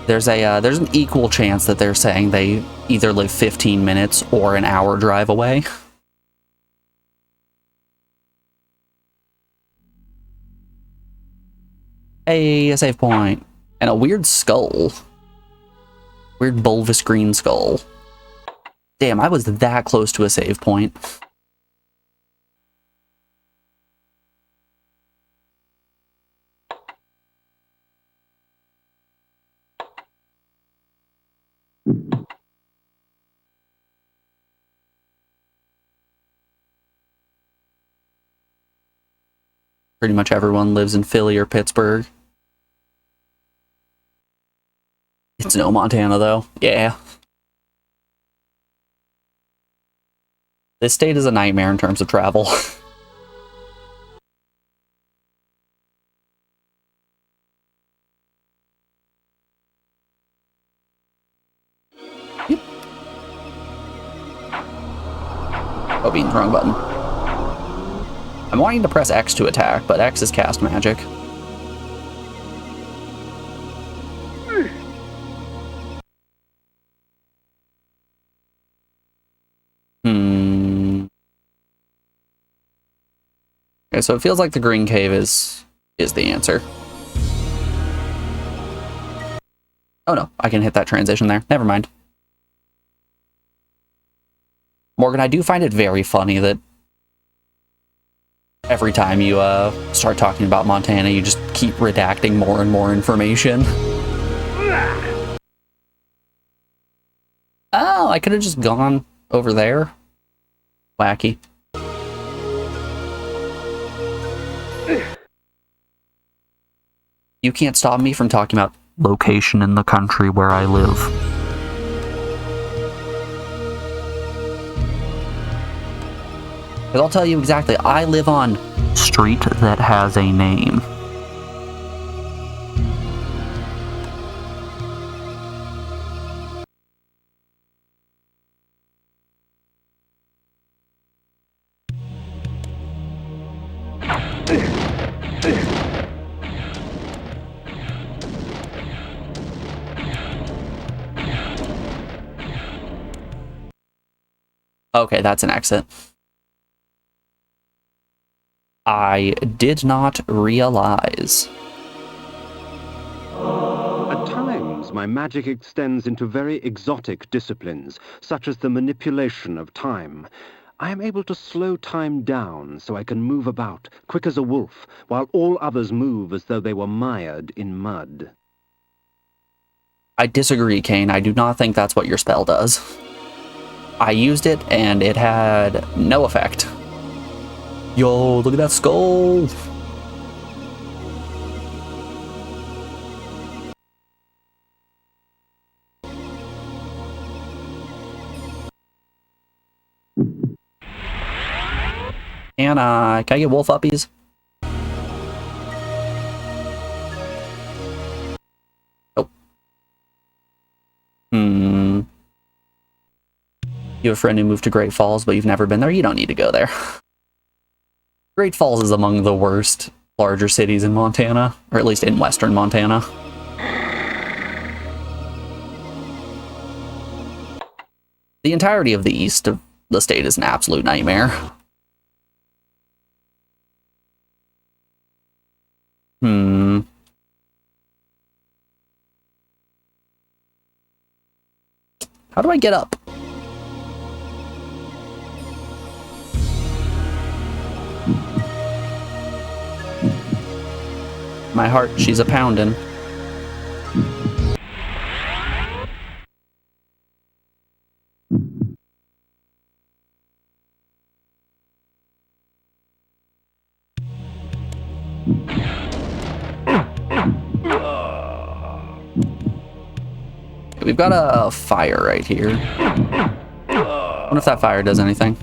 There's an equal chance that they're saying they either live 15 minutes or an hour drive away. Hey, a save point. And a weird skull. Weird bulbous green skull. Damn, I was that close to a save point. Pretty much everyone lives in Philly or Pittsburgh. It's no Montana, though. Yeah. This state is a nightmare in terms of travel. Yep. Oh, being the wrong button. I'm wanting to press X to attack, but X is cast magic. Okay, so it feels like the green cave is the answer. Oh no, I can hit that transition there. Never mind. Morgan, I do find it very funny that every time you start talking about Montana, you just keep redacting more and more information. Oh, I could have just gone over there. Wacky. You can't stop me from talking about location in the country where I live. Because I'll tell you exactly, I live on street that has a name. Okay, that's an exit. I did not realize.
At times, my magic extends into very exotic disciplines, such as the manipulation of time. I am able to slow time down so I can move about, quick as a wolf, while all others move as though they were mired in mud.
I disagree, Kain. I do not think that's what your spell does. I used it, and it had no effect. Yo, look at that skull! Can I get wolf uppies? Oh. You have a friend who moved to Great Falls, but you've never been there? You don't need to go there. Great Falls is among the worst larger cities in Montana, or at least in western Montana. The entirety of the east of the state is an absolute nightmare. How do I get up? My heart, she's a poundin'. We've got a fire right here. I wonder if that fire does anything.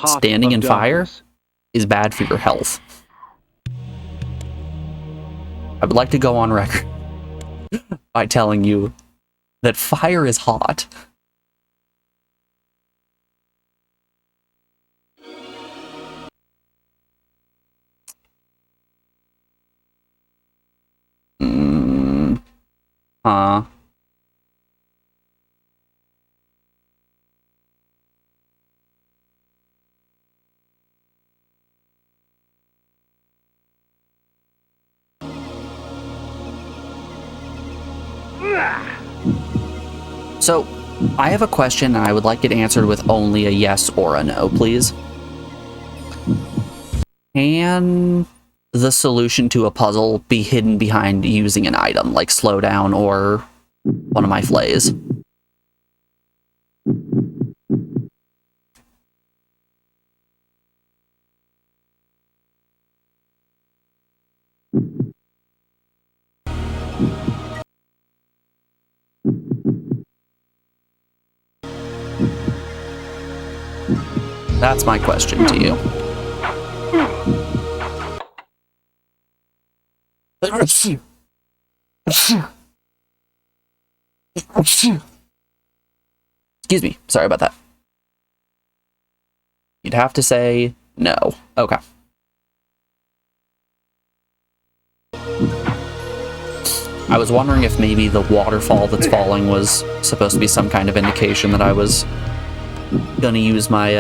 Standing in fire is bad for your health. I would like to go on record by telling you that fire is hot. Huh. So, I have a question and I would like it answered with only a yes or a no, please. Can the solution to a puzzle be hidden behind using an item like slowdown or one of my flays? That's my question to you. Excuse me. Sorry about that. You'd have to say no. Okay. I was wondering if maybe the waterfall that's falling was supposed to be some kind of indication that I was gonna use my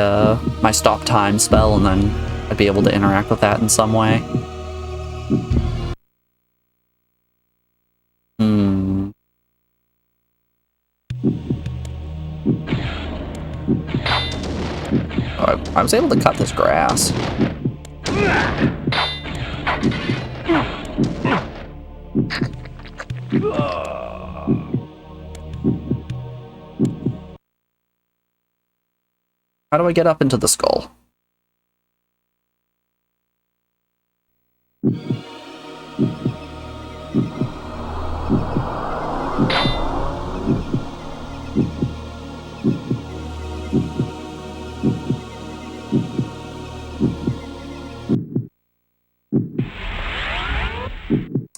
my stop time spell, and then I'd be able to interact with that in some way. Oh, I was able to cut this grass. How do I get up into the skull?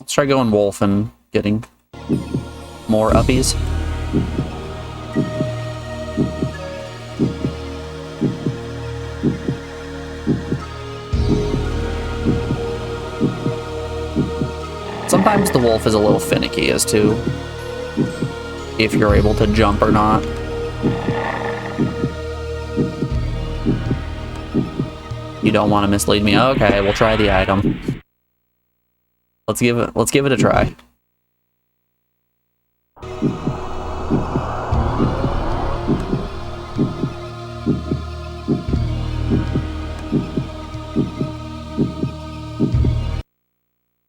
Let's try going wolf and getting more uppies. Sometimes the wolf is a little finicky as to if you're able to jump or not. You don't want to mislead me. Okay, we'll try the item. Let's give it a try.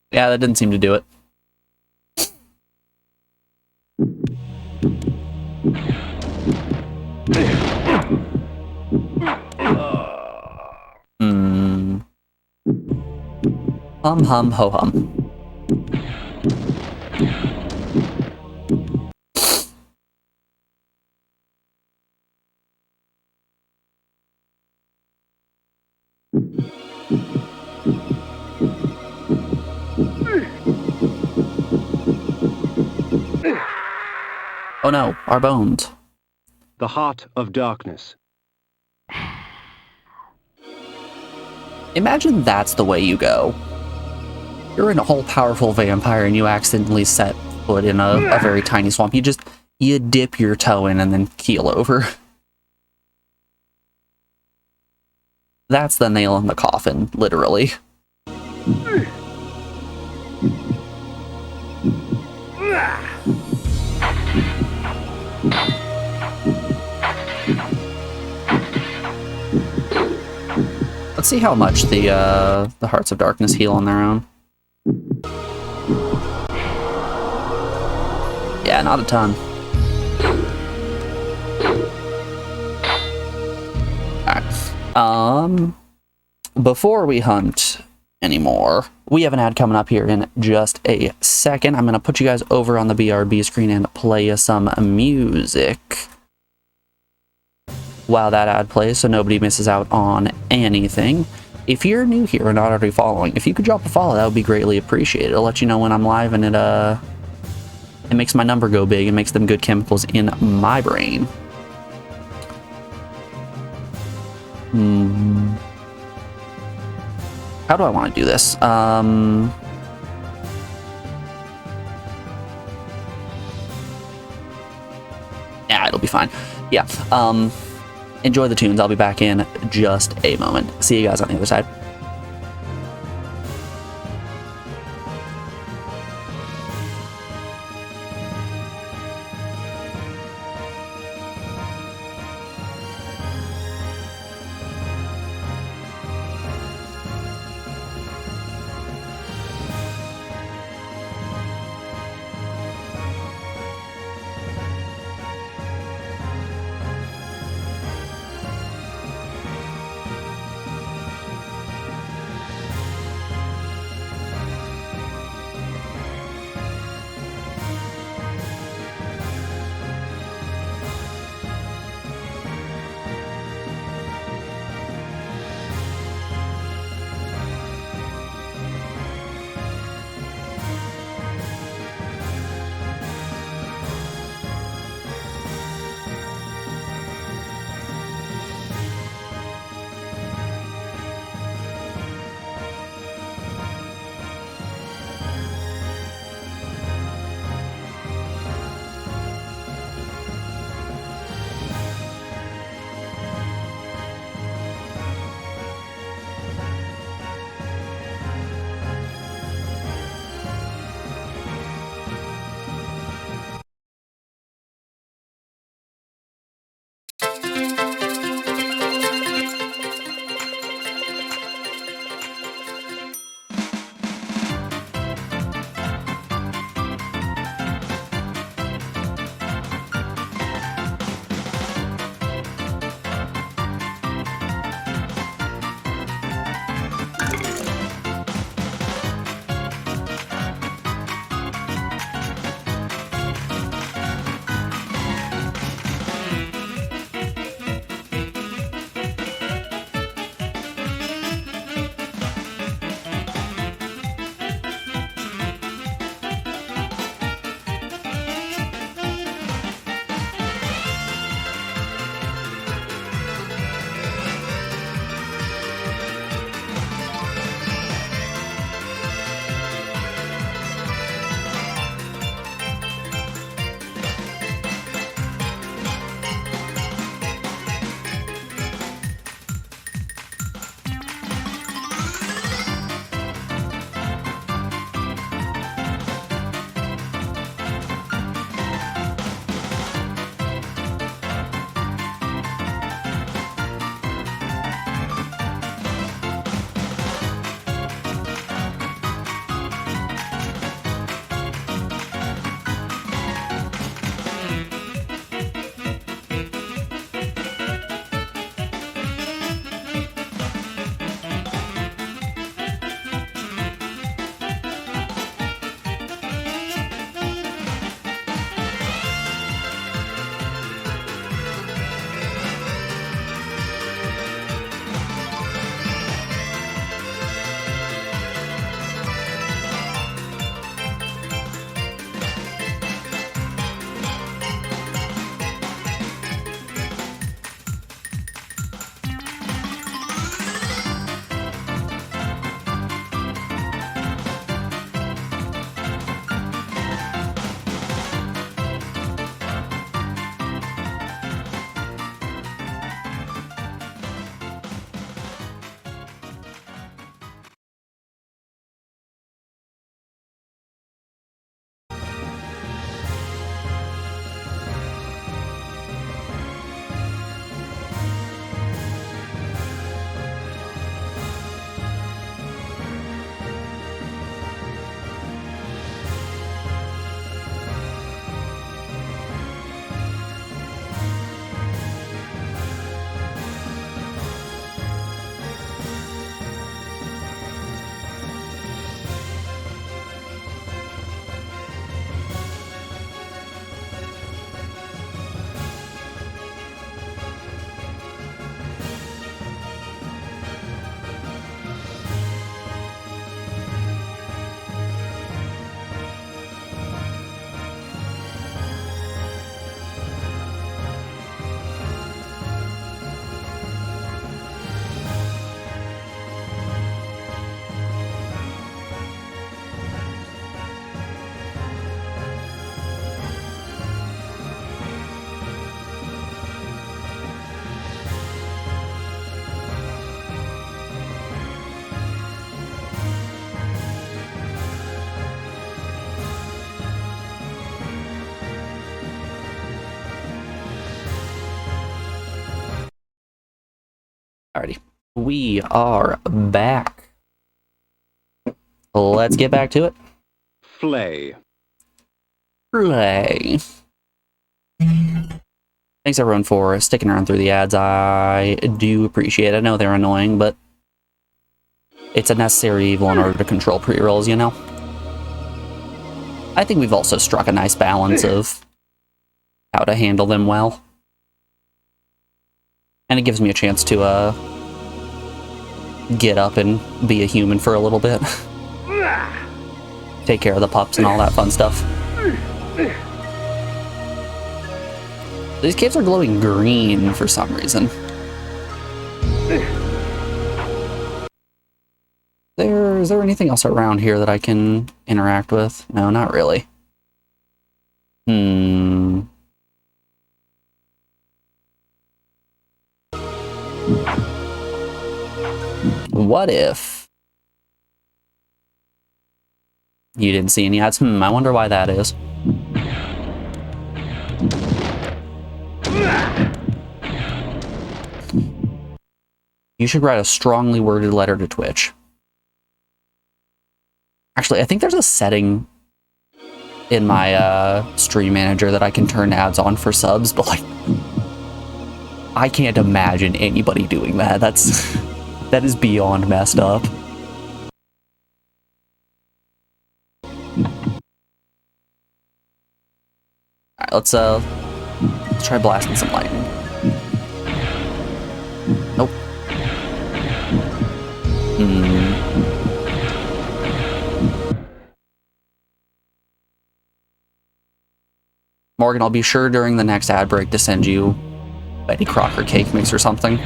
Yeah, that didn't seem to do it. Hum hum ho hum. Oh no, our bones.
The Heart of Darkness.
Imagine that's the way you go. You're an all-powerful vampire and you accidentally set foot in a very tiny swamp. You dip your toe in and then keel over. That's the nail in the coffin, literally. Let's see how much the Hearts of Darkness heal on their own. Yeah, not a ton. Alright. Before we hunt anymore, we have an ad coming up here in just a second. I'm going to put you guys over on the BRB screen and play you some music while that ad plays so nobody misses out on anything. If you're new here and not already following, if you could drop a follow, that would be greatly appreciated. It'll let you know when I'm live, and it makes my number go big and makes them good chemicals in my brain. How do I want to do this? be fine. Yeah. Enjoy the tunes. I'll be back in just a moment. See you guys on the other side. Alrighty. We are back. Let's get back to it.
Flay.
Flay. Thanks everyone for sticking around through the ads. I do appreciate it. I know they're annoying, but it's a necessary evil in order to control pre-rolls, you know? I think we've also struck a nice balance of how to handle them well. And it gives me a chance to get up and be a human for a little bit. Take care of the pups and all that fun stuff. These caves are glowing green for some reason. Is there anything else around here that I can interact with? No, not really. What if you didn't see any ads? I wonder why that is. You should write a strongly worded letter to Twitch. Actually, I think there's a setting in my stream manager that I can turn ads on for subs, but like, I can't imagine anybody doing that. That is beyond messed up. Alright, let's try blasting some lightning. Nope. Morgan, I'll be sure during the next ad break to send you Betty Crocker cake mix or something.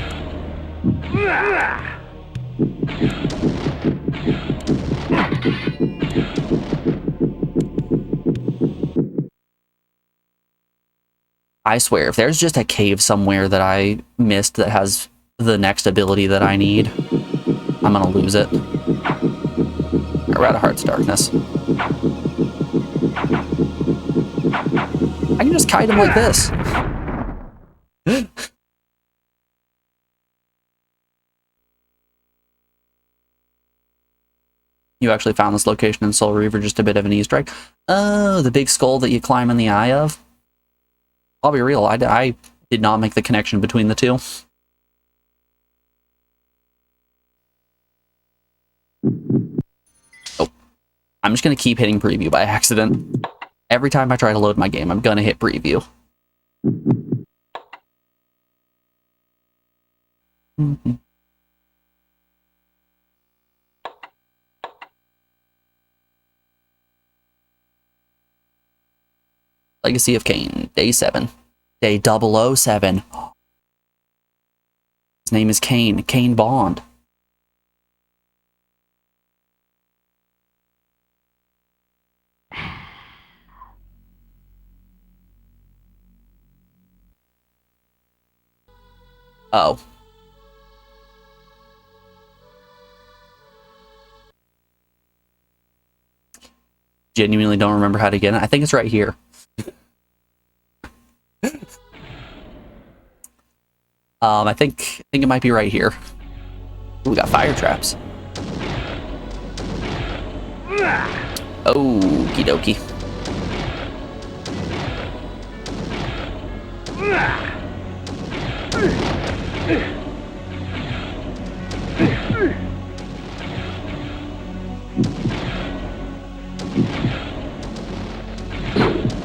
I swear, if there's just a cave somewhere that I missed that has the next ability that I need, I'm gonna lose it. We're out of Heart's Darkness. I can just kite him like this. You actually found this location in Soul Reaver, just a bit of an Easter egg. Oh, the big skull that you climb in the eye of? I'll be real, I did not make the connection between the two. Oh, I'm just gonna keep hitting preview by accident. Every time I try to load my game, I'm gonna hit preview. Legacy of Kain, Day 7. Day 007. His name is Kain. Kain Bond. Oh. Genuinely don't remember how to get it. I think it's right here. I think it might be right here. Ooh, we got fire traps. Okie dokie.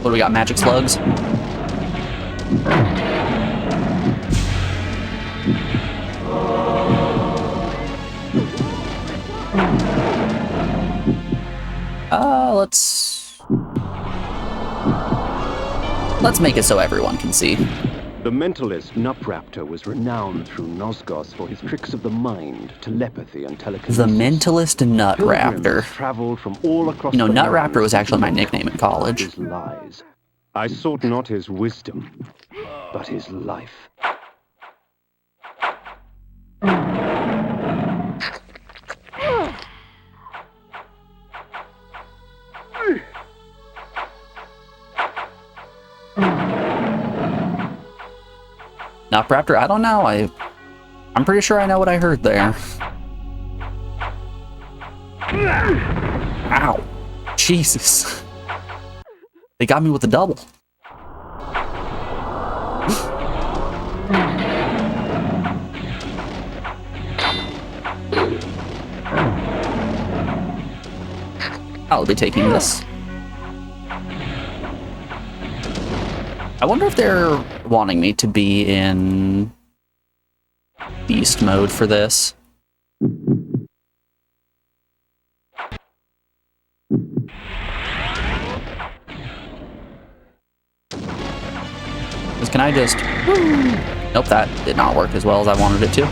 What do we got? Magic slugs? Let's make it so everyone can see.
The mentalist Nutraptor was renowned through Nosgoth for his tricks of the mind, telepathy, and telekinesis.
The mentalist Nutraptor.
Traveled from all across
you know, Nutraptor was actually my nickname in college.
His lies. I sought not his wisdom, but his life.
Nutraptor, I don't know. I'm pretty sure I know what I heard there. Ow. Jesus. They got me with a double. I'll be taking this. I wonder if they're wanting me to be in beast mode for this. Because can I just... Nope, that did not work as well as I wanted it to.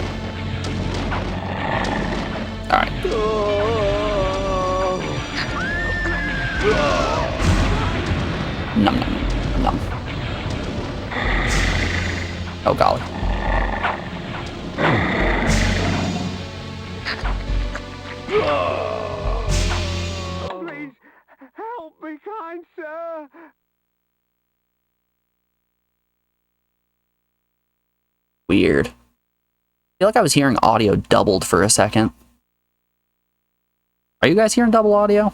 Alright. Num num num. Oh golly.
Please, help me, kind sir!
Weird. I feel like I was hearing audio doubled for a second. Are you guys hearing double audio?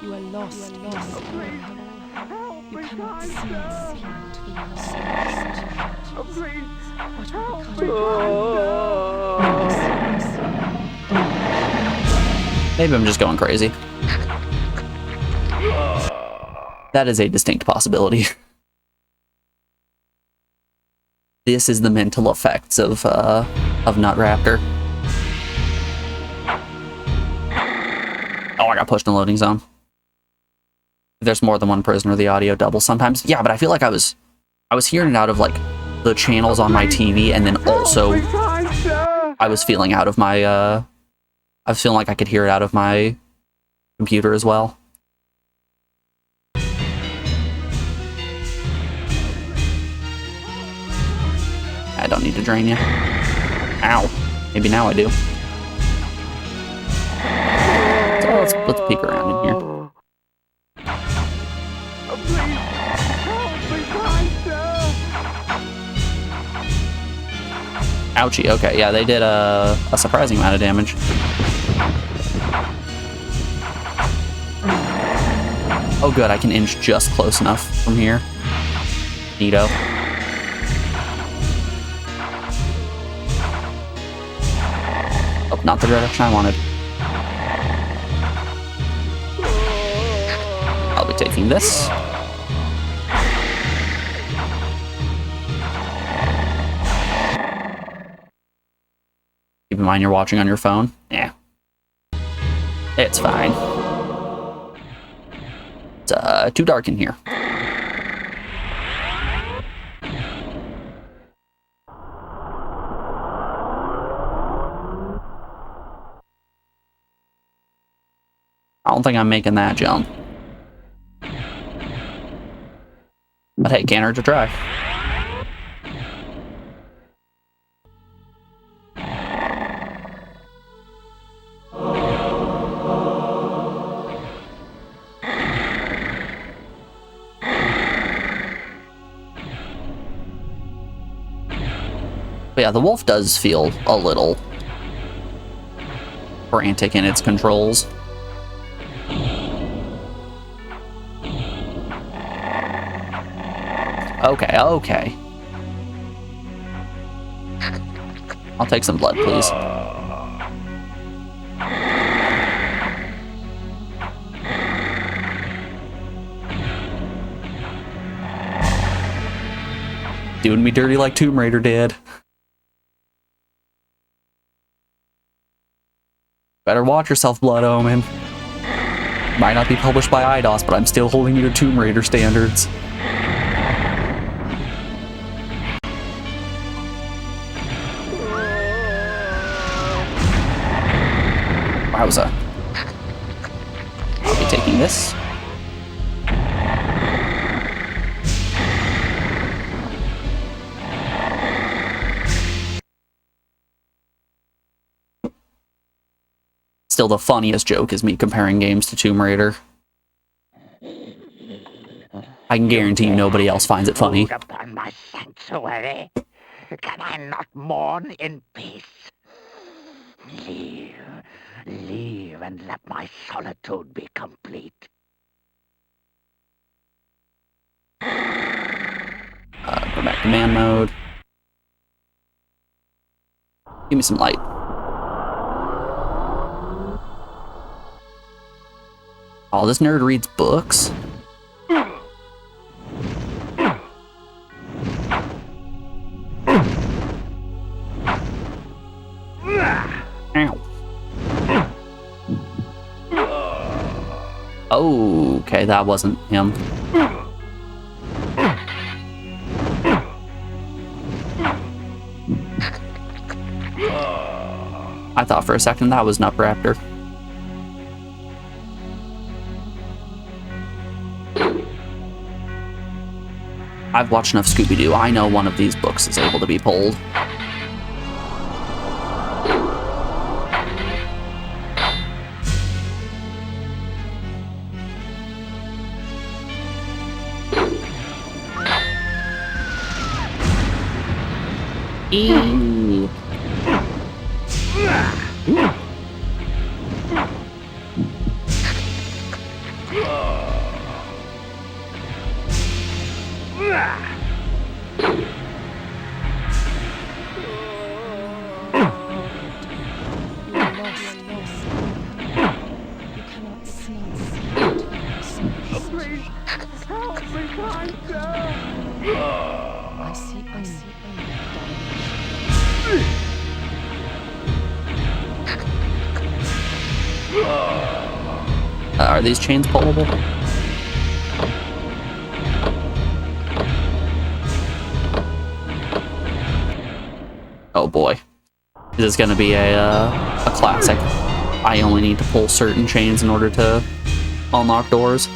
You are lost. You cannot see us.
Please,
What will become
Maybe I'm just going crazy. That is a distinct possibility. This is the mental effects of Nutraptor. Oh, I got pushed in the loading zone. If there's more than one prisoner, the audio doubles sometimes. Yeah, but I feel like I was hearing it out of like the channels on my TV, and then also I was feeling out of my I was feeling like I could hear it out of my computer as well. I don't need to drain you. Ow. Maybe now I do. So let's peek around in here. Ouchie, okay, yeah, they did a surprising amount of damage. Oh good, I can inch just close enough from here. Neato. Oh, not the direction I wanted. I'll be taking this. Keep in mind you're watching on your phone. Yeah. It's fine. It's too dark in here. I don't think I'm making that jump. But hey, can't hurt to try. But yeah, the wolf does feel a little frantic in its controls. Okay, okay. I'll take some blood, please. Doing me dirty like Tomb Raider did. Better watch yourself, Blood Omen. Might not be published by IDOS, but I'm still holding you to Tomb Raider standards. Wowza. I'll be taking this. Still, the funniest joke is me comparing games to Tomb Raider. I can guarantee nobody else finds it funny.
Upon my sanctuary, can I not mourn in peace? Leave, and let my solitude be complete.
Go back to man mode. Give me some light. Oh, this nerd reads books? Ow. Oh, okay, that wasn't him. I thought for a second that was Nutraptor. I've watched enough Scooby-Doo. I know one of these books is able to be pulled. Eee. Are these chains pullable? Oh boy. This is gonna be a classic. I only need to pull certain chains in order to unlock doors.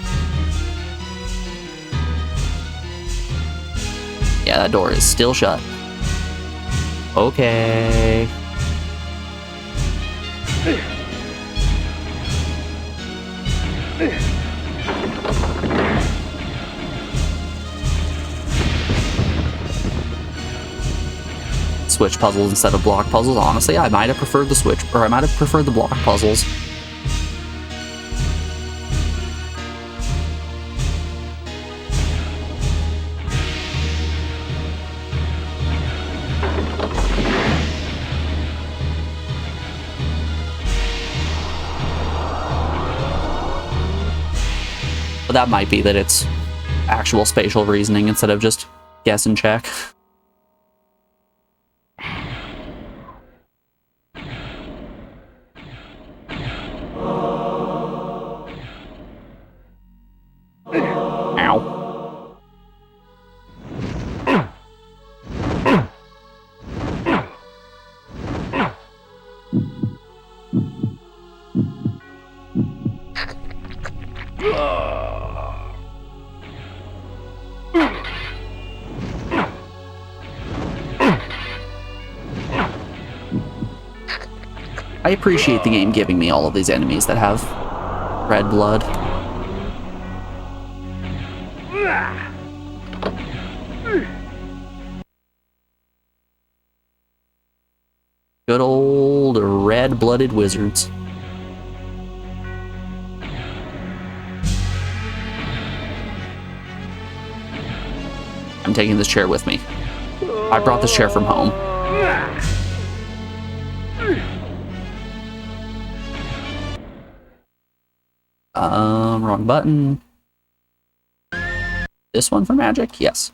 Yeah, that door is still shut. Okay. Switch puzzles instead of block puzzles. Honestly, I might have preferred the switch, or I might have preferred the block puzzles. But that might be that it's actual spatial reasoning instead of just guess and check. Ow. I appreciate the game giving me all of these enemies that have red blood. Good old red-blooded wizards. I'm taking this chair with me. I brought this chair from home. Wrong button. This one for magic? Yes.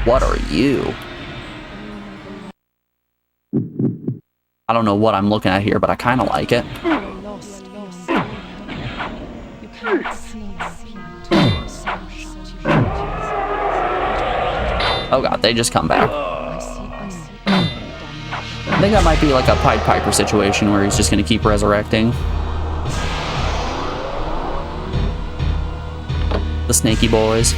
What are you? I don't know what I'm looking at here, but I kind of like it. Oh god, they just come back. I think that might be like a Pied Piper situation where he's just going to keep resurrecting. The snaky boys.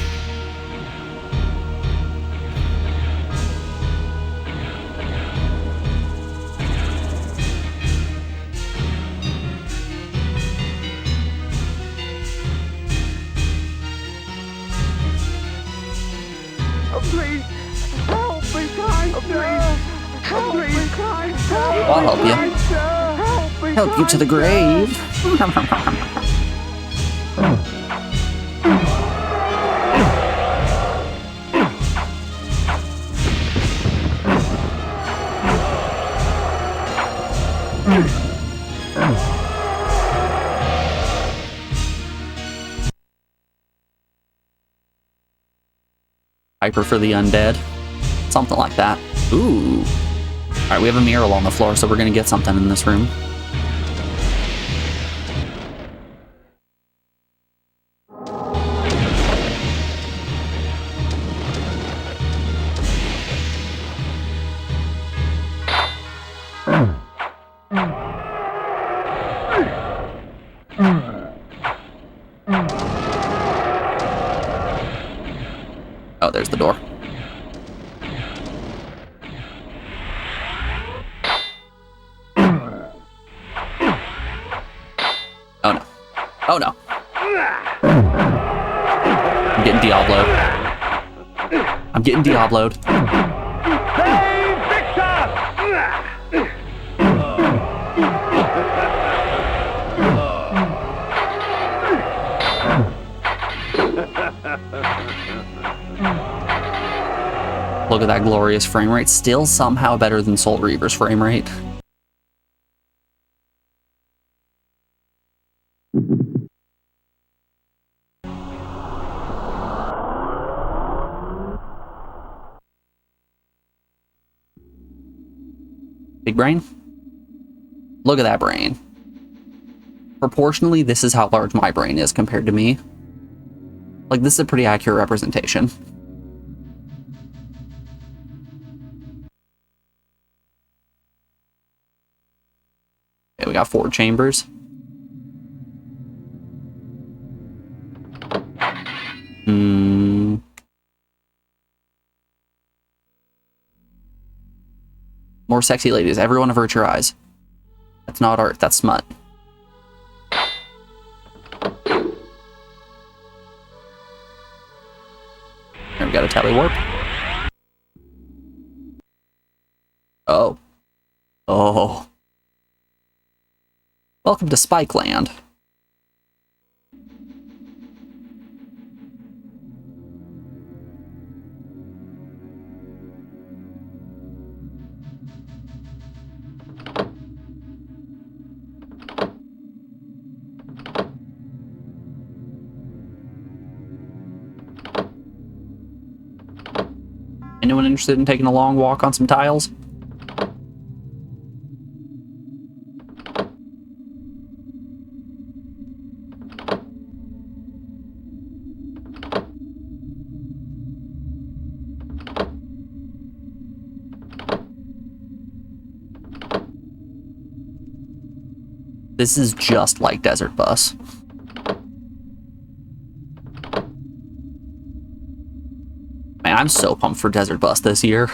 Oh, please, help me, Kain, please. Help me, Kain,
I'll help you.
Help me,
Help you to the grave. Hyper for the undead. Something like that. Ooh. Alright, we have a mural on the floor, so we're gonna get something in this room. Oh, there's the door. Oh no. Oh no. I'm getting Diablo'd. I'm getting Diablo'd.
Hey, Victor!
Look at that glorious frame rate. Still somehow better than Soul Reaver's frame rate. Big brain? Look at that brain. Proportionally, this is how large my brain is compared to me. Like, this is a pretty accurate representation. Okay, we got 4 chambers. More sexy ladies. Everyone avert your eyes. That's not art, that's smut. Here we got a telewarp. Oh. Oh. Welcome to Spike Land. Anyone interested in taking a long walk on some tiles? This is just like Desert Bus. Man, I'm so pumped for Desert Bus this year.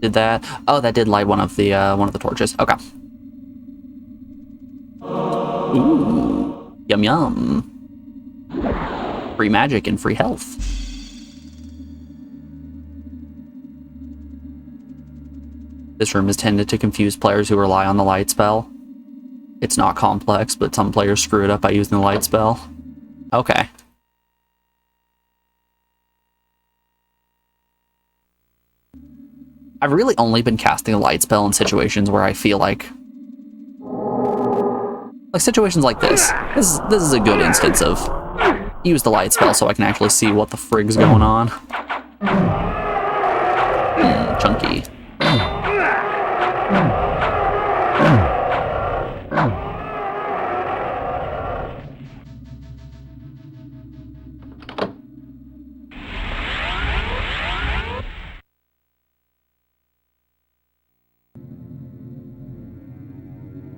Did that? Oh, that did light one of the torches. Okay. Ooh, yum yum. Free magic and free health. This room is tended to confuse players who rely on the light spell. It's not complex, but some players screw it up by using the light spell. Okay. I've really only been casting a light spell in situations where I feel like situations like this. This is a good instance of use the light spell so I can actually see what the frig's going on. Chunky.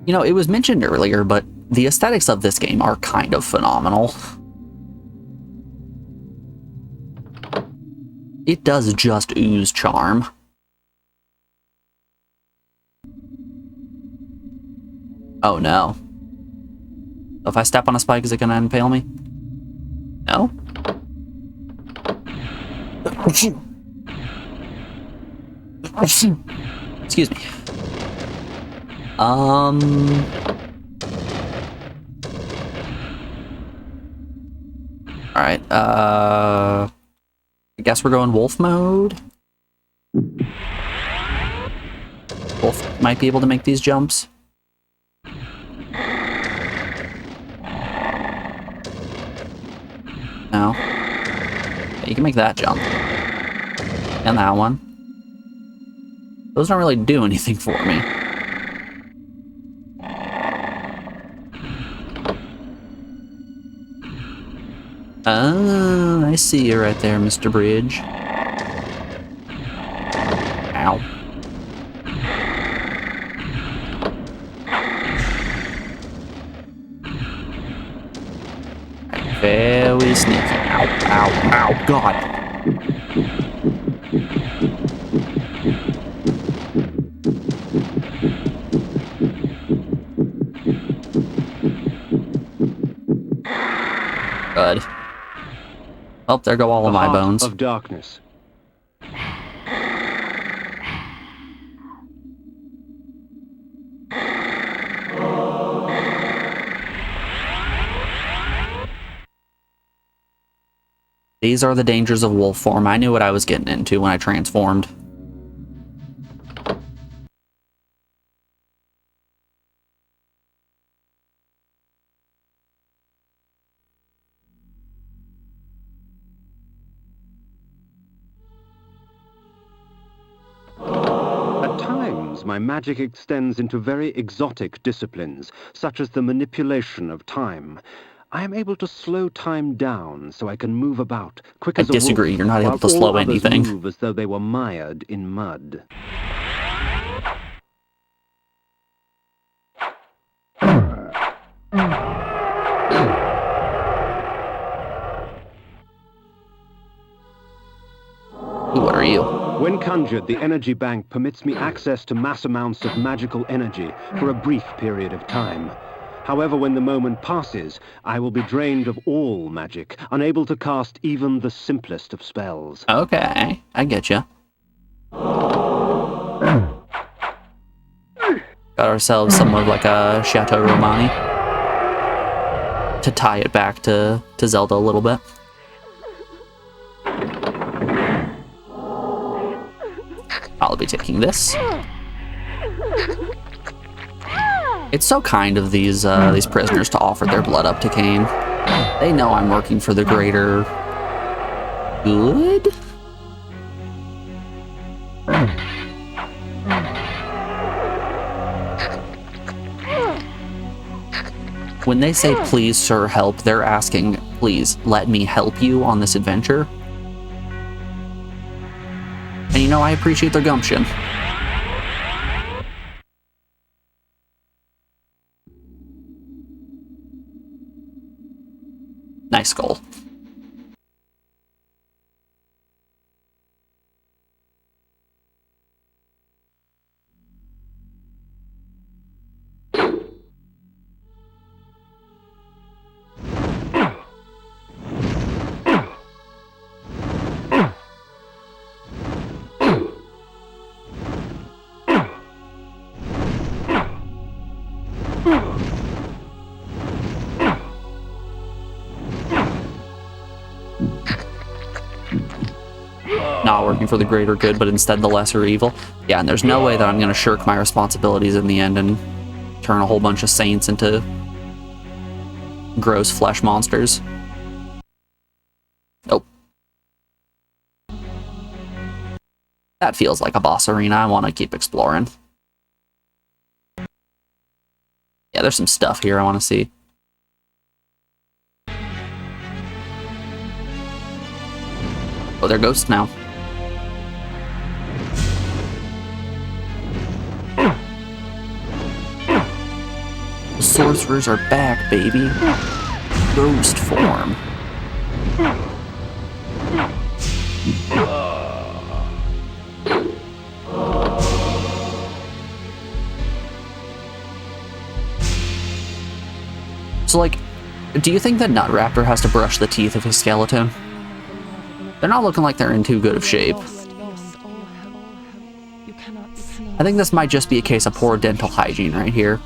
You know, it was mentioned earlier, but the aesthetics of this game are kind of phenomenal. It does just ooze charm. Oh no. If I step on a spike, is it gonna impale me? No? Excuse me. Alright, I guess we're going wolf mode. Wolf might be able to make these jumps. No. Yeah, you can make that jump. And that one. Those don't really do anything for me. Oh, I see you right there, Mr. Bridge. Ow. Very sneaky. Ow, ow, ow, God. Good. Oh, there go all of my bones.
Of darkness.
These are the dangers of wolf form. I knew what I was getting into when I transformed.
At times, my magic extends into very exotic disciplines, such as the manipulation of time. I am able to slow time down so I can move about, quick as a wolf.
I disagree. You're not able to
while
slow
all others
anything.
move as though they were mired in mud.
What are you?
When conjured, the energy bank permits me access to mass amounts of magical energy for a brief period of time. However, when the moment passes, I will be drained of all magic, unable to cast even the simplest of spells.
Okay, I get you. Got ourselves somewhat of like a Chateau Romani. To tie it back to Zelda a little bit. I'll be taking this. It's so kind of these prisoners to offer their blood up to Kain. They know I'm working for the greater good. When they say, please, sir, help, they're asking, please, let me help you on this adventure. And you know, I appreciate their gumption. Nice goal. Not working for the greater good, but instead the lesser evil. Yeah, and there's no way that I'm going to shirk my responsibilities in the end and turn a whole bunch of saints into gross flesh monsters. Nope. That feels like a boss arena. I want to keep exploring. Yeah, there's some stuff here I want to see. Oh, they're ghosts now. The sorcerers are back, baby. Ghost form. So, like, do you think that Nutraptor has to brush the teeth of his skeleton? They're not looking like they're in too good of shape. I think this might just be a case of poor dental hygiene right here.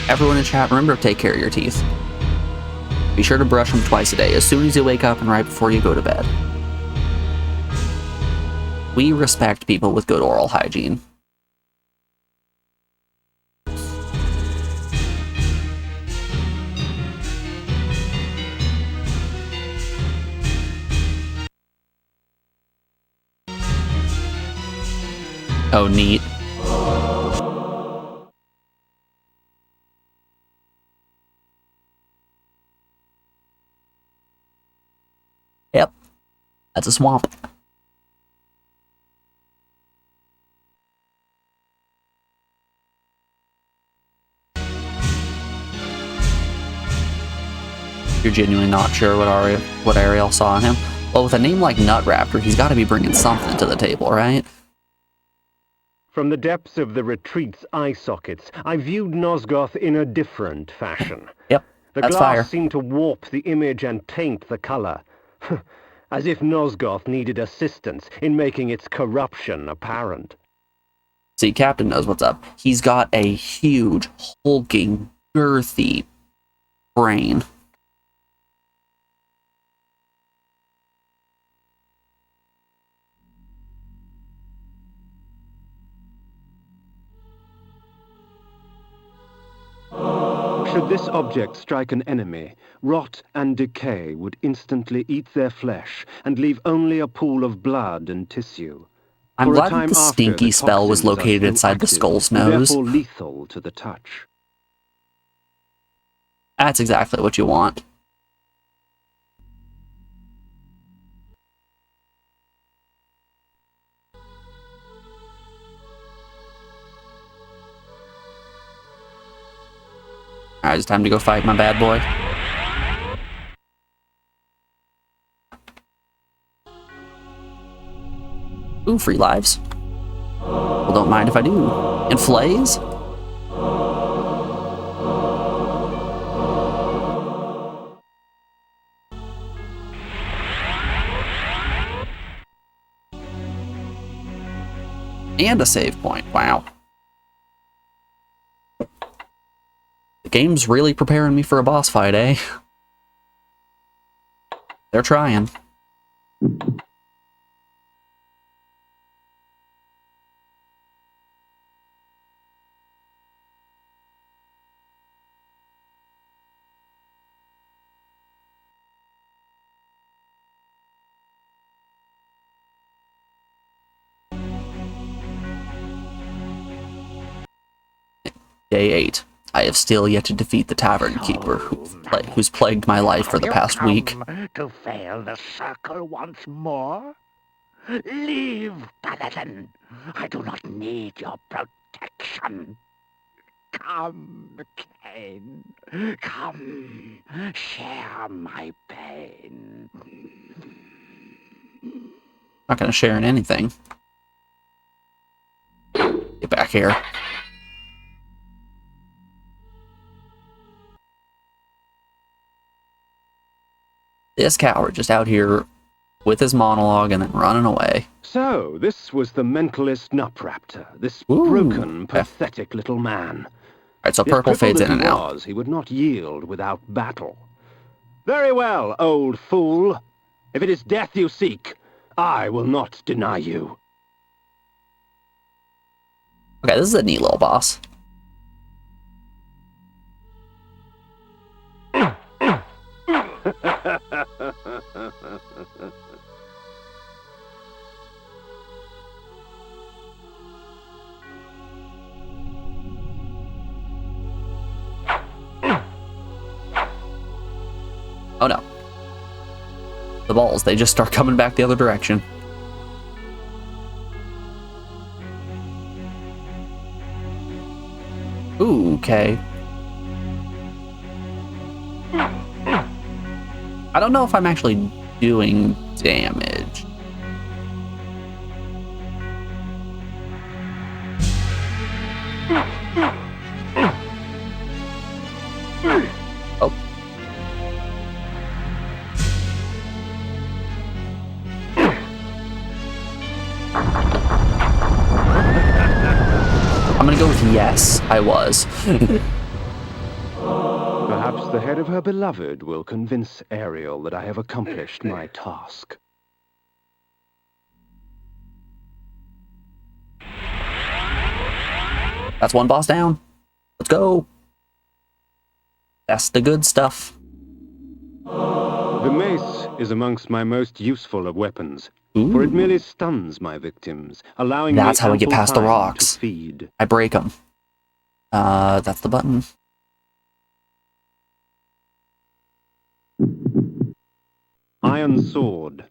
Everyone in chat, remember to take care of your teeth. Be sure to brush them twice a day, as soon as you wake up and right before you go to bed. We respect people with good oral hygiene. Oh, neat. Yep, that's a swamp. You're genuinely not sure what Ariel saw in him? Well, with a name like Nutraptor, he's got to be bringing something to the table, right?
From the depths of the retreat's eye sockets, I viewed Nosgoth in a different fashion.
Yep,
the
that's
glass
fire.
seemed to warp the image and taint the color. As if Nosgoth needed assistance in making its corruption apparent.
See, Captain knows what's up. He's got a huge, hulking, girthy brain.
Should this object strike an enemy, rot and decay would instantly eat their flesh and leave only a pool of blood and tissue.
I'm
For a
glad that
time
the
after,
stinky
the
spell was
toxins are
located
still
inside the
active,
skull's
and
nose.
therefore lethal to the touch.
That's exactly what you want. Alright, it's time to go fight my bad boy. Ooh, free lives. Well, don't mind if I do. And flays? And a save point, wow. The game's really preparing me for a boss fight, eh? They're trying. Day 8. I have still yet to defeat the tavern keeper who's plagued my life for the past week.
To fail the circle once more? Leave, Paladin. I do not need your protection. Come, Kain. Come, share my pain.
Not gonna share in anything. Get back here. This coward just out here with his monologue and then running away.
So, this was the mentalist Nutraptor, this broken, pathetic little man.
Alright, so
Yet
purple fades in
crippled
and
as
out.
he was, he would not yield without battle. Very well, old fool. If it is death you seek, I will not deny you.
Okay, this is a neat little boss. Oh no. The balls, they just start coming back the other direction. Ooh, okay. I don't know if I'm actually doing damage. Oh. I'm gonna go with yes, I was.
Perhaps the head of her beloved will convince Ariel that I have accomplished my task.
That's one boss down. Let's go. That's the good stuff.
The mace is amongst my most useful of weapons,
Ooh.
for it merely stuns my victims, allowing
That's
me
how I get
ample
past the
time
rocks.
to feed.
I break them. That's the button.
Iron sword.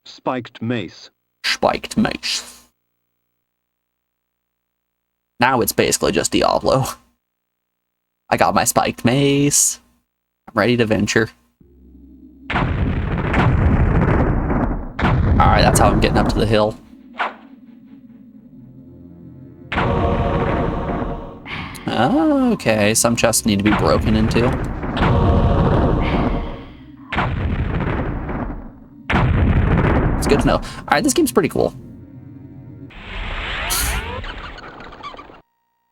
Spiked mace.
Spiked mace. Now it's basically just Diablo. I got my spiked mace. I'm ready to venture. Alright, that's how I'm getting up to the hill. Okay, some chests need to be broken into. It's good to know. Alright, this game's pretty cool.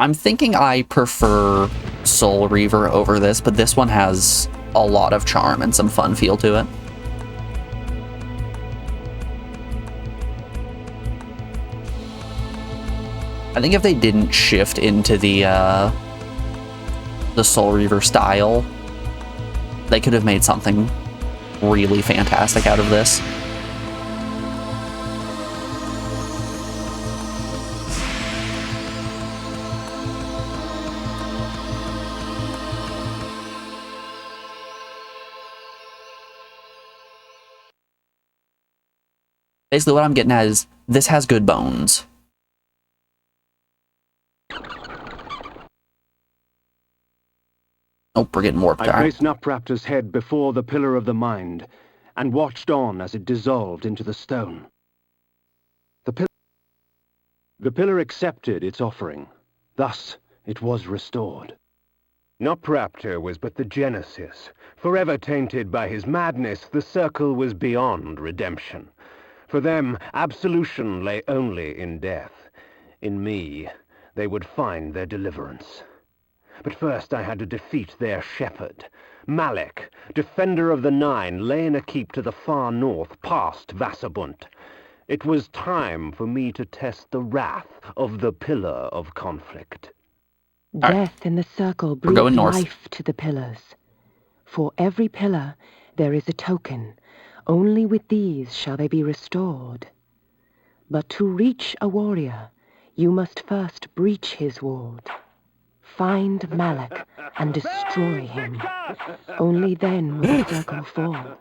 I'm thinking I prefer Soul Reaver over this, but this one has a lot of charm and some fun feel to it. I think if they didn't shift into the Soul Reaver style, they could have made something really fantastic out of this. Basically what I'm getting at is, this has good bones. Nope, we're getting warped.
I placed Nupraptor's head before the pillar of the mind, and watched on as it dissolved into the stone. The pillar accepted its offering. Thus, it was restored.
Nupraptor was but the genesis. Forever tainted by his madness, the circle was beyond redemption. For them, absolution lay only in death. In me, they would find their deliverance. But first I had to defeat their shepherd. Malek, defender of the Nine, lay in a keep to the far north, past Vassabunt. It was time for me to test the wrath of the Pillar of Conflict.
Death in the circle breathes life to the pillars. For every pillar, there is a token. Only with these shall they be restored. But to reach a warrior, you must first breach his ward. Find Malek and destroy him. Only then will the circle fall.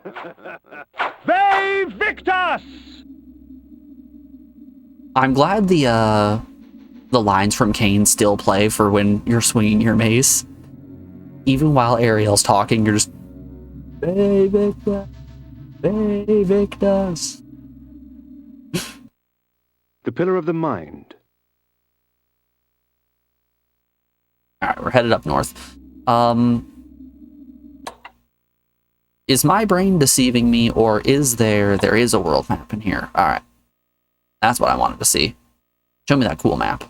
They Victus!
I'm glad the lines from Kain still play for when you're swinging your mace. Even while Ariel's talking, you're just... They Victus! They Victus!
The pillar of the mind.
Alright, we're headed up north. Is my brain deceiving me, or is there is a world map in here? Alright. That's what I wanted to see. Show me that cool map.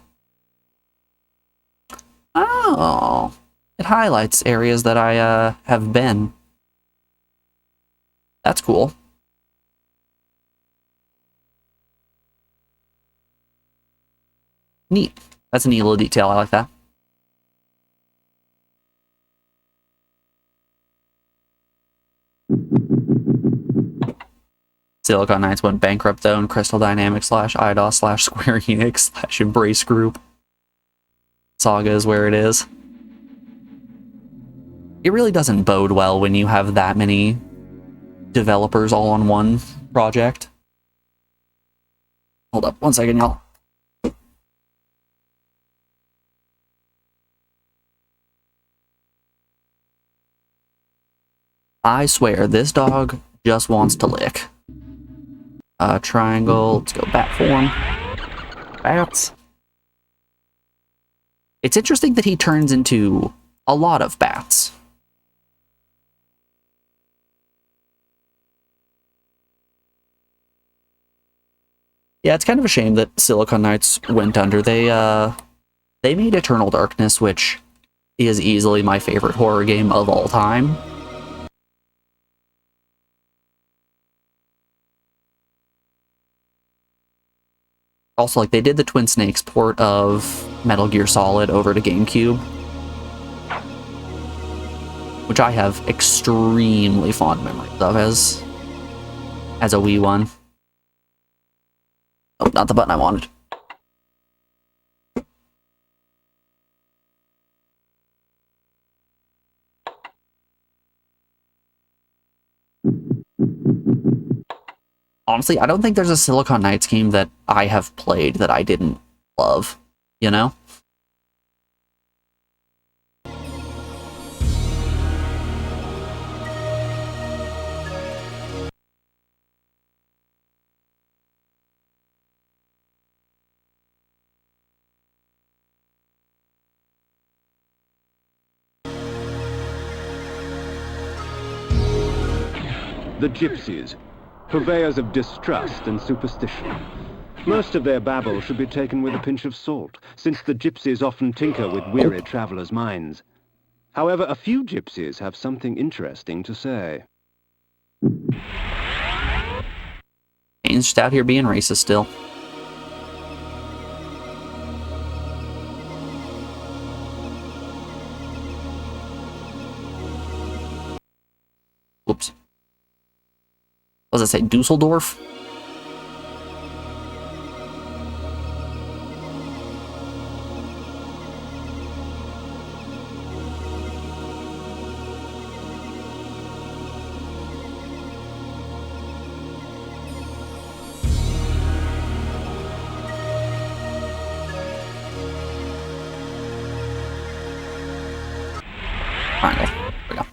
Oh, it highlights areas that I have been. That's cool. Neat. That's a neat little detail. I like that. Silicon Knights went bankrupt though, and Crystal Dynamics / IDOS / Square Enix / Embrace Group. Saga is where it is. It really doesn't bode well when you have that many developers all on one project. Hold up, 1 second, y'all. I swear, this dog just wants to lick. Triangle, let's go bat form. Bats. It's interesting that he turns into a lot of bats. Yeah, it's kind of a shame that Silicon Knights went under. They made Eternal Darkness, which is easily my favorite horror game of all time. Also, like, they did the Twin Snakes port of Metal Gear Solid over to GameCube, which I have extremely fond memories of as a Wii one. Oh, not the button I wanted. Honestly, I don't think there's a Silicon Knights game that I have played that I didn't love, you know?
The gypsies, purveyors of distrust and superstition. Most of their babble should be taken with a pinch of salt, since the gypsies often tinker with weary travelers' minds. However, a few gypsies have something interesting to say.
Kain's just out here being racist still. Whoops. What does it say? Dusseldorf? Triangle. There we go.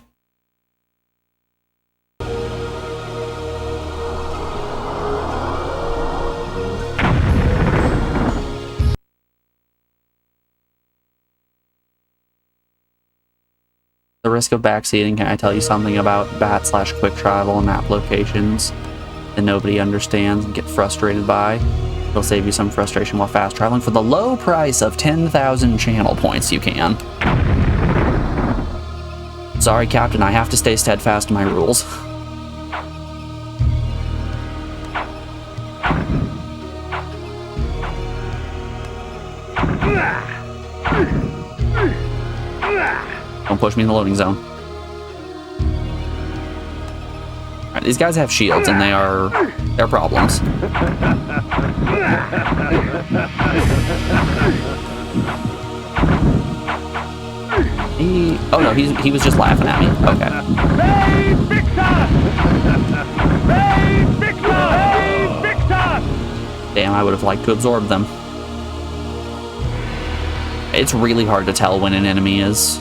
The risk of backseating, can I tell you something about bat / quick travel and map locations that nobody understands and get frustrated by? It'll save you some frustration while fast traveling for the low price of 10,000 channel points you can. Sorry, Captain, I have to stay steadfast to my rules. Don't push me in the loading zone. Alright, these guys have shields and they're problems. Oh no, he was just laughing at me. Okay. Damn, I would have liked to absorb them. It's really hard to tell when an enemy is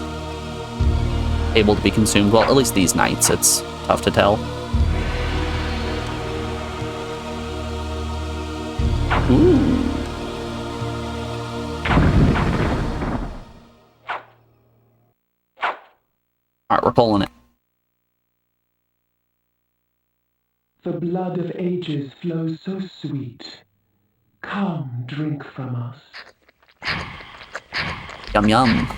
able to be consumed. Well, at least these knights, it's tough to tell. Ooh. Alright, we're pulling it.
The blood of ages flows so sweet. Come, drink from us.
Yum yum.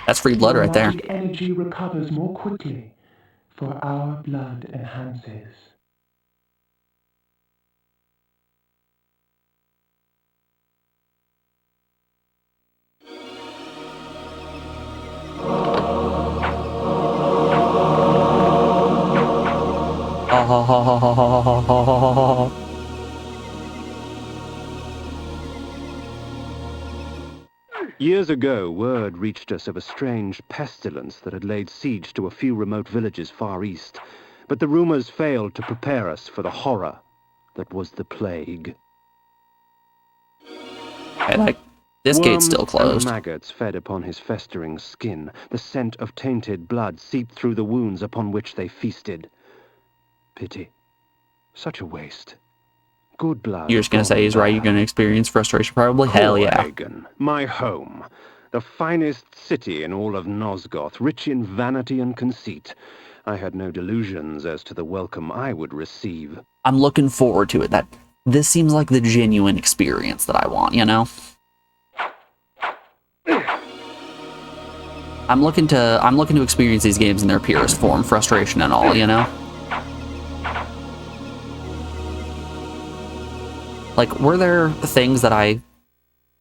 That's free blood right there.
Magic energy recovers more quickly, for our blood enhances.
Years ago, word reached us of a strange pestilence that had laid siege to a few remote villages far east, but the rumors failed to prepare us for the horror that was the plague.
And this gate's still closed.
And maggots fed upon his festering skin. The scent of tainted blood seeped through the wounds upon which they feasted. Pity. Such a waste. Good blood.
You're just gonna say he's right. You're gonna experience frustration, probably. Hell yeah.
Copenhagen, my home. The finest city in all of Nosgoth, rich in vanity and conceit. I had no delusions as to the welcome I would receive.
I'm looking forward to it. This seems like the genuine experience that I want, you know? I'm looking to experience these games in their purest form, frustration and all, you know? Like, were there things that I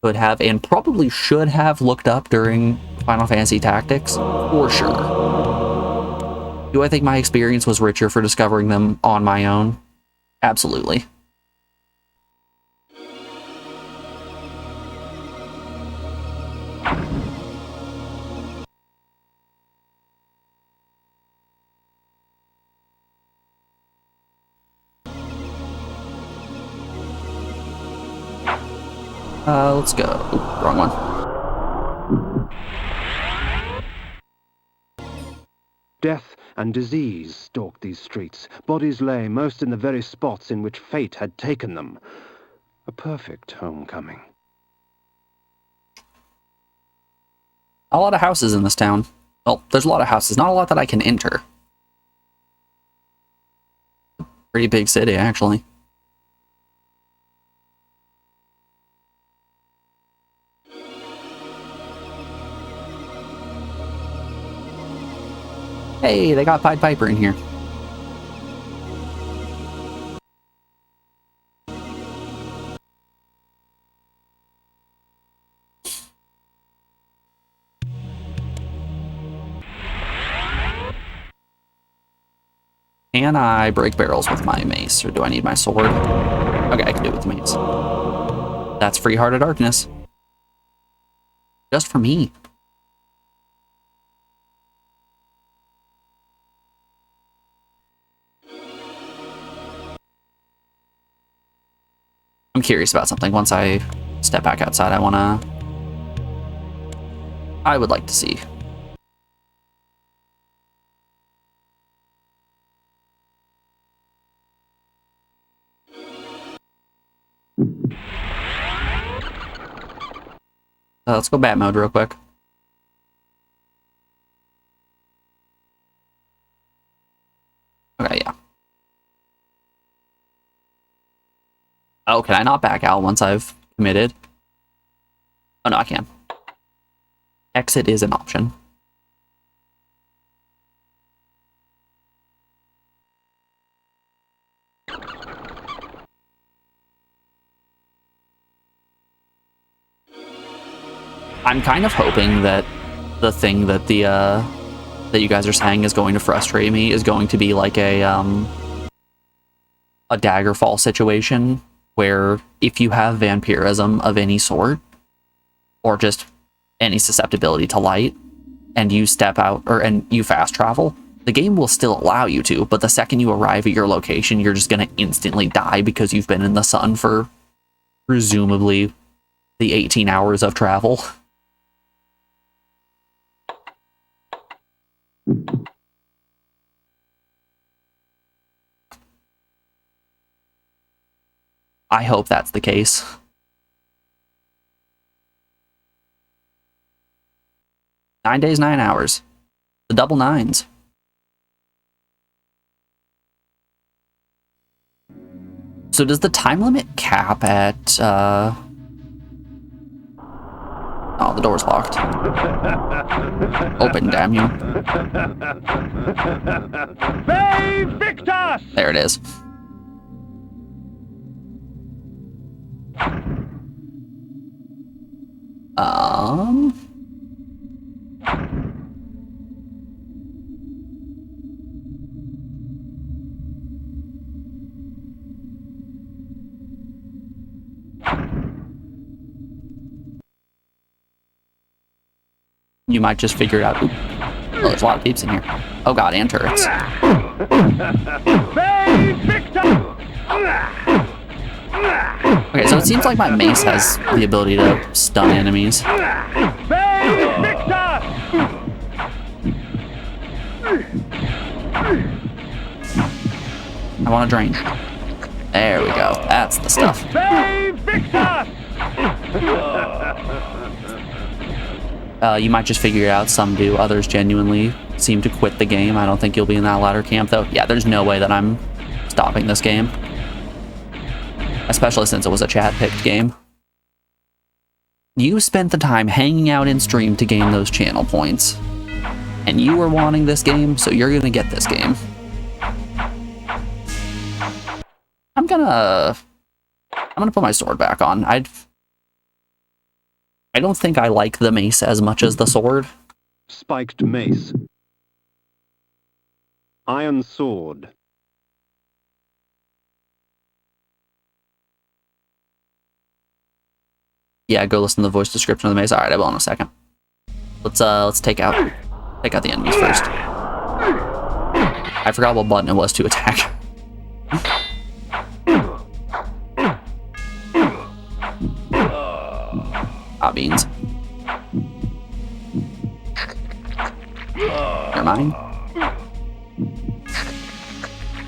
could have and probably should have looked up during Final Fantasy Tactics? For sure. Do I think my experience was richer for discovering them on my own? Absolutely. Let's go. Ooh, wrong one.
Death and disease stalked these streets. Bodies lay most in the very spots in which fate had taken them. A perfect homecoming.
A lot of houses in this town. Well, there's a lot of houses, not a lot that I can enter. Pretty big city, actually. Hey, they got Pied Piper in here. Can I break barrels with my mace, or do I need my sword? Okay, I can do it with the mace. That's free Heart of Darkness. Just for me. I'm curious about something. Once I step back outside, I would like to see. Let's go bat mode real quick. Okay, yeah. Oh, can I not back out once I've committed? Oh, no, I can. Exit is an option. I'm kind of hoping that the thing that that you guys are saying is going to frustrate me is going to be like a Daggerfall situation, where if you have vampirism of any sort, or just any susceptibility to light, and you step out, and you fast travel, the game will still allow you to, but the second you arrive at your location, you're just going to instantly die because you've been in the sun for presumably the 18 hours of travel. I hope that's the case. Nine days, 9 hours. The double nines. So does the time limit cap at, Oh, the door's locked. Open, damn you.
Victus!
There it is. You might just figure it out. Ooh. Oh, there's a lot of peeps in here. Oh god, and turrets. Okay, so it seems like my mace has the ability to stun enemies. I want to drain. There we go. That's the stuff. You might just figure it out. Some do. Others genuinely seem to quit the game. I don't think you'll be in that latter camp, though. Yeah, there's no way that I'm stopping this game. Especially since it was a chat-picked game. You spent the time hanging out in stream to gain those channel points. And you were wanting this game, so you're gonna get this game. I'm gonna put my sword back on. I don't think I like the mace as much as the sword.
Spiked mace. Iron sword.
Yeah, go listen to the voice description of the mace. All right, I will in a second. Let's take out the enemies first. I forgot what button it was to attack. Beans. You're mine.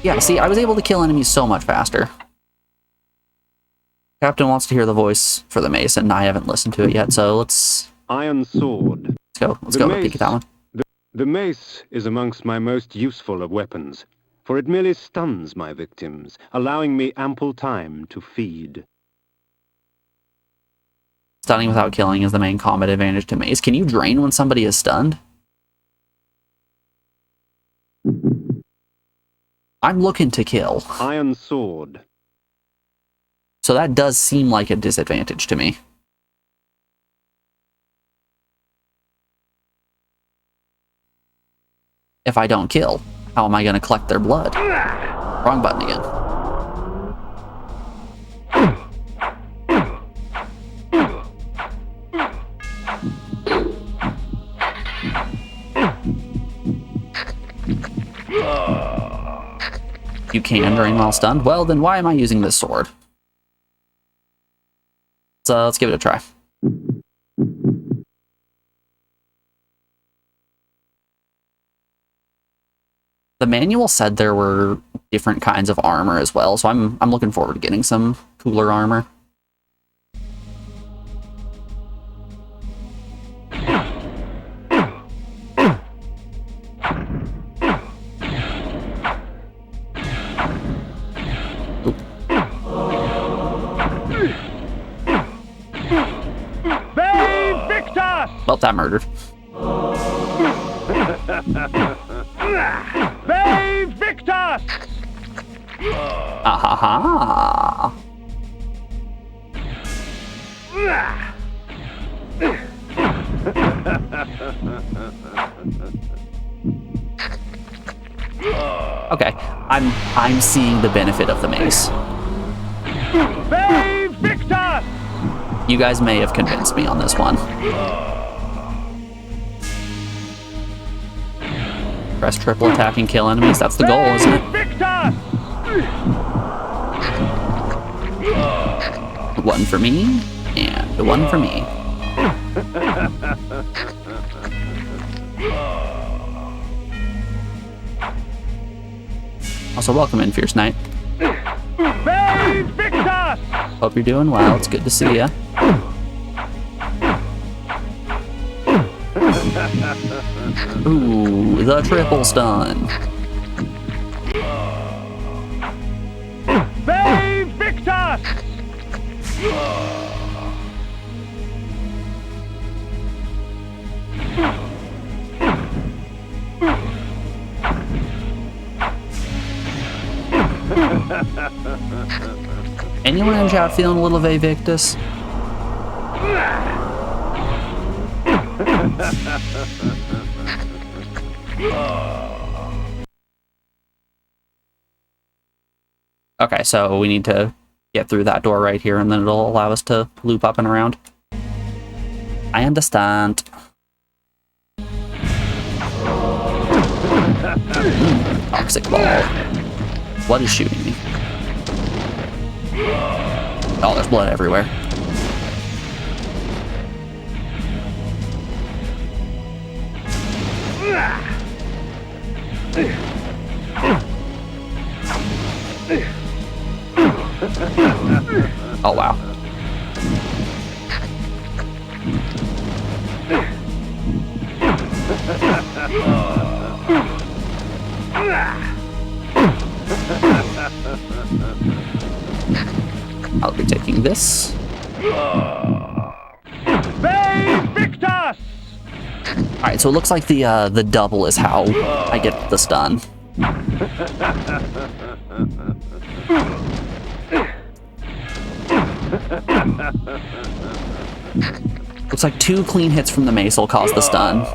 Yeah, see, I was able to kill enemies so much faster. Captain wants to hear the voice for the mace, and I haven't listened to it yet, so let's...
Iron sword.
Let's go. Peek at that one.
The mace is amongst my most useful of weapons, for it merely stuns my victims, allowing me ample time to feed.
Stunning without killing is the main combat advantage to mace. Can you drain when somebody is stunned? I'm looking to kill.
Iron sword.
So that does seem like a disadvantage to me. If I don't kill, how am I going to collect their blood? Wrong button again. You can drain while stunned? Well, then why am I using this sword? So let's give it a try. The manual said there were different kinds of armor as well, so I'm looking forward to getting some cooler armor. Well, that murdered.
They Victus!
Ahaha! Okay, I'm seeing the benefit of the mace.
They Victus!
You guys may have convinced me on this one. Press triple attack and kill enemies. That's the goal, isn't it? One for me, and one for me. Also, welcome in, Fierce Knight. Hope you're doing well. It's good to see ya. Ooh, the triple stun.
Victus!
Anyone in chat feeling a little Victus? Okay, so we need to get through that door right here, and then it'll allow us to loop up and around. I understand. Toxic ball. What is shooting me? Oh, there's blood everywhere. Oh, wow. I'll be taking this. Alright, so it looks like the double is how I get the stun. Looks like 2 clean hits from the mace will cause the stun.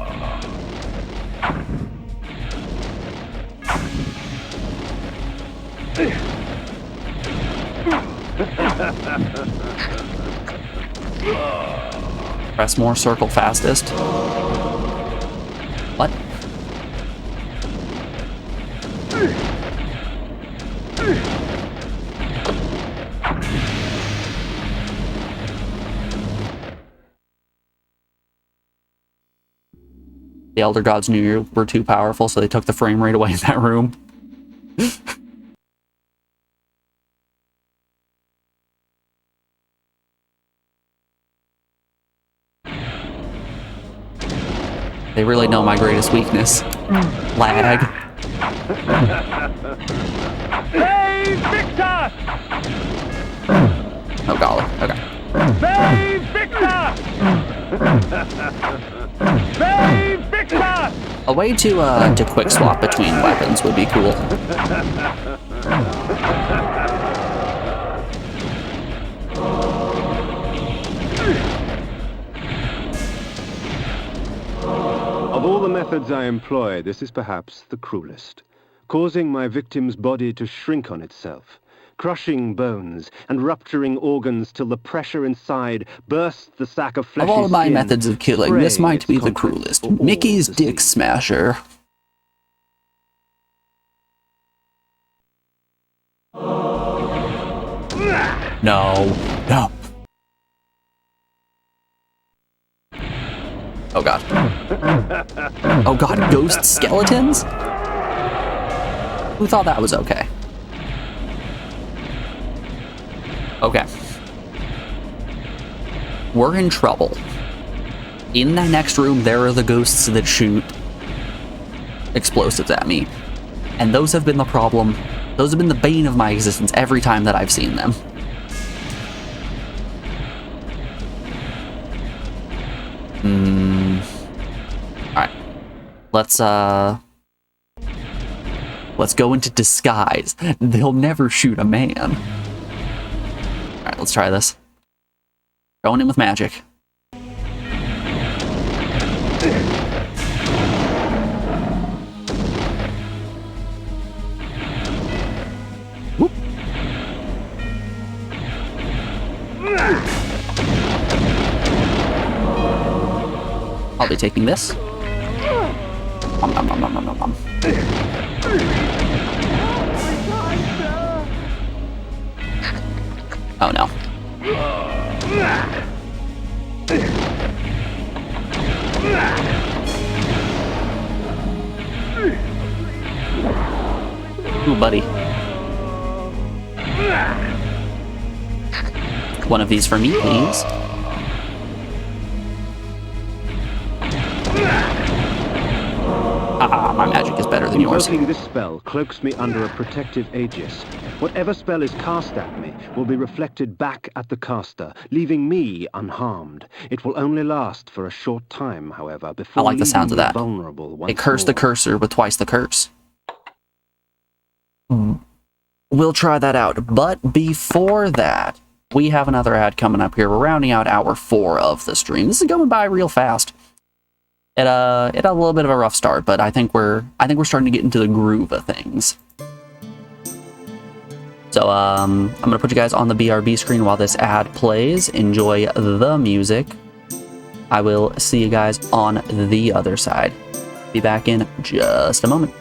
Press more, circle fastest. What? The Elder Gods knew you were too powerful, so they took the frame rate away in that room. They really know my greatest weakness. Lag.
Hey, Victor!
Oh golly, okay.
Hey, Victor! Hey, Victor!
A way to quick swap between weapons would be cool.
Of all the methods I employ, this is perhaps the cruelest. Causing my victim's body to shrink on itself, crushing bones and rupturing organs till the pressure inside bursts the sack of fleshy
Of all of my
skin,
methods of killing, this
spraying
might
its
be the
contents
cruelest.
for all
Mickey's
to
Dick
see.
Smasher. No. No. Oh god. Oh god, ghost skeletons? Who thought that was okay? Okay. We're in trouble. In that next room, there are the ghosts that shoot explosives at me. And those have been the problem. Those have been the bane of my existence every time that I've seen them. Alright. Let's go into disguise. They'll never shoot a man. Alright, let's try this. Going in with magic. Whoop. I'll be taking this. Nom, nom, nom, nom, nom, nom, nom. Oh no. Ooh, buddy. One of these for me, please. Ah, my magic is better than yours.
Invoking this spell cloaks me under a protective aegis. Whatever spell is cast at me will be reflected back at the caster, leaving me unharmed. It will only last for a short time, however, before
I like the sounds of that.
vulnerable once
It cursed the
more.
cursor with twice the curse. We'll try that out. But before that, we have another ad coming up here. We're rounding out hour 4 of the stream. This is going by real fast. It had a little bit of a rough start, but I think we're starting to get into the groove of things. So I'm gonna put you guys on the BRB screen while this ad plays. Enjoy the music. I will see you guys on the other side. Be back in just a moment.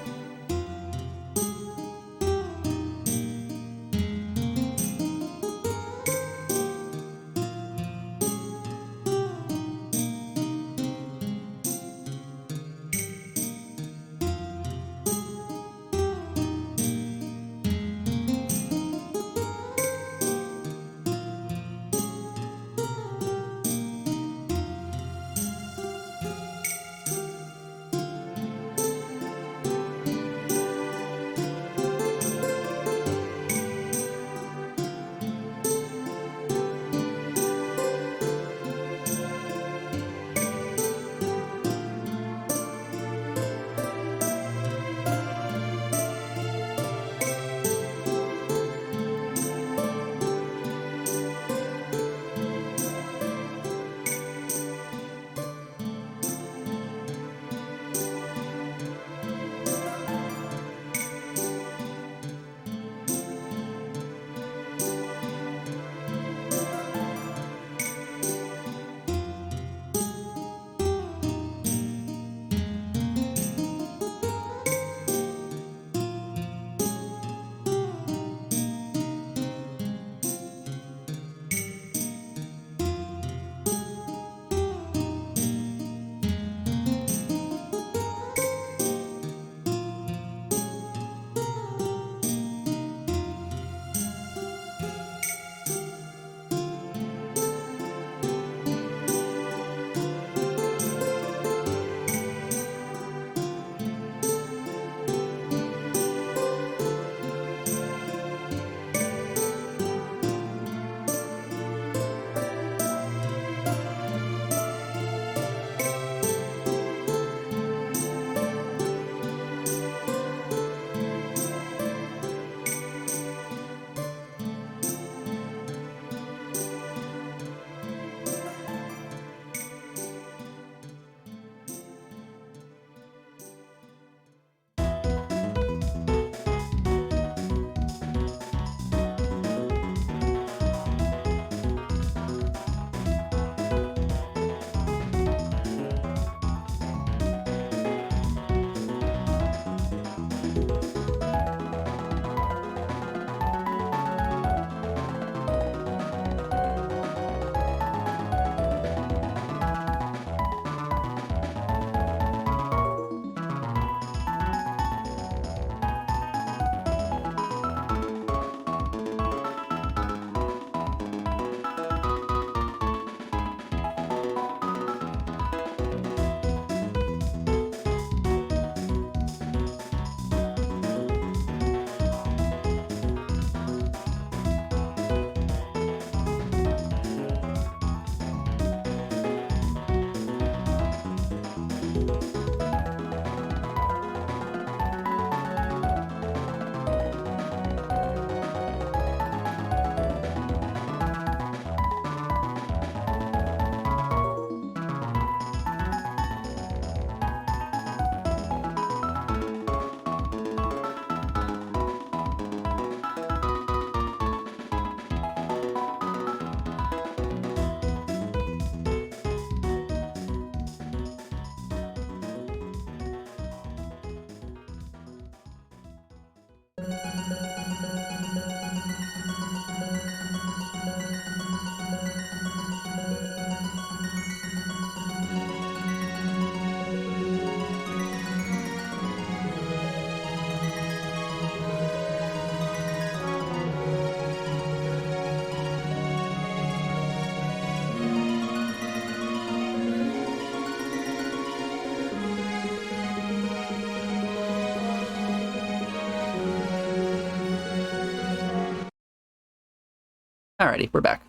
Alrighty, we're back.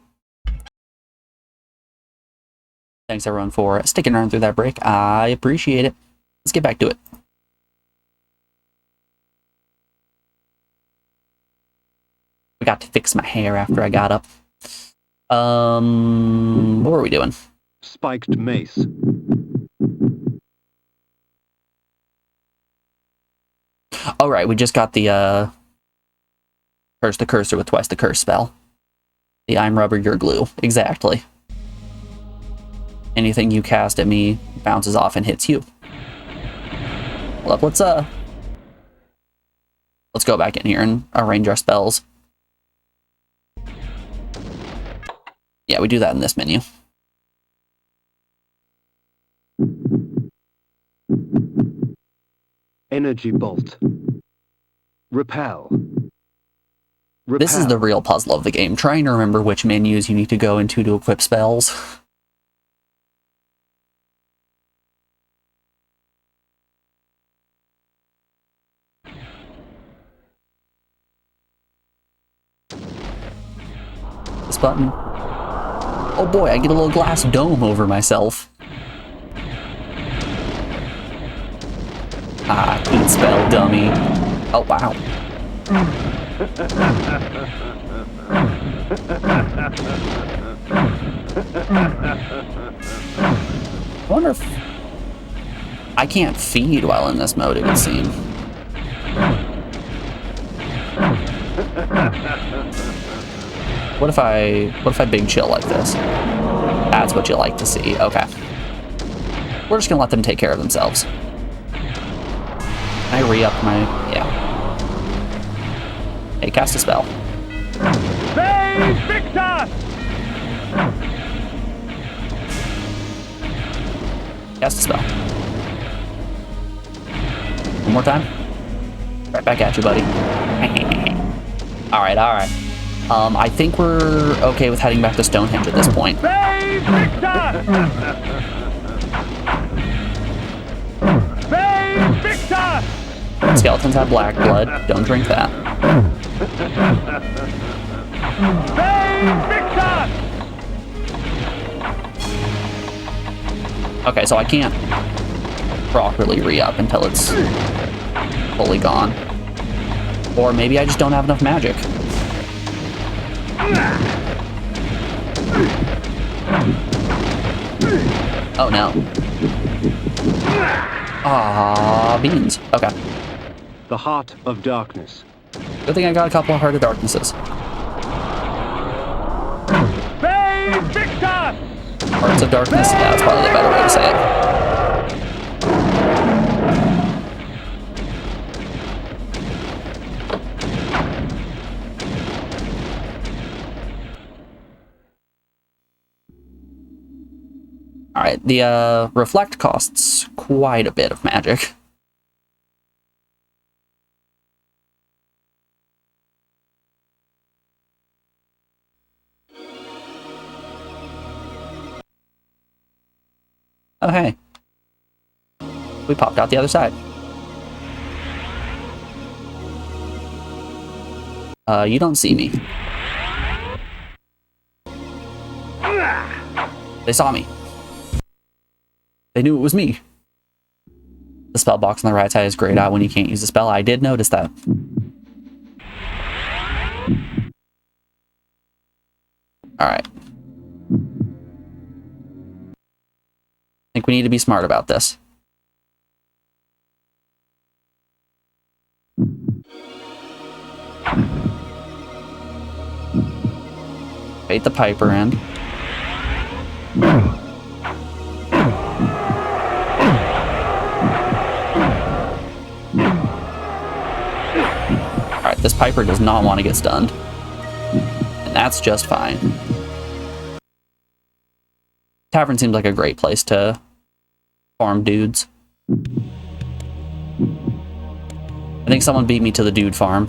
Thanks everyone for sticking around through that break. I appreciate it. Let's get back to it. I got to fix my hair after I got up. What were we doing?
Spiked mace.
Oh right, we just got the curse the cursor with twice the curse spell. The I'm rubber, you're glue. Exactly. Anything you cast at me bounces off and hits you. Well, let's go back in here and arrange our spells. Yeah, we do that in this menu.
Energy bolt. Repel.
This is the real puzzle of the game, trying to remember which menus you need to go into to equip spells. This button. Oh boy, I get a little glass dome over myself. Ah, heat spell, dummy. Oh wow. I wonder if I can't feed while in this mode, it would seem. What if I big chill like this? That's what you like to see. Okay. We're just gonna let them take care of themselves. Can I re-up my... yeah. Hey, cast a spell.
Save Victor!
Cast a spell. One more time. Right back at you, buddy. Alright, alright. I think we're okay with heading back to Stonehenge at this point.
Save Victor! Save Victor!
Skeletons have black blood. Don't drink that.
Save Victor!
Okay, so I can't properly re-up until it's fully gone. Or maybe I just don't have enough magic. Oh no. Ah, beans. Okay.
The Heart of Darkness.
Good thing I got a couple of Heart of Darknesses.
Save Victor!
Hearts of Darkness? Yeah, that's probably the better way to say it. Alright, the Reflect costs quite a bit of magic. Oh, hey. We popped out the other side. You don't see me. They saw me. They knew it was me. The spell box on the right side is grayed out when you can't use the spell. I did notice that. Alright. I think we need to be smart about this. Bait the Piper in. Alright, this Piper does not want to get stunned. And that's just fine. Tavern seems like a great place to farm dudes. I think someone beat me to the dude farm.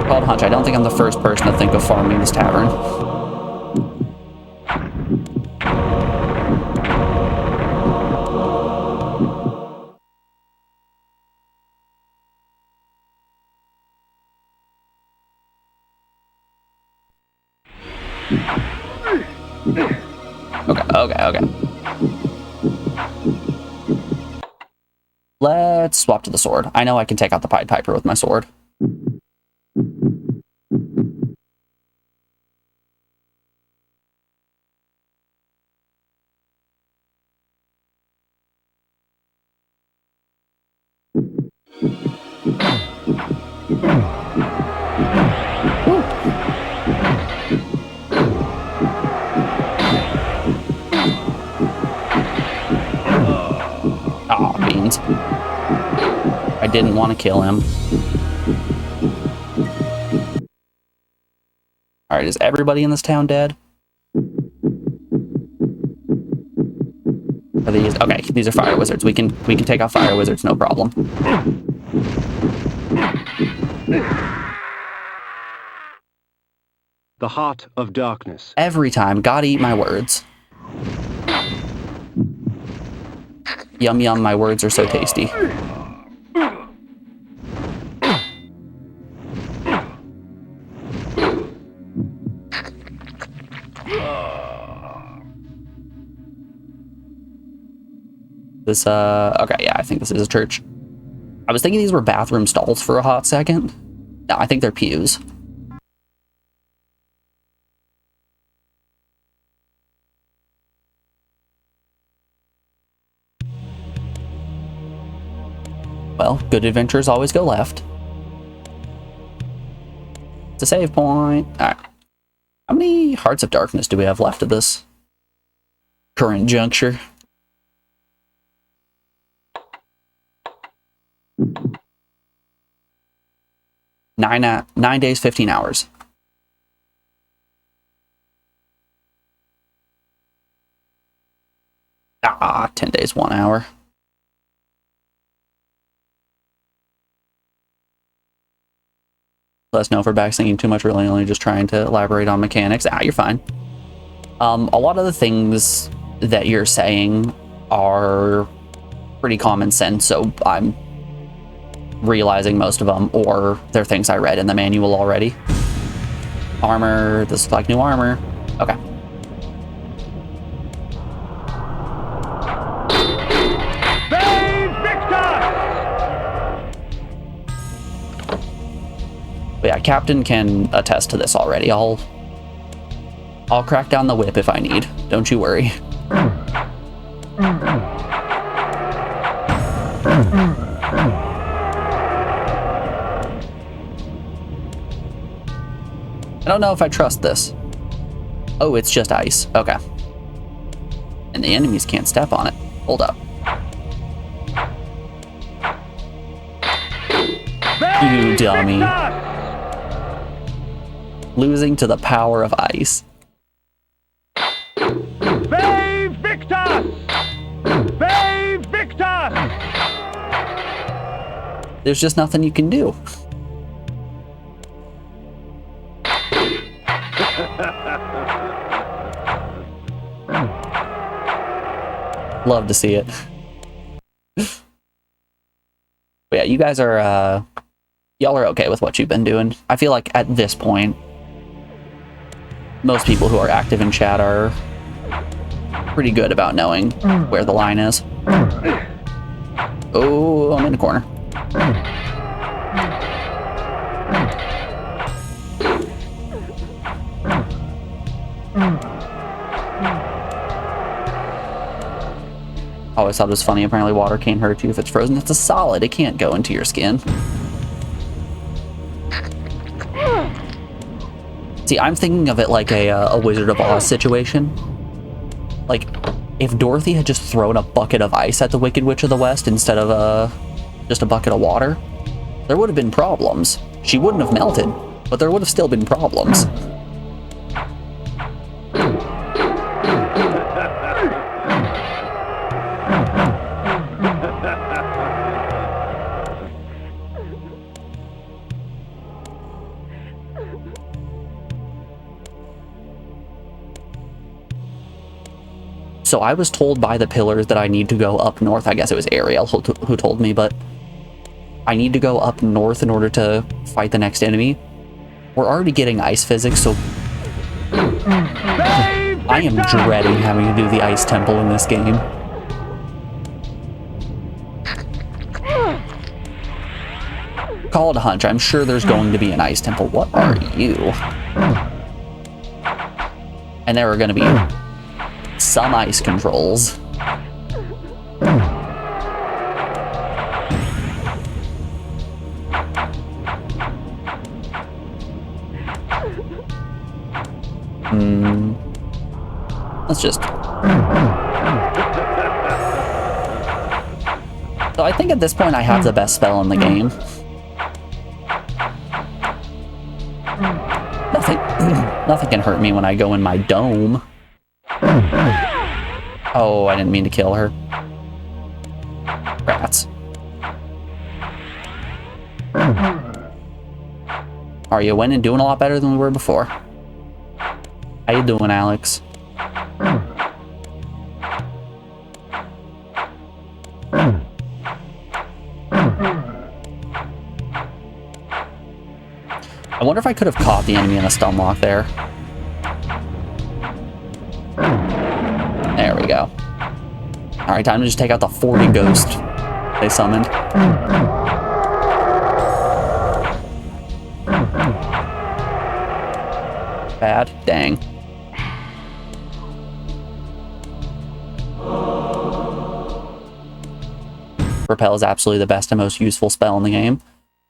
Called hunch. I don't think I'm the first person to think of farming this tavern. Okay. Let's swap to the sword. I know I can take out the Pied Piper with my sword. Aw, beans. I didn't want to kill him. Alright, is everybody in this town dead? Are these... Okay, these are fire wizards. We can take out fire wizards, no problem.
The Heart of Darkness.
Every time, gotta eat my words. Yum yum, my words are so tasty. This, okay, yeah, I think this is a church. I was thinking these were bathroom stalls for a hot second. No, I think they're pews. Well, good adventures always go left. It's a save point. Alright. How many Hearts of Darkness do we have left at this current juncture? Nine days, 15 hours. Ah, 10 days, 1 hour. Let us know if we're backsinging too much, really only just trying to elaborate on mechanics. Ah, you're fine. A lot of the things that you're saying are pretty common sense, so I'm realizing most of them, or they're things I read in the manual already. Armor, this looks like new armor. Okay. But yeah, Captain can attest to this already. I'll crack down the whip if I need. Don't you worry. I don't know if I trust this. Oh, it's just ice. Okay. And the enemies can't step on it. Hold up. You dummy. Losing to the power of ice.
They Victus! They Victus!
There's just nothing you can do. Love to see it. But yeah, you guys are, y'all are okay with what you've been doing. I feel like at this point, most people who are active in chat are pretty good about knowing where the line is. Oh, I'm in the corner. Always thought it was funny. Apparently water can't hurt you if it's frozen. It's a solid. It can't go into your skin. See, I'm thinking of it like a Wizard of Oz situation. Like, If Dorothy had just thrown a bucket of ice at the Wicked Witch of the West instead of just a bucket of water, there would have been problems. She wouldn't have melted, but there would have still been problems. So I was told by the pillars that I need to go up north. I guess it was Ariel who told me, but I need to go up north in order to fight the next enemy. We're already getting ice physics, so I am dreading having to do the ice temple in this game. Call it a hunch. I'm sure there's going to be an ice temple. What are you? And there are going to be some ice controls. Let's just... So I think at this point I have the best spell in the game. Nothing can hurt me when I go in my dome. Oh, I didn't mean to kill her. Rats. Are you winning? Doing a lot better than we were before. How you doing, Alex? I wonder if I could have caught the enemy in a stun lock there. There we go. Alright, time to just take out the 40 ghost they summoned. Bad? Dang. Repel is absolutely the best and most useful spell in the game.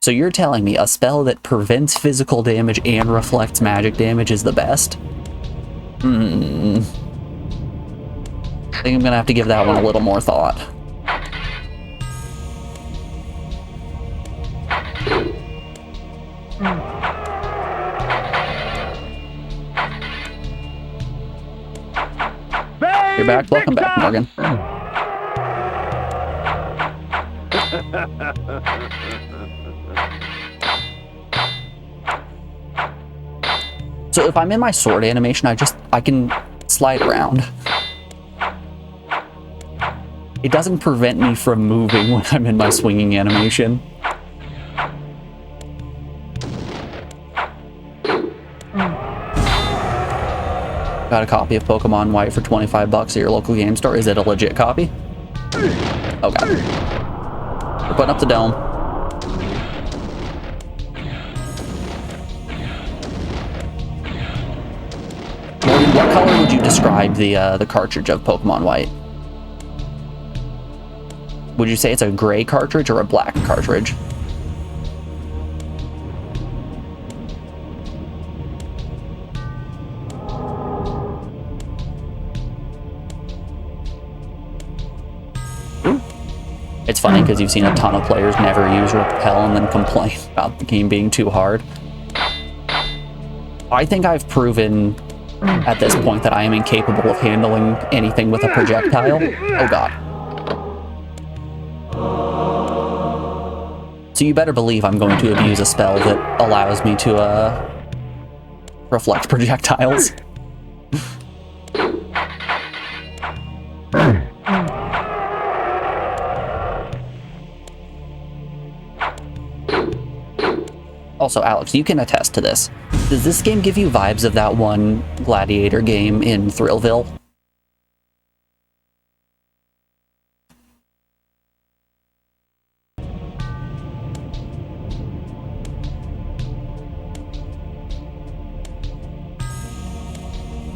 So you're telling me a spell that prevents physical damage and reflects magic damage is the best? I think I'm gonna have to give that one a little more thought. You're back. Welcome back, Morgan. So if I'm in my sword animation, I can slide around. It doesn't prevent me from moving when I'm in my swinging animation. Got a copy of Pokemon White for 25 bucks at your local game store. Is it a legit copy? Okay. We're putting up the dome. Morgan, what color would you describe the cartridge of Pokemon White? Would you say it's a gray cartridge or a black cartridge? It's funny because you've seen a ton of players never use Repel and then complain about the game being too hard. I think I've proven at this point that I am incapable of handling anything with a projectile. Oh god. So you better believe I'm going to abuse a spell that allows me to reflect projectiles. Also, Alex, you can attest to this. Does this game give you vibes of that one Gladiator game in Thrillville?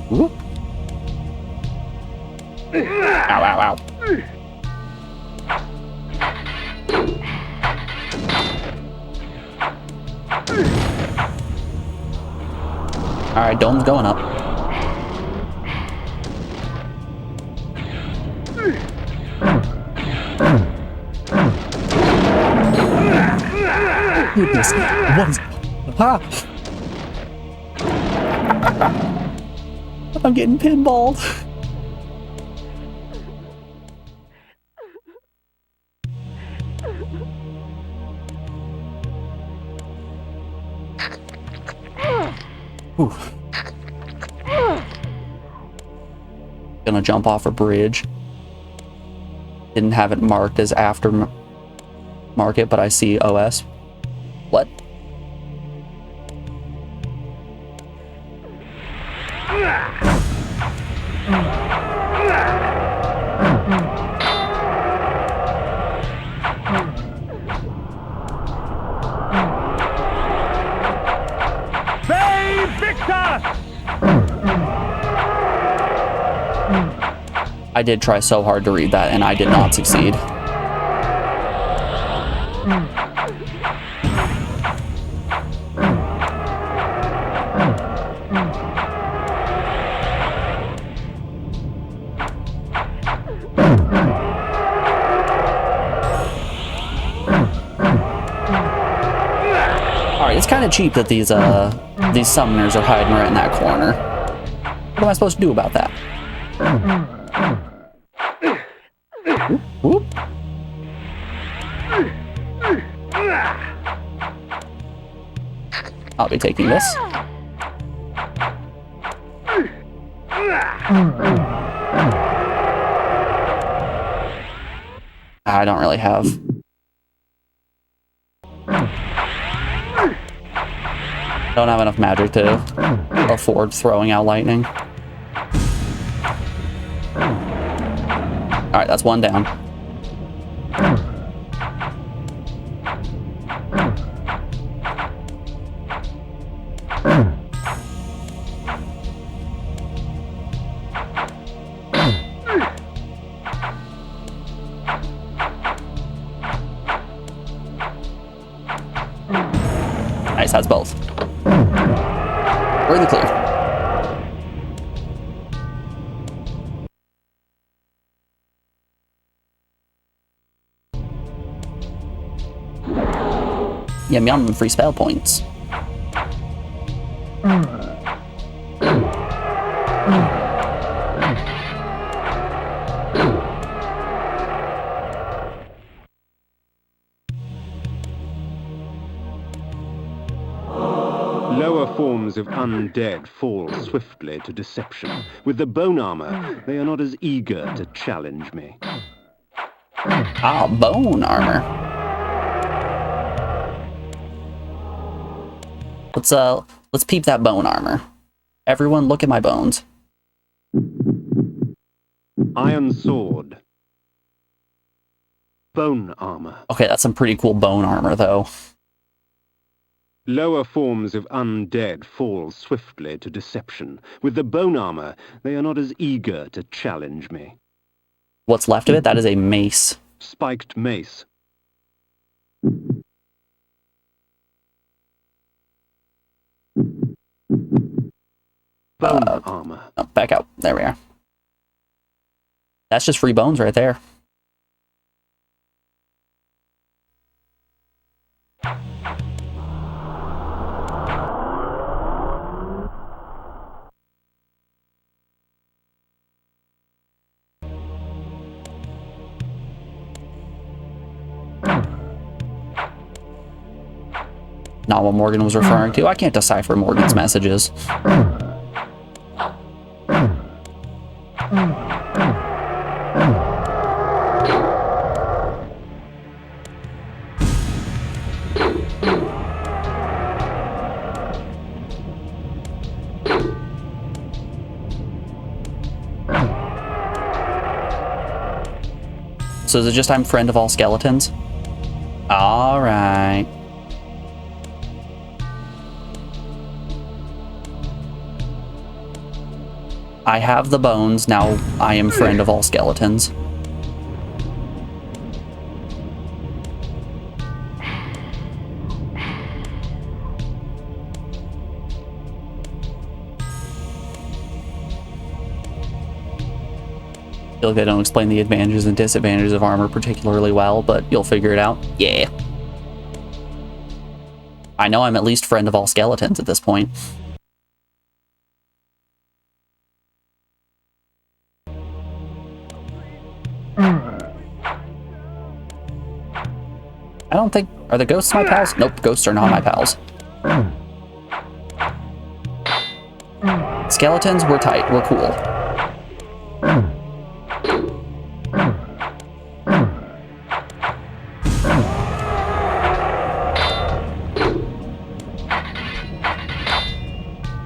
Whoop. Ow, ow, ow. Alright, dome's going up. Goodness. What is... Ah! I'm getting pinballed. Ooh. Gonna jump off a bridge. Didn't have it marked as aftermarket, but I see OS. What? I did try so hard to read that, and I did not succeed. Alright, it's kind of cheap that these summoners are hiding right in that corner. What am I supposed to do about that? Whoop. I'll be taking this. I don't really have... don't have enough magic to afford throwing out lightning. Alright, that's one down. Nice, that's both. We're in the clear. Yum yum, free spell points.
Lower forms of undead fall swiftly to deception. With the bone armor, they are not as eager to challenge me.
Ah, bone armor. Let's peep that bone armor. Everyone, look at my bones.
Iron sword. Bone armor.
Okay, that's some pretty cool bone armor, though.
Lower forms of undead fall swiftly to deception. With the bone armor, they are not as eager to challenge me.
What's left of it? That is a mace.
Spiked mace. Bone armor.
Oh, back out. There we are. That's just free bones right there. Not what Morgan was referring to. I can't decipher Morgan's messages. So is it just I'm friend of all skeletons? Alright. I have the bones, now I am friend of all skeletons. I feel like I don't explain the advantages and disadvantages of armor particularly well, but you'll figure it out. Yeah. I know I'm at least friend of all skeletons at this point. I don't think... Are the ghosts my pals? Nope, ghosts are not my pals. Skeletons, we're tight. We're cool.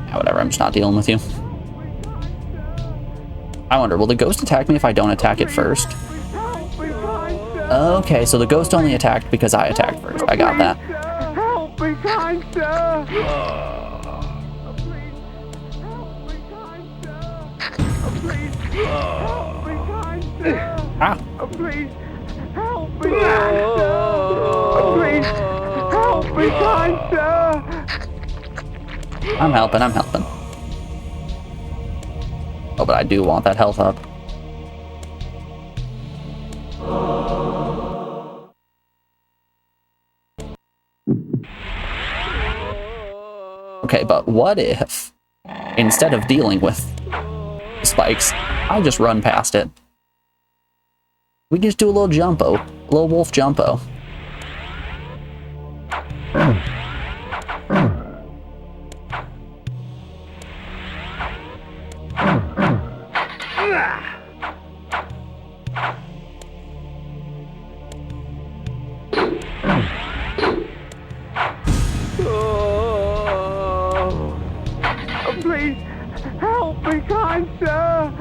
Yeah, whatever, I'm just not dealing with you. I wonder, will the ghost attack me if I don't attack it first? Okay, so the ghost only attacked because I attacked first. I got that.
Help me, kind sir!
Ah!
Please, help me, kind sir! Please, help me, kind sir!
I'm helping, I'm helping. Oh, but I do want that health up. Okay, but what if, instead of dealing with spikes, I just run past it? We can just do a little jumpo, a little wolf jumpo.
Please, help me, kind sir!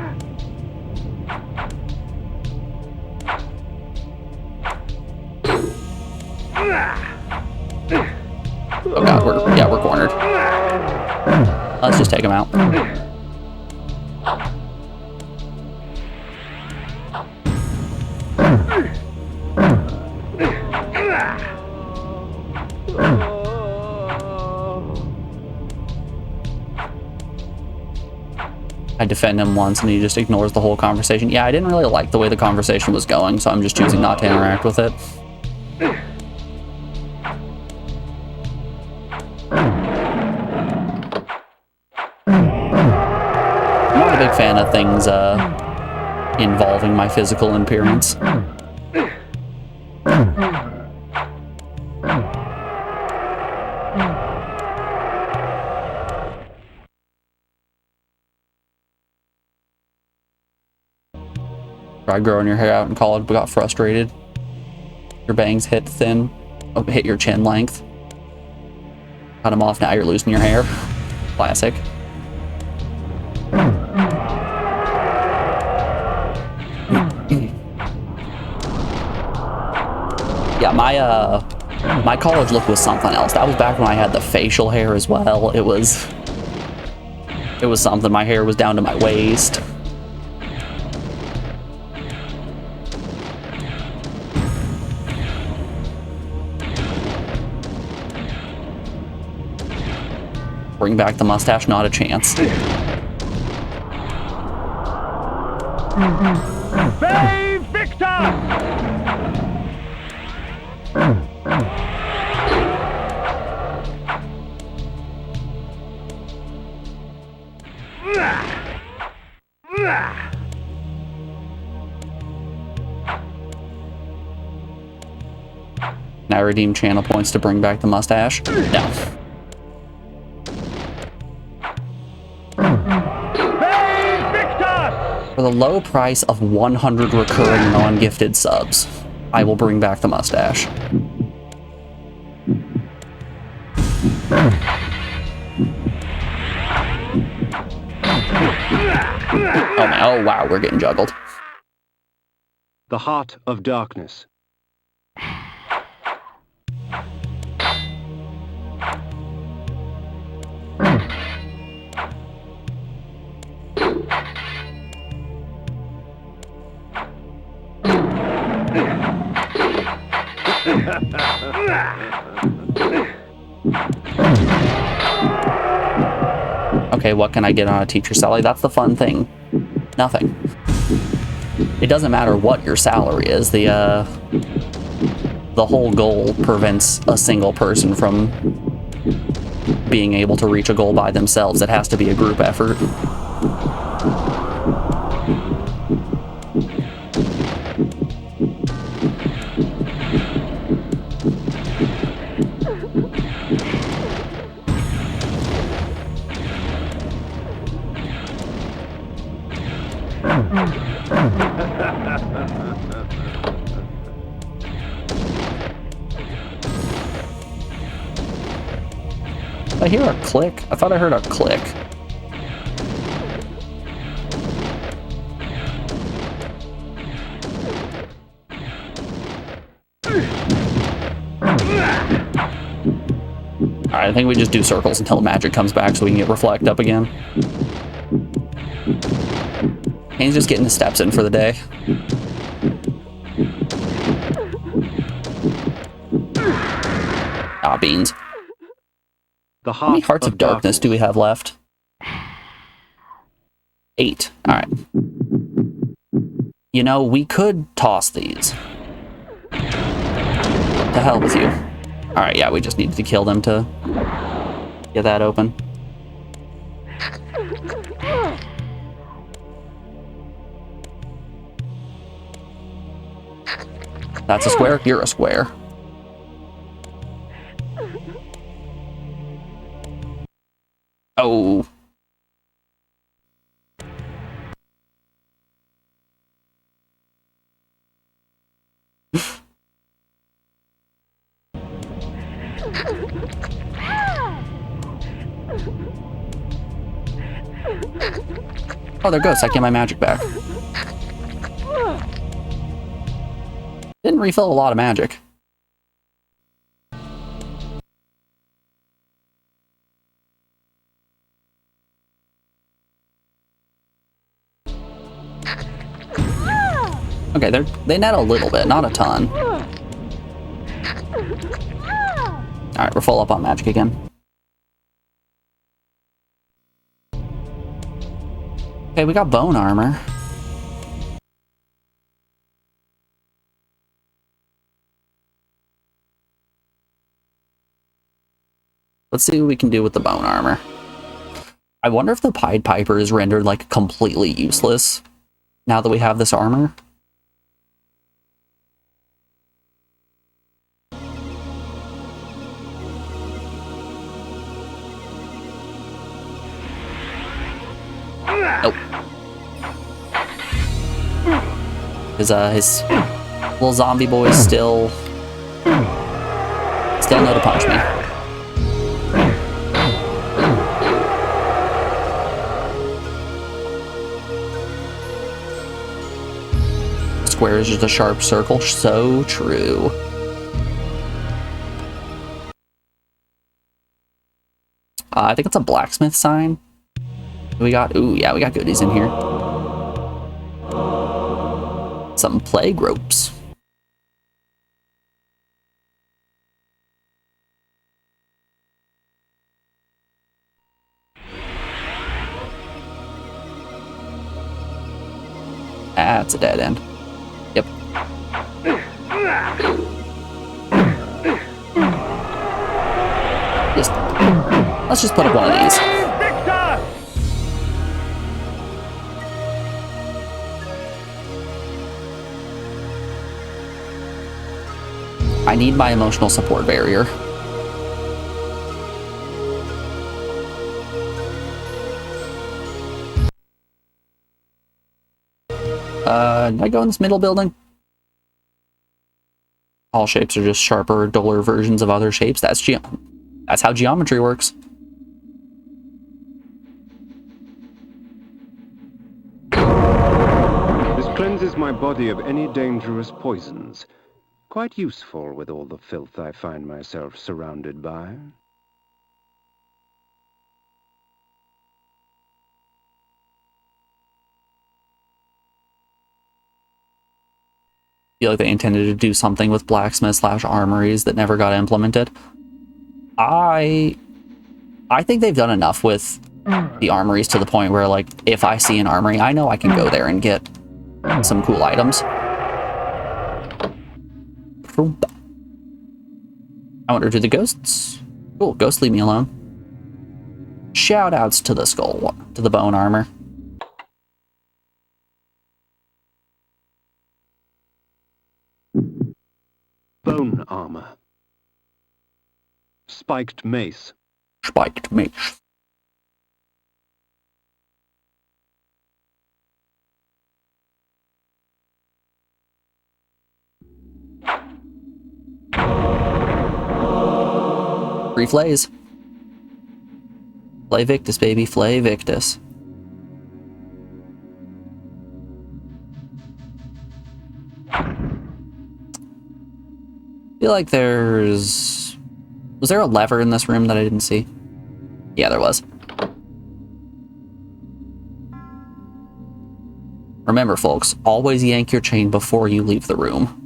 Oh god, we're cornered. Let's just take him out. I defend him once and he just ignores the whole conversation. Yeah, I didn't really like the way the conversation was going, so I'm just choosing not to interact with it. I'm not a big fan of things involving my physical appearance. Tried growing your hair out in college but got frustrated. Your bangs hit thin, hit your chin length. Cut them off, now you're losing your hair. Classic. Yeah, my college look was something else. That was back when I had the facial hair as well. It was something. My hair was down to my waist. Bring back the mustache, not a chance.
Save Victor!
Can I redeem channel points to bring back the mustache? No. For the low price of 100 recurring non-gifted subs, I will bring back the mustache. Oh man, oh wow, we're getting juggled.
The Heart of Darkness.
Okay, what can I get on a teacher salary? That's the fun thing. Nothing. It doesn't matter what your salary is. The whole goal prevents a single person from being able to reach a goal by themselves. It has to be a group effort. I hear a click. I thought I heard a click. Alright, I think we just do circles until magic comes back so we can get reflect up again. Kain's just getting his steps in for the day. Ah, beans. How many Hearts of Darkness do we have left? 8. Alright. You know, we could toss these. The hell with you. Alright, yeah, we just needed to kill them to get that open. That's a square? You're a square. Oh. Oh, there goes. I get my magic back. Didn't refill a lot of magic. Okay, they net a little bit, not a ton. Alright, we're full up on magic again. Okay, we got bone armor. Let's see what we can do with the bone armor. I wonder if the Pied Piper is rendered, like, completely useless now that we have this armor. Nope. His little zombie boy is still know to punch me. Square is just a sharp circle. So true. I think it's a blacksmith sign. We got, ooh, yeah, we got goodies in here. Some plague ropes. That's a dead end. Yep. Let's just put up one of these. I need my emotional support barrier. Did I go in this middle building? All shapes are just sharper, duller versions of other shapes. That's how geometry works.
This cleanses my body of any dangerous poisons. Quite useful with all the filth I find myself surrounded by.
I feel like they intended to do something with blacksmith/armories that never got implemented. I think they've done enough with the armories to the point where, like, if I see an armory, I know I can go there and get some cool items. I wonder, do the ghosts Cool, ghost, leave me alone. Shoutouts to the skull, to the bone armor.
Bone armor. Spiked mace.
Spiked mace. Free flays. Flay Victus, baby. Flay Victus. I feel like there's... Was there a lever in this room that I didn't see? Yeah, there was. Remember, folks, always yank your chain before you leave the room.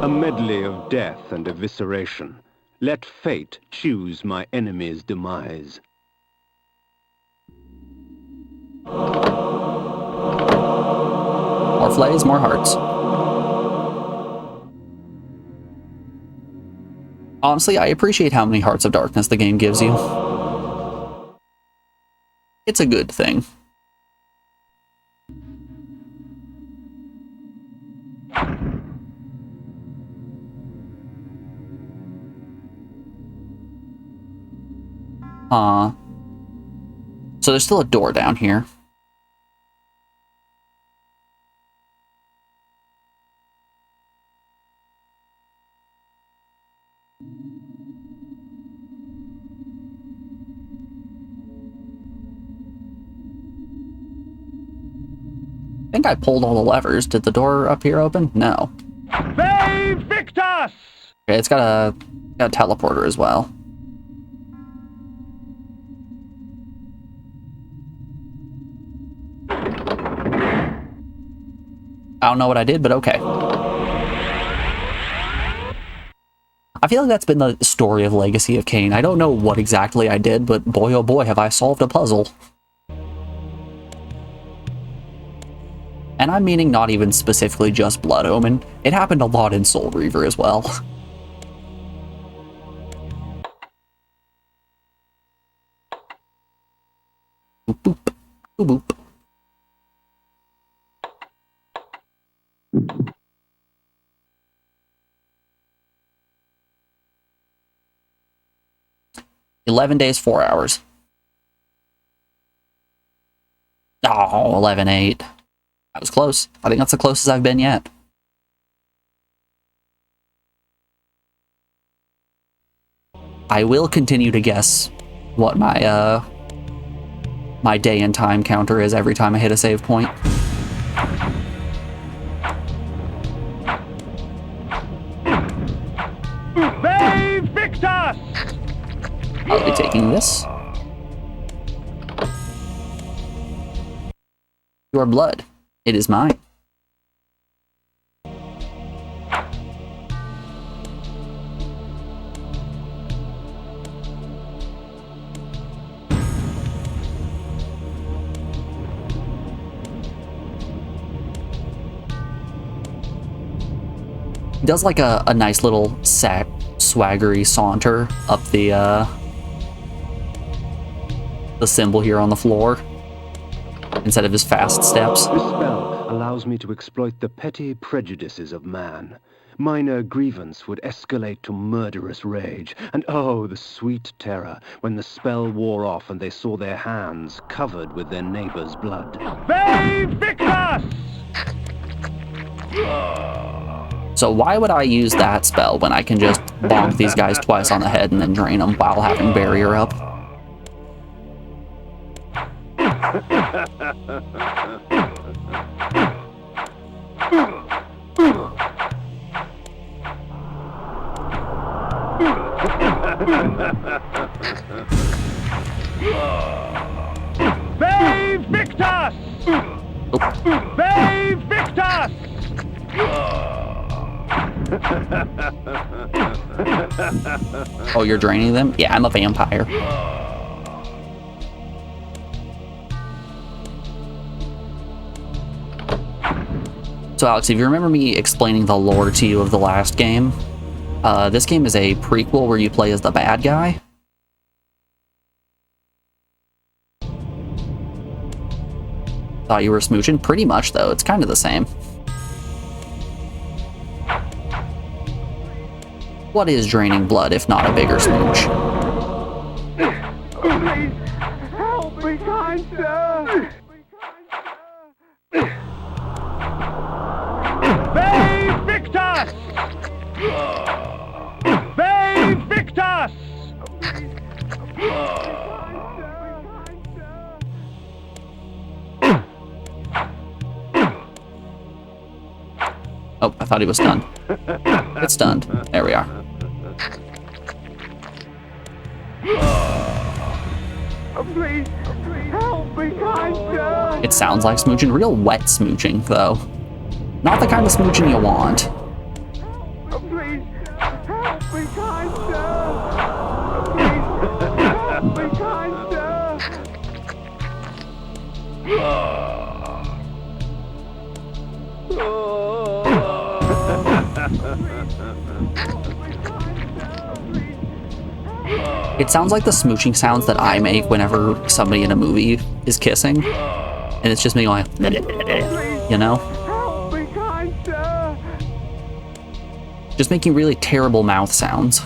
A medley of death and evisceration. Let fate choose my enemy's demise.
More flays, more hearts. Honestly, I appreciate how many hearts of darkness the game gives you. It's a good thing. So there's still a door down here. I think I pulled all the levers. Did the door up here open? No.
Ve Victus!
Okay, it's got a teleporter as well. I don't know what I did, but okay. I feel like that's been the story of Legacy of Kain. I don't know what exactly I did, but boy oh boy have I solved a puzzle. And I'm meaning not even specifically just Blood Omen. It happened a lot in Soul Reaver as well. Boop boop. Boop boop. "11 days, 4 hours. Oh, 11-8. That was close. I think that's the closest I've been yet. I will continue to guess what my my day and time counter is every time I hit a save point.
Ve Victus!
I'll be taking this. Your blood. It is mine. He does like a nice little swaggery saunter up the symbol here on the floor instead of his fast steps.
This spell allows me to exploit the petty prejudices of man. Minor grievance would escalate to murderous rage, and oh, the sweet terror when the spell wore off and they saw their hands covered with their neighbor's blood.
Ve Victus!
So why would I use that spell when I can just bonk these guys twice on the head and then drain them while having barrier up?
Ve Victus! Ve Victus!
Oh, you're draining them? Yeah, I'm a vampire. So Alex, if you remember me explaining the lore to you of the last game, this game is a prequel where you play as the bad guy. Thought you were smooching? Pretty much, though. It's kind of the same. What is draining blood if not a bigger smooch?
Please, help me, kind sir! Ve Victus! Ve Victus!
Oh, I thought he was stunned. Get stunned. There we are.
Please, help me, kind sir!
It sounds like smooching. Real wet smooching, though. Not the kind of smooching you want.
Please, help me, kind sir! Please, help me, kind sir!
It sounds like the smooching sounds that I make whenever somebody in a movie is kissing. And it's just me going, you know?
Help me, kind sir!
Just making really terrible mouth sounds.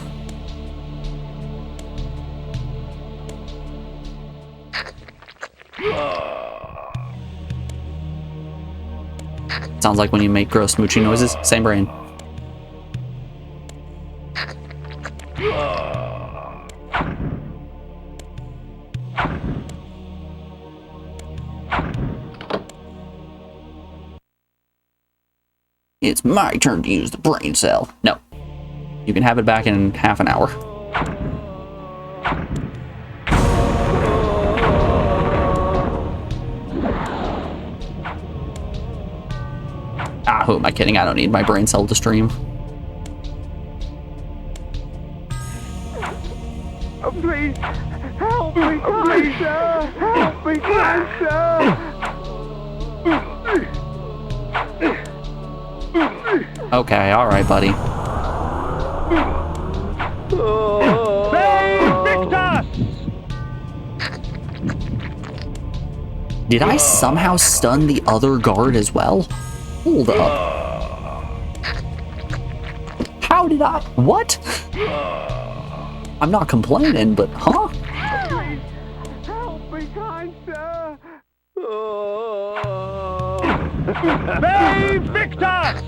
Sounds like when you make gross smooching noises. Same brain. It's my turn to use the brain cell. No. You can have it back in half an hour. Ah, who am I kidding? I don't need my brain cell to stream.
Please, help me, kind sir! Help me, kind sir!
Okay, alright, buddy.
Ve Victus!
Did I somehow stun the other guard as well? Hold up. How did I? What? I'm not complaining, but huh?
Please, help me, kind sir! Ve Victus!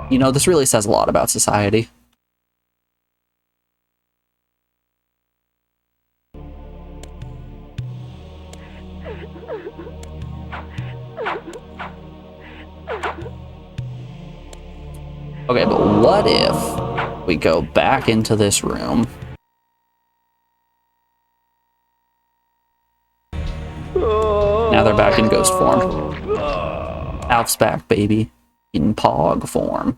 You know, this really says a lot about society. Okay, but what if we go back into this room? Now they're back in ghost form. Alf's back, baby. In Pog form.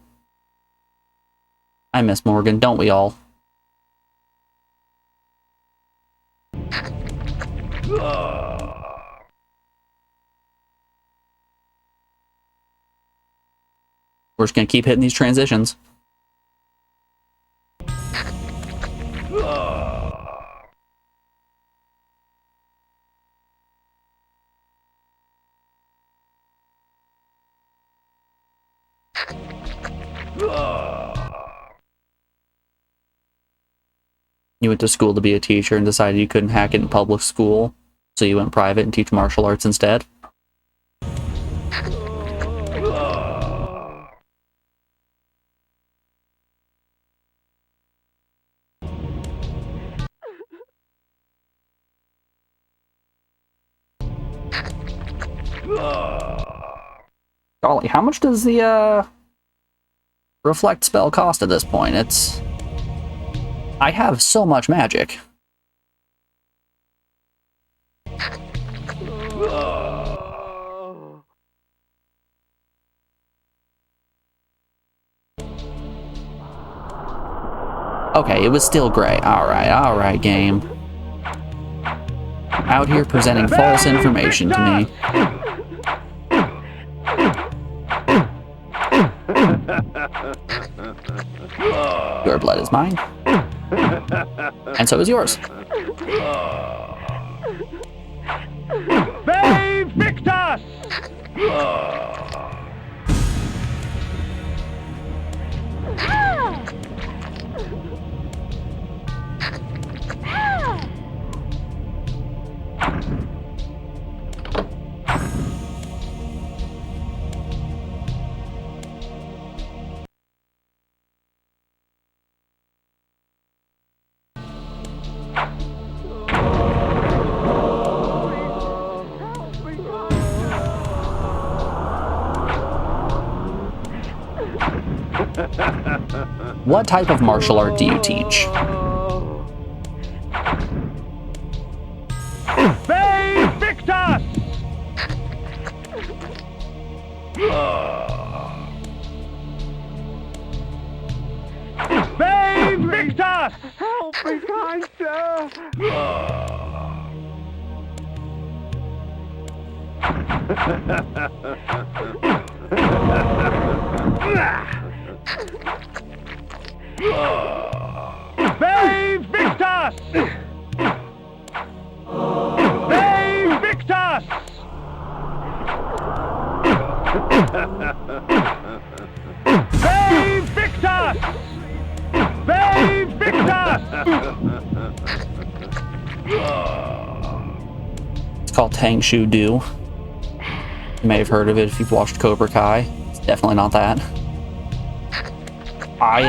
I miss Morgan, don't we all? We're just gonna keep hitting these transitions. You went to school to be a teacher and decided you couldn't hack it in public school, so you went private and teach martial arts instead? Golly, how much does the reflect spell cost at this point? I have so much magic. Okay, it was still great. Alright, game. Out here presenting false information to me. Your blood is mine. And so is yours.
They Victus!
What type of martial art do you teach?
They Victus! They Victus!
Help me, kind sir!
They Victus! They Victus! They Victus! They Victus!
It's called Tang Shu Du. You may have heard of it if you've watched Cobra Kai. It's definitely not that. I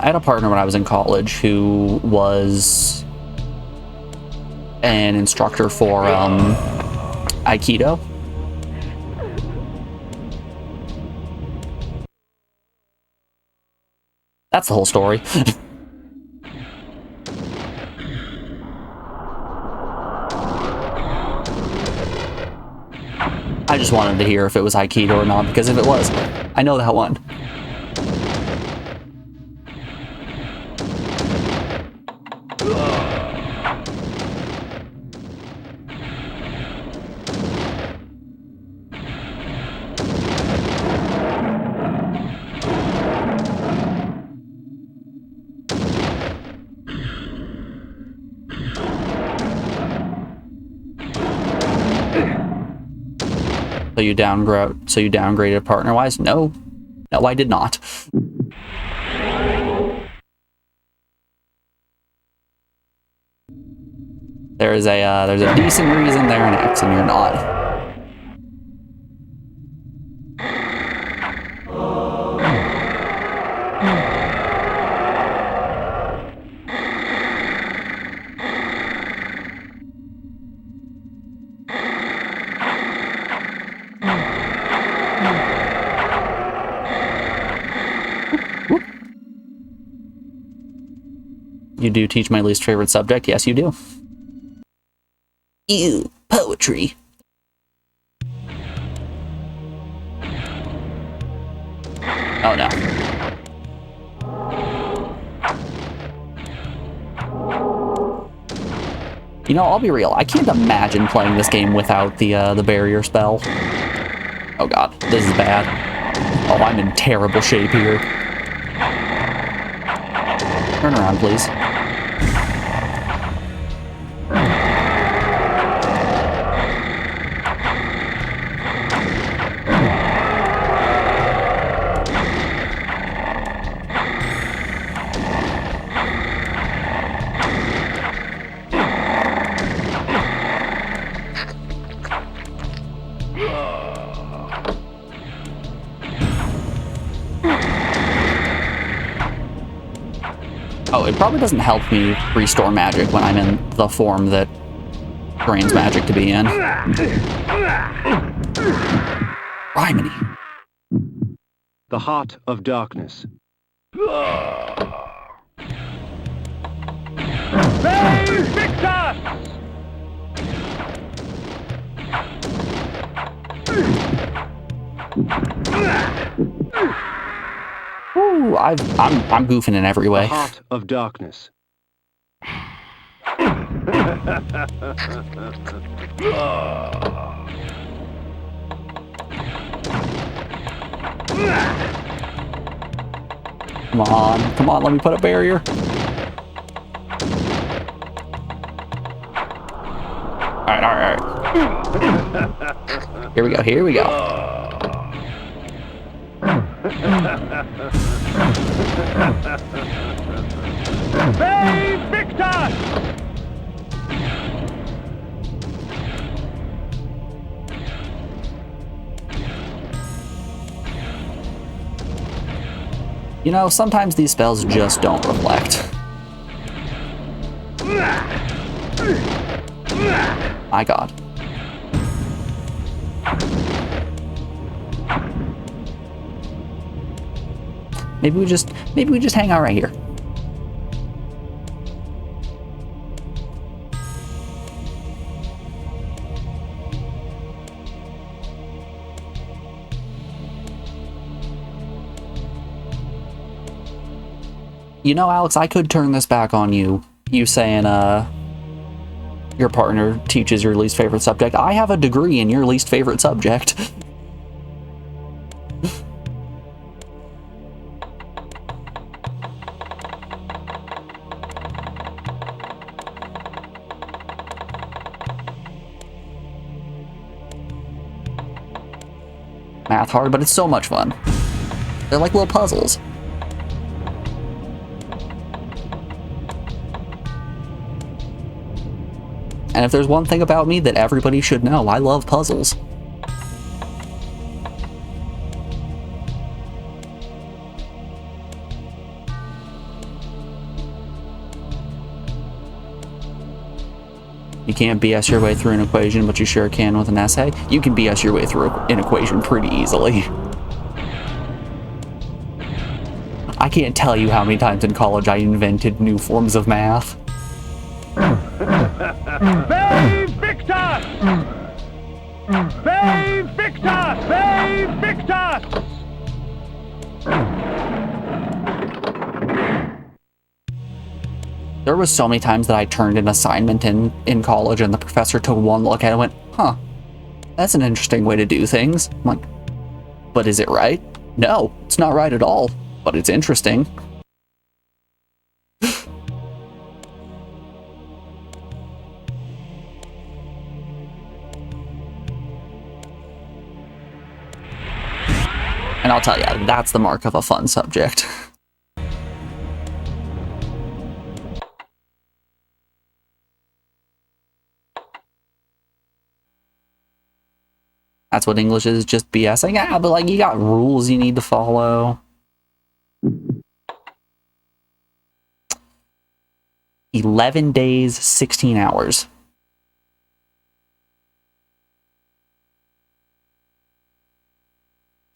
had a partner when I was in college who was an instructor for Aikido. That's the whole story. I just wanted to hear if it was Aikido or not, because if it was, I know that one. So you downgraded partner-wise? No. No, I did not. There's a decent reason they're an X and you're not. You do teach my least favorite subject? Yes, you do. Ew, poetry. Oh no. You know, I'll be real. I can't imagine playing this game without the barrier spell. Oh god, this is bad. Oh, I'm in terrible shape here. Turn around, please. Oh, it probably doesn't help me restore magic when I'm in the form that drains magic to be in. Criminy.
The Heart of Darkness.
Ooh, I'm goofing in every way.
The Heart of Darkness.
Come on, let me put a barrier. Alright. Here we go.
Hey, Victor!
You know, sometimes these spells just don't reflect. My god. Maybe we just hang out right here. You know, Alex, I could turn this back on you. You saying, your partner teaches your least favorite subject. I have a degree in your least favorite subject. Math hard, but it's so much fun. They're like little puzzles. And if there's one thing about me that everybody should know, I love puzzles. You can't BS your way through an equation, but you sure can with an essay. You can BS your way through an equation pretty easily. I can't tell you how many times in college I invented new forms of math.
Save Victor! Save Victor! Save Victor!
There was so many times that I turned an assignment in college and the professor took one look at it and went, huh, that's an interesting way to do things. I'm like, but is it right? No, it's not right at all, but it's interesting. And I'll tell you, that's the mark of a fun subject. That's what English is, just BSing. Yeah, but like you got rules you need to follow. 11 days, 16 hours.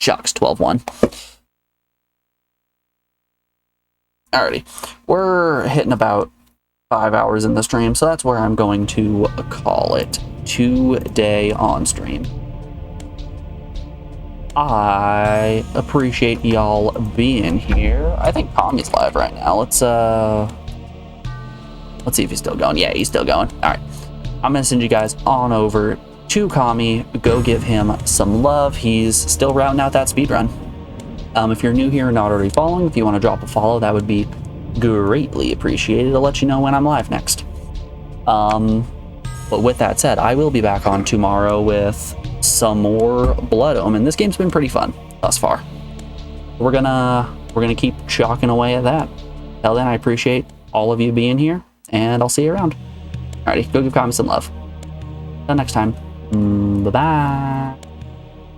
Shucks, 12-1. Alrighty. We're hitting about 5 hours in the stream, so that's where I'm going to call it. 2-day on stream. I appreciate y'all being here. I think Tommy's live right now. Let's see if he's still going. Yeah, he's still going. Alright. I'm gonna send you guys on over to Kami, go give him some love. He's still routing out that speedrun. If you're new here and not already following, if you want to drop a follow, that would be greatly appreciated. I'll let you know when I'm live next. But with that said, I will be back on tomorrow with some more Blood Omen. This game's been pretty fun thus far. We're gonna keep chalking away at that. Till then, I appreciate all of you being here, and I'll see you around. Alrighty, go give Kami some love. Until next time. Bye-bye.